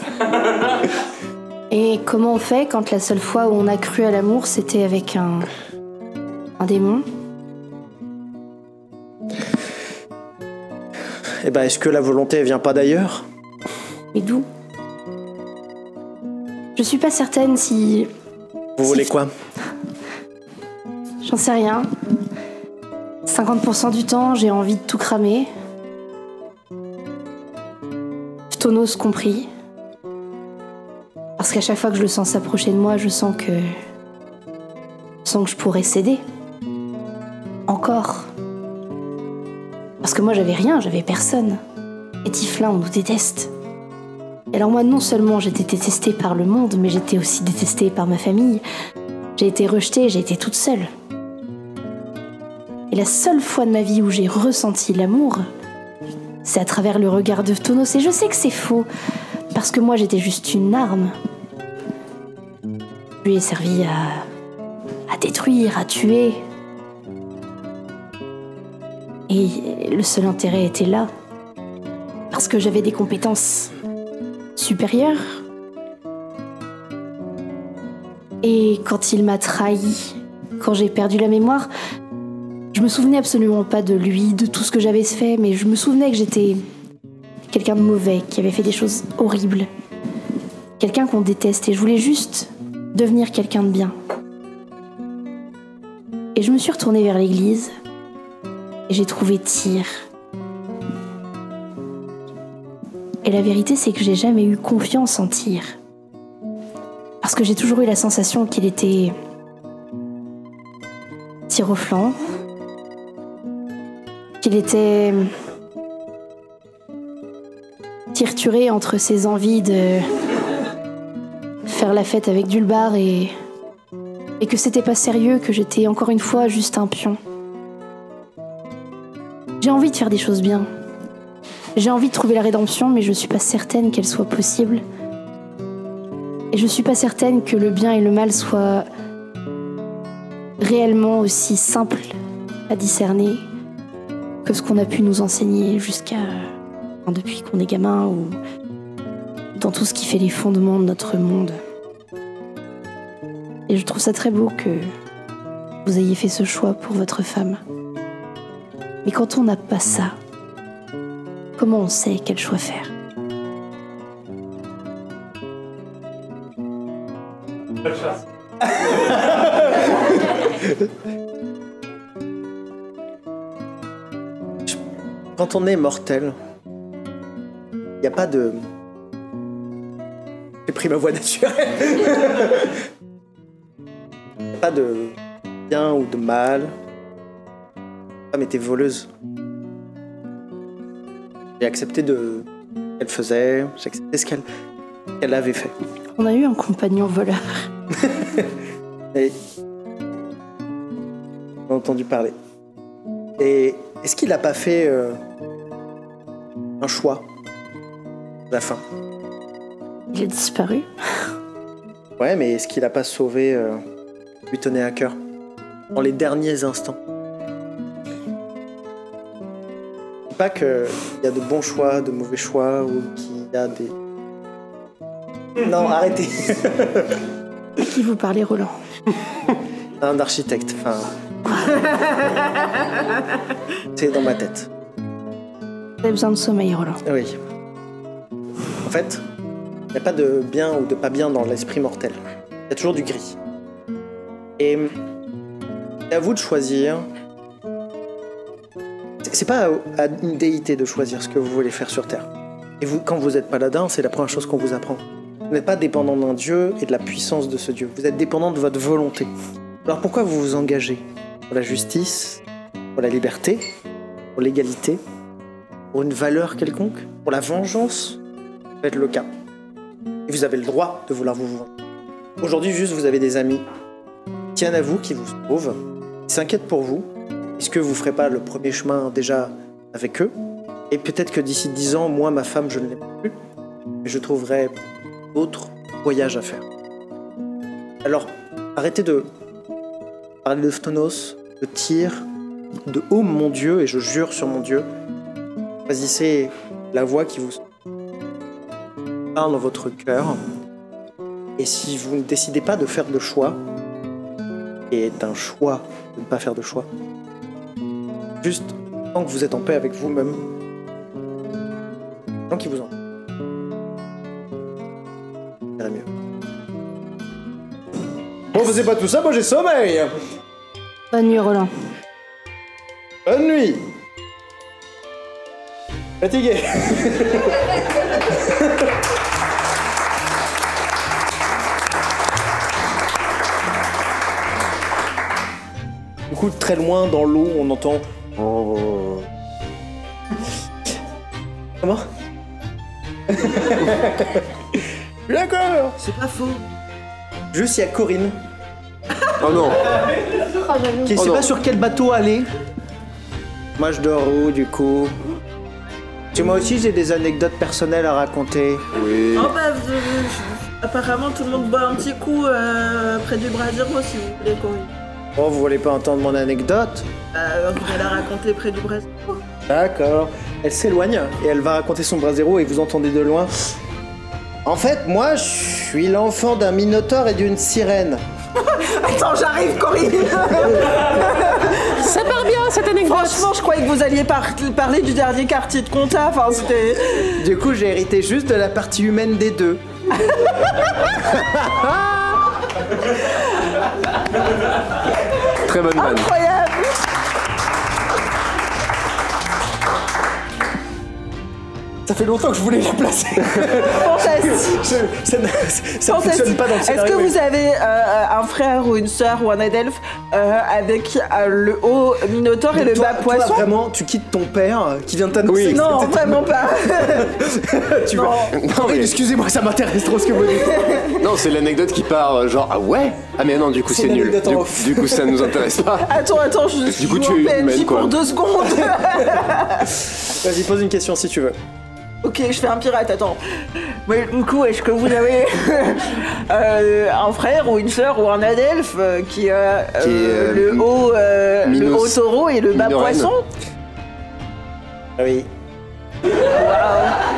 Et comment on fait quand la seule fois où on a cru à l'amour, c'était avec un démon? Eh ben, est-ce que la volonté, elle vient pas d'ailleurs? Mais d'où? Je suis pas certaine si... Vous voulez quoi? J'en sais rien. 50% du temps, j'ai envie de tout cramer. Ptonos compris. Parce qu'à chaque fois que je le sens s'approcher de moi, je sens que je pourrais céder. Encore. Parce que moi, j'avais rien, j'avais personne. Et Tiflin, on nous déteste. Et alors moi, non seulement j'étais détestée par le monde, mais j'étais aussi détestée par ma famille. J'ai été rejetée, j'ai été toute seule. Et la seule fois de ma vie où j'ai ressenti l'amour, c'est à travers le regard de Ptonos. Et je sais que c'est faux, parce que moi j'étais juste une arme. Je lui ai servi à détruire, à tuer. Et le seul intérêt était là, parce que j'avais des compétences supérieures. Et quand il m'a trahi, quand j'ai perdu la mémoire, je me souvenais absolument pas de lui, de tout ce que j'avais fait, mais je me souvenais que j'étais quelqu'un de mauvais, qui avait fait des choses horribles. Quelqu'un qu'on déteste, et je voulais juste devenir quelqu'un de bien. Et je me suis retournée vers l'église, et j'ai trouvé Tyr. Et la vérité, c'est que j'ai jamais eu confiance en Tyr. Parce que j'ai toujours eu la sensation qu'il était tir au flanc, qu'il était torturé entre ses envies de faire la fête avec Dulbar et que c'était pas sérieux, que j'étais encore une fois juste un pion. J'ai envie de faire des choses bien. J'ai envie de trouver la rédemption, mais je suis pas certaine qu'elle soit possible. Et je suis pas certaine que le bien et le mal soient réellement aussi simples à discerner que ce qu'on a pu nous enseigner depuis qu'on est gamin ou dans tout ce qui fait les fondements de notre monde. Et je trouve ça très beau que vous ayez fait ce choix pour votre femme. Mais quand on n'a pas ça, comment on sait quel choix faire? Quand on est mortel, il n'y a pas de... J'ai pris ma voix naturelle. Il n'y a pas de bien ou de mal. La femme était voleuse. J'ai accepté qu'elle faisait, j'ai accepté ce qu'elle avait fait. On a eu un compagnon voleur. Et on a entendu parler. Et est-ce qu'il n'a pas fait un choix à la fin? Il a disparu. Ouais, mais est-ce qu'il n'a pas sauvé lui tenait à cœur dans les derniers instants? Je dis pas qu'il y a de bons choix, de mauvais choix, ou qu'il y a des... Non, arrêtez. Qui vous parlez, Roland? Un architecte, enfin... C'est dans ma tête. Vous avez besoin de sommeil, Roland. Oui. fait, il n'y a pas de bien ou de pas bien dans l'esprit mortel. Il y a toujours du gris. Et c'est à vous de choisir. C'est pas à une déité de choisir ce que vous voulez faire sur Terre. Et vous, quand vous êtes paladin, c'est la première chose qu'on vous apprend. Vous n'êtes pas dépendant d'un dieu et de la puissance de ce dieu. Vous êtes dépendant de votre volonté. Alors pourquoi vous vous engagez? Pour la justice, pour la liberté, pour l'égalité, pour une valeur quelconque, pour la vengeance? Ça peut être le cas. Et vous avez le droit de vouloir vous venger. Aujourd'hui, juste, vous avez des amis qui tiennent à vous, qui vous sauvent, qui s'inquiètent pour vous. Est-ce que vous ne ferez pas le premier chemin déjà avec eux? Et peut-être que d'ici 10 ans, moi, ma femme, je ne l'aime plus. Mais je trouverai d'autres voyages à faire. Alors, arrêtez de parler de Phtonos, de Tyr, de « Oh mon Dieu », et je jure sur mon Dieu. Choisissez la voix qui vous parle dans votre cœur. Et si vous ne décidez pas de faire de choix, et est un choix de ne pas faire de choix, juste tant que vous êtes en paix avec vous-même, tant qu'il vous en ça irait mieux. Bon, faisez pas tout ça, moi j'ai sommeil. Bonne nuit, Roland. Bonne nuit. Fatigué. Du coup, très loin dans l'eau, on entend. Comment? D'accord. C'est pas faux. Juste, il y a Corinne Oh non. qui sait pas sur quel bateau aller. Moi, je dors où, du coup? Parce que moi aussi, j'ai des anecdotes personnelles à raconter. Oui. Oh bah, apparemment tout le monde boit un petit coup près du brasero si vous voulez, Corinne. Oh, vous voulez pas entendre mon anecdote? Vous allez la raconter près du brasero. D'accord. Elle s'éloigne et elle va raconter son brasero et vous entendez de loin. En fait, moi, je suis l'enfant d'un minotaure et d'une sirène. Attends, j'arrive, Corinne. Ça part bien cette anecdote. Franchement, je croyais que vous alliez parler du dernier quartier de compta. Enfin, c'était. Du coup, j'ai hérité juste de la partie humaine des deux. Très bonne vanne. Incroyable. Ça fait longtemps que je voulais la placer. Fantastique. Ça ne fonctionne pas dans le Est-ce scénario. que vous avez un frère ou une sœur ou un adelphe avec le haut minotaure et le bas poisson? Toi, vraiment, tu quittes ton père qui vient de t'annoncer. Oui. que Non, c'était- vraiment pas. Tu Non. vas... Non, mais- Excusez-moi, ça m'intéresse trop ce que vous dites. Non, c'est l'anecdote qui part genre ah ouais. Ah mais non, du coup C'est c'est une nul. anecdote en off. Du coup ça nous intéresse pas. Attends, je suis coup, au tu es PNJ humaine, quoi. pour 2 secondes. Vas-y, pose une question si tu veux. Ok, je fais un pirate, attends. Mais du coup, est-ce que vous avez un frère ou une sœur ou un adelphe qui a Qui est, le haut taureau et le bas Minoraine. poisson? Oui.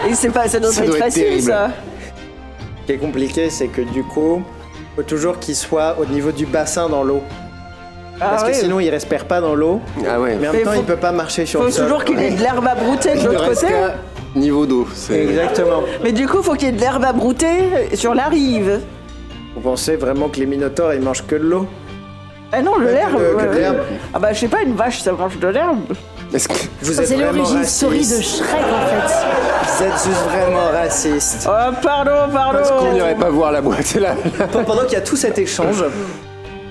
Et c'est pas, ça doit Ça pas être doit être facile, terrible. ça. Ce qui est compliqué, c'est que du coup, faut toujours qu'il soit au niveau du bassin dans l'eau. Parce que ouais. sinon, il respire pas dans l'eau. Ah ouais. Mais en Mais même temps, faut- il peut pas marcher sur Faut le sol. toujours qu'il ait de l'herbe à brouter de Il ne l'autre reste côté. qu'à niveau d'eau. C'est Exactement. Mais du coup, faut qu'il y ait de l'herbe à brouter sur la rive. Vous pensez vraiment que les minotaures, ils mangent que de l'eau? Ah non, Que l'herbe. de l'herbe. Ah bah, je sais pas, une vache, ça mange de l'herbe. Est-ce que Vous êtes C'est vraiment l'origine raciste. story de Shrek en fait. Vous êtes juste vraiment raciste. Oh, pardon. est-ce qu'on n'irait pas voir la boîte là? Pendant qu'il y a tout cet échange,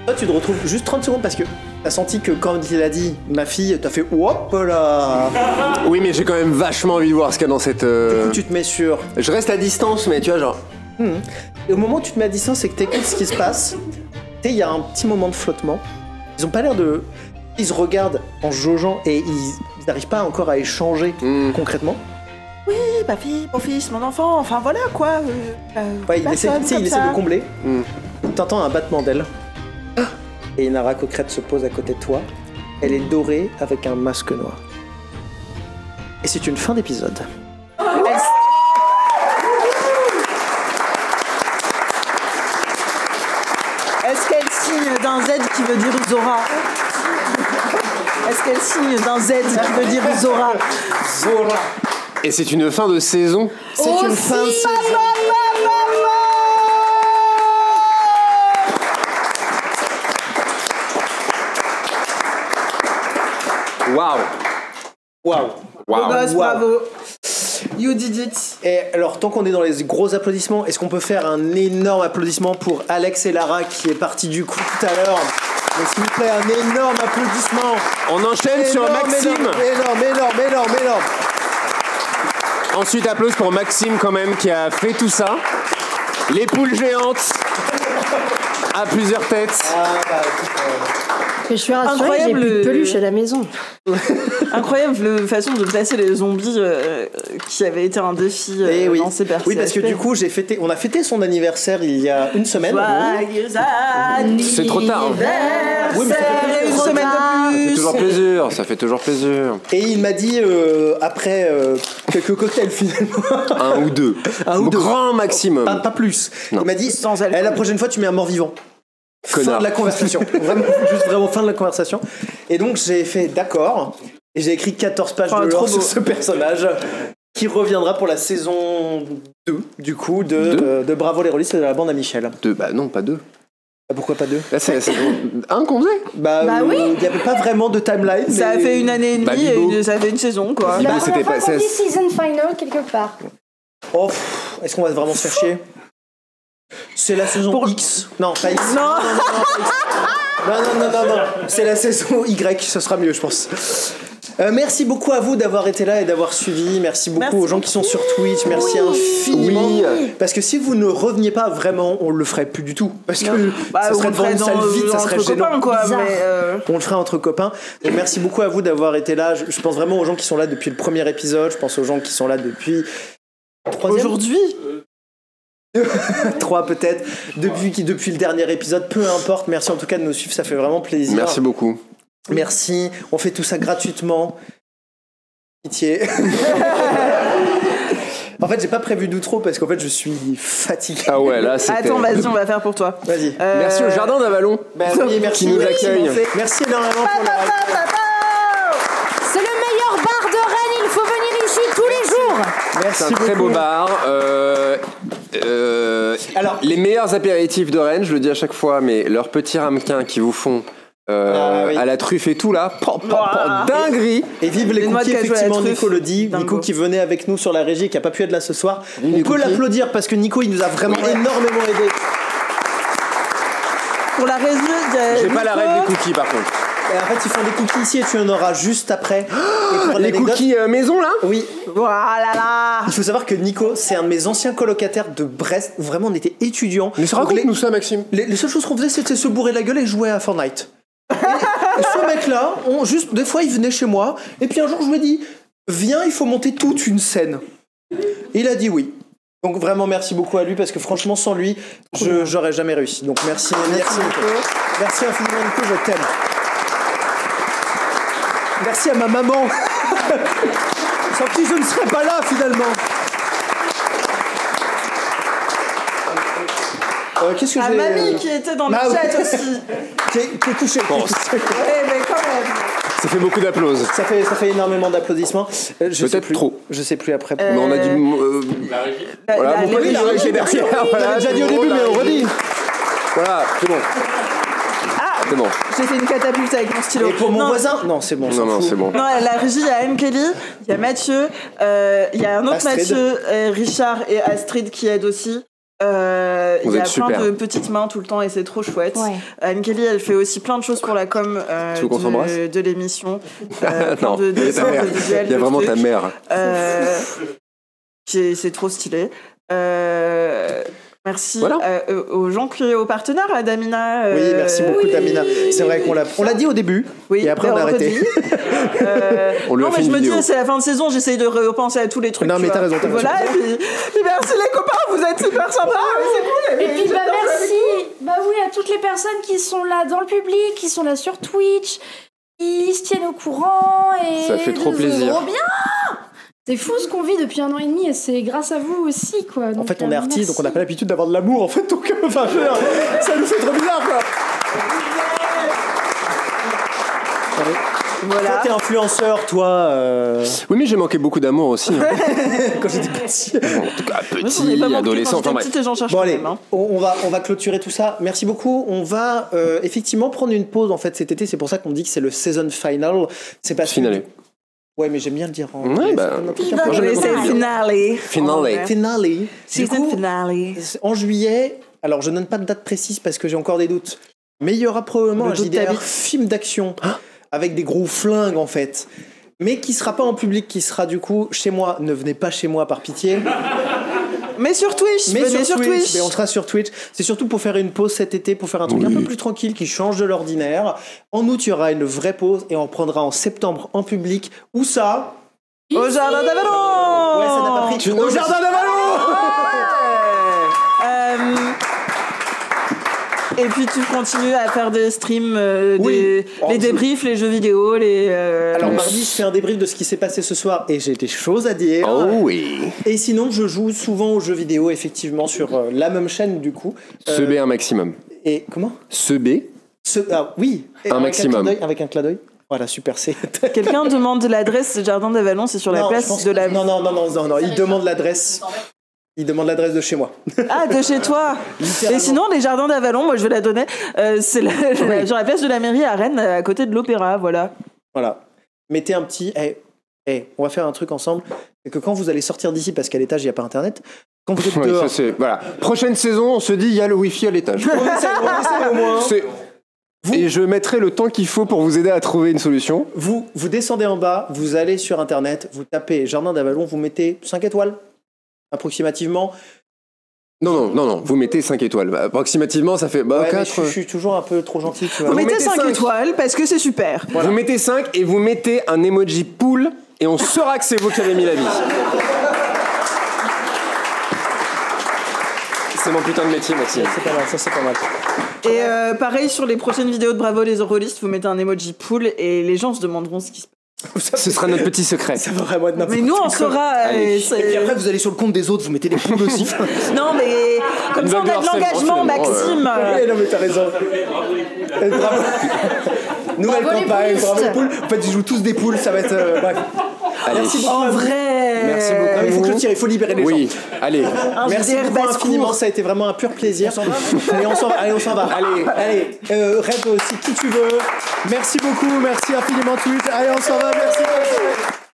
toi, tu te retrouves juste 30 secondes parce que t'as senti que quand il a dit ma fille, t'as fait hop là. Oui, mais j'ai quand même vachement envie de voir ce qu'il y a dans cette. Du coup, tu te mets sur. Je reste à distance, mais tu vois genre. Et au moment où tu te mets à distance et que t'écoutes ce qui se passe, tu sais, il y a un petit moment de flottement. Ils ont pas l'air de. Ils se regardent en jaugeant et ils n'arrivent pas encore à échanger concrètement. Oui, ma fille, mon fils, mon enfant, enfin voilà quoi. Ouais, il essaie, tu sais, il essaie de combler. Mm. T'entends un battement d'aile. Et Inara Coquerette se pose à côté de toi. Elle est dorée avec un masque noir. Et c'est une fin d'épisode. Est-ce qu'elle signe d'un Z qui veut dire Zora? Est-ce qu'elle signe d'un Z qui veut dire Zora? Zora. Et c'est une fin de saison. C'est une fin de saison. Waouh. Bravo. You did it. Et alors, tant qu'on est dans les gros applaudissements, est-ce qu'on peut faire un énorme applaudissement pour Alex et Lara qui est parti du coup tout à l'heure? Mais s'il vous plaît, un énorme applaudissement. On enchaîne sur Maxime. Énorme. Ensuite, applause pour Maxime quand même qui a fait tout ça. Les poules géantes à plusieurs têtes. Mais je suis rassurée, j'ai plus de peluche à la maison. Incroyable façon de placer les zombies qui avait été un défi dans ces personnes. Oui, parce que du coup, on a fêté son anniversaire il y a une semaine. C'est trop tard. Oui, mais ça fait une semaine de plus. Ça fait toujours plaisir. Et il m'a dit, après quelques cocktails finalement. Un ou deux. Grand maximum. Pas plus. Non. Il m'a dit, la prochaine fois, tu mets un mort-vivant. Connard. Fin de la conversation. Vraiment fin de la conversation. Et donc j'ai fait d'accord. Et j'ai écrit 14 pages de lore sur ce personnage qui reviendra pour la saison 2 du coup de Bravo les rôlistes de la bande à Michel. 2, bah non, pas 2. Pourquoi pas 2? Là, c'est la saison 1 qu'on faisait. Oui. Il n'y avait pas vraiment de timeline. Ça a fait une année et demie et ça a fait une saison quoi. La première fois qu'on dit season final quelque part. Oh, est-ce qu'on va vraiment se faire chier? C'est la saison X. Non, pas X. Non. C'est la saison Y, ce sera mieux, je pense. Merci beaucoup à vous d'avoir été là et d'avoir suivi. Merci beaucoup aux gens qui sont sur Twitch. Merci infiniment. Parce que si vous ne reveniez pas vraiment, on le ferait plus du tout. Parce que ça serait devant une salle vide, ça serait gênant. On le ferait entre copains. Donc merci beaucoup à vous d'avoir été là. Je pense vraiment aux gens qui sont là depuis le premier épisode. Je pense aux gens qui sont là depuis aujourd'hui. 3 peut-être, depuis le dernier épisode, peu importe. Merci en tout cas de nous suivre, ça fait vraiment plaisir. Merci beaucoup. Merci, on fait tout ça gratuitement. Pitié. En fait, j'ai pas prévu d'outro parce qu'en fait, je suis fatigué. Ah ouais, là, c'était... Attends, vas-y, on va faire pour toi. Vas-y. Merci au Jardin d'Avalon merci, qui nous accueille. Merci énormément pour la... C'est le meilleur bar de Rennes, il faut venir ici tous les jours. Merci C'est un très beau bar. Alors, les meilleurs apéritifs de Rennes, je le dis à chaque fois, mais leurs petits ramequins qui vous font à la truffe et tout là, dinguerie. Et vive les cookies, effectivement, Nico le dit. Nico qui venait avec nous sur la régie et qui a pas pu être là ce soir. On peut l'applaudir parce que Nico il nous a vraiment énormément aidé. Pour la régie, j'ai pas la rêve des cookies par contre. Et en fait, ils font des cookies ici et tu en auras juste après. Les cookies maison là? Oui. Voilà. Il faut savoir que Nico, c'est un de mes anciens colocataires de Brest où vraiment on était étudiants. Mais raconte-nous ça, Maxime. Les seules choses qu'on faisait, c'était se bourrer la gueule et jouer à Fortnite. Et ce mec-là, des fois, il venait chez moi et puis un jour, je lui ai dit, viens, il faut monter toute une scène. Et il a dit oui. Donc vraiment, merci beaucoup à lui parce que franchement, sans lui, j'aurais jamais réussi. Donc merci Nico. Merci infiniment Nico, je t'aime. Merci à ma maman. Sans qui je ne serais pas là finalement. Qu'est-ce que j'ai... mamie qui était dans le chat aussi. Qui est touchée. Ouais, mais quand même. Ça fait beaucoup d'applaudissements. Ça fait énormément d'applaudissements. Peut-être trop. Je sais plus après. Mais on a dit... Voilà, mon collègue, j'ai merci. On l'avait déjà dit au début, mais on redit. Voilà, c'est bon. C'est bon. J'ai fait une catapulte avec mon stylo. Et pour mon voisin? Non, c'est bon. Non, c'est bon. Non, la régie, il y a Anne Kelly, il y a Mathieu, il y a un autre Astrid. Mathieu, Richard et Astrid qui aident aussi. Il y a plein de petites mains tout le temps et c'est trop chouette. Ouais. Anne Kelly, elle fait aussi plein de choses pour la com de l'émission. Non, il y a vraiment ta mère. C'est trop stylé. Merci aux gens aux partenaires, à Damina. Oui, merci beaucoup Damina. C'est vrai qu'on l'a dit au début, et après on a arrêté. On lui a fait je une me vidéo. dis, c'est la fin de saison, j'essaye de repenser à tous les trucs. Non, mais t'as raison. Voilà, et puis merci les copains, vous êtes super sympas, c'est cool. Et puis merci, à toutes les personnes qui sont là dans le public, qui sont là sur Twitch, qui se tiennent au courant et ça fait trop plaisir. Trop bien. C'est fou ce qu'on vit depuis 1 an et demi et c'est grâce à vous aussi quoi. Donc, en fait on est artistes donc on n'a pas l'habitude d'avoir de l'amour en fait donc ça nous fait trop bizarre quoi. Voilà. Toi, t'es influenceur, toi. Oui, mais j'ai manqué beaucoup d'amour aussi. Hein. Quand j'étais petit. En tout cas, Moi, j'en ai petit, pas manqué adolescent, quand enfin j'étais bref. petite et j'en cherche Bon quand allez, même, hein. on va clôturer tout ça. Merci beaucoup. On va effectivement prendre une pause en fait cet été. C'est pour ça qu'on dit que c'est le season final. C'est parce que- Finale. Ouais, mais j'aime bien le dire. En Ouais, anglais, bah, c'est un truc un moi, peu- j'aime bien. C'est finale. Finale. Finale. Du Season coup, finale. en juillet, alors je donne pas de date précise parce que j'ai encore des doutes, mais il y aura probablement Le un doute JDR t'habite. film d'action avec des gros flingues en fait, mais qui sera pas en public, qui sera du coup chez moi. Ne venez pas chez moi par pitié. Mais sur Twitch, Mais venez sur Twitch. Mais on sera sur Twitch. C'est surtout pour faire une pause cet été, pour faire un truc un peu plus tranquille qui change de l'ordinaire. En août, il y aura une vraie pause et on prendra en septembre en public. Où ça? Au jardin d'Avalon. Ouais, ça n'a pas pris. Au jardin d'Avalon. Et puis tu continues à faire des streams, Oui. les débriefs, les jeux vidéo, les. Alors mardi, je fais un débrief de ce qui s'est passé ce soir et j'ai des choses à dire. Oh oui. Et sinon, je joue souvent aux jeux vidéo, effectivement, sur la même chaîne du coup. Se B un maximum. Et comment? Se B. Oui. Et Un avec maximum. clin d'œil, avec un clin d'œil. Voilà, super, c'est. Quelqu'un demande l'adresse du jardin d'Avalon, c'est sur la Non, je place pense de la. que- Non, il demande l'adresse. Il demande l'adresse de chez moi. Ah, de chez toi. Et sinon, les jardins d'Avalon, moi je vais la donner. C'est sur la place de la mairie à Rennes, à côté de l'Opéra, voilà. Voilà. Mettez un petit. On va faire un truc ensemble. C'est que quand vous allez sortir d'ici, parce qu'à l'étage, il n'y a pas internet, quand vous êtes Ouais, dehors. ça, c'est... Voilà. Prochaine saison, on se dit, il y a le wifi à l'étage. On essaie au moins. Et je mettrai le temps qu'il faut pour vous aider à trouver une solution. Vous descendez en bas, vous allez sur internet, vous tapez Jardin d'Avalon, vous mettez 5 étoiles, approximativement. Non, vous mettez 5 étoiles. Bah, approximativement, ça fait Ouais, mais 4. je suis toujours un peu trop gentil, tu vois. Vous mettez mettez 5 cinq. étoiles parce que c'est super. Vous mettez 5 et vous mettez un emoji poule et on saura que c'est vous qui avez mis la vie. C'est mon putain de métier, Maxime. C'est pas mal, ça c'est pas mal. Et pareil sur les prochaines vidéos de Bravo les Eurolistes, vous mettez un emoji poule et les gens se demanderont ce qui se passe. Ce sera notre petit secret. Ça va vraiment être n'importe Mais nous on quoi. saura. Allez. Et puis après, vous allez sur le compte des autres, vous mettez des poules aussi. Non mais comme Une ça on a vague de de l'engagement, harcèlement, Maxime. Ouais, non mais t'as raison. Bravo. Nouvelle Bravo les campagne, poulistes. bravo les poules. En fait, ils jouent tous des poules, ça va être. Bref. Allez. Merci beaucoup. En vrai. Merci beaucoup. Non, mais il faut que je tire, il faut libérer les Oui, gens. allez. Merci JDR beaucoup basse infiniment, cour. ça a été vraiment un pur plaisir. Allez, on s'en va. Allez, rêve aussi qui tu veux. Merci beaucoup, merci infiniment Twitch. Allez, on s'en va, merci.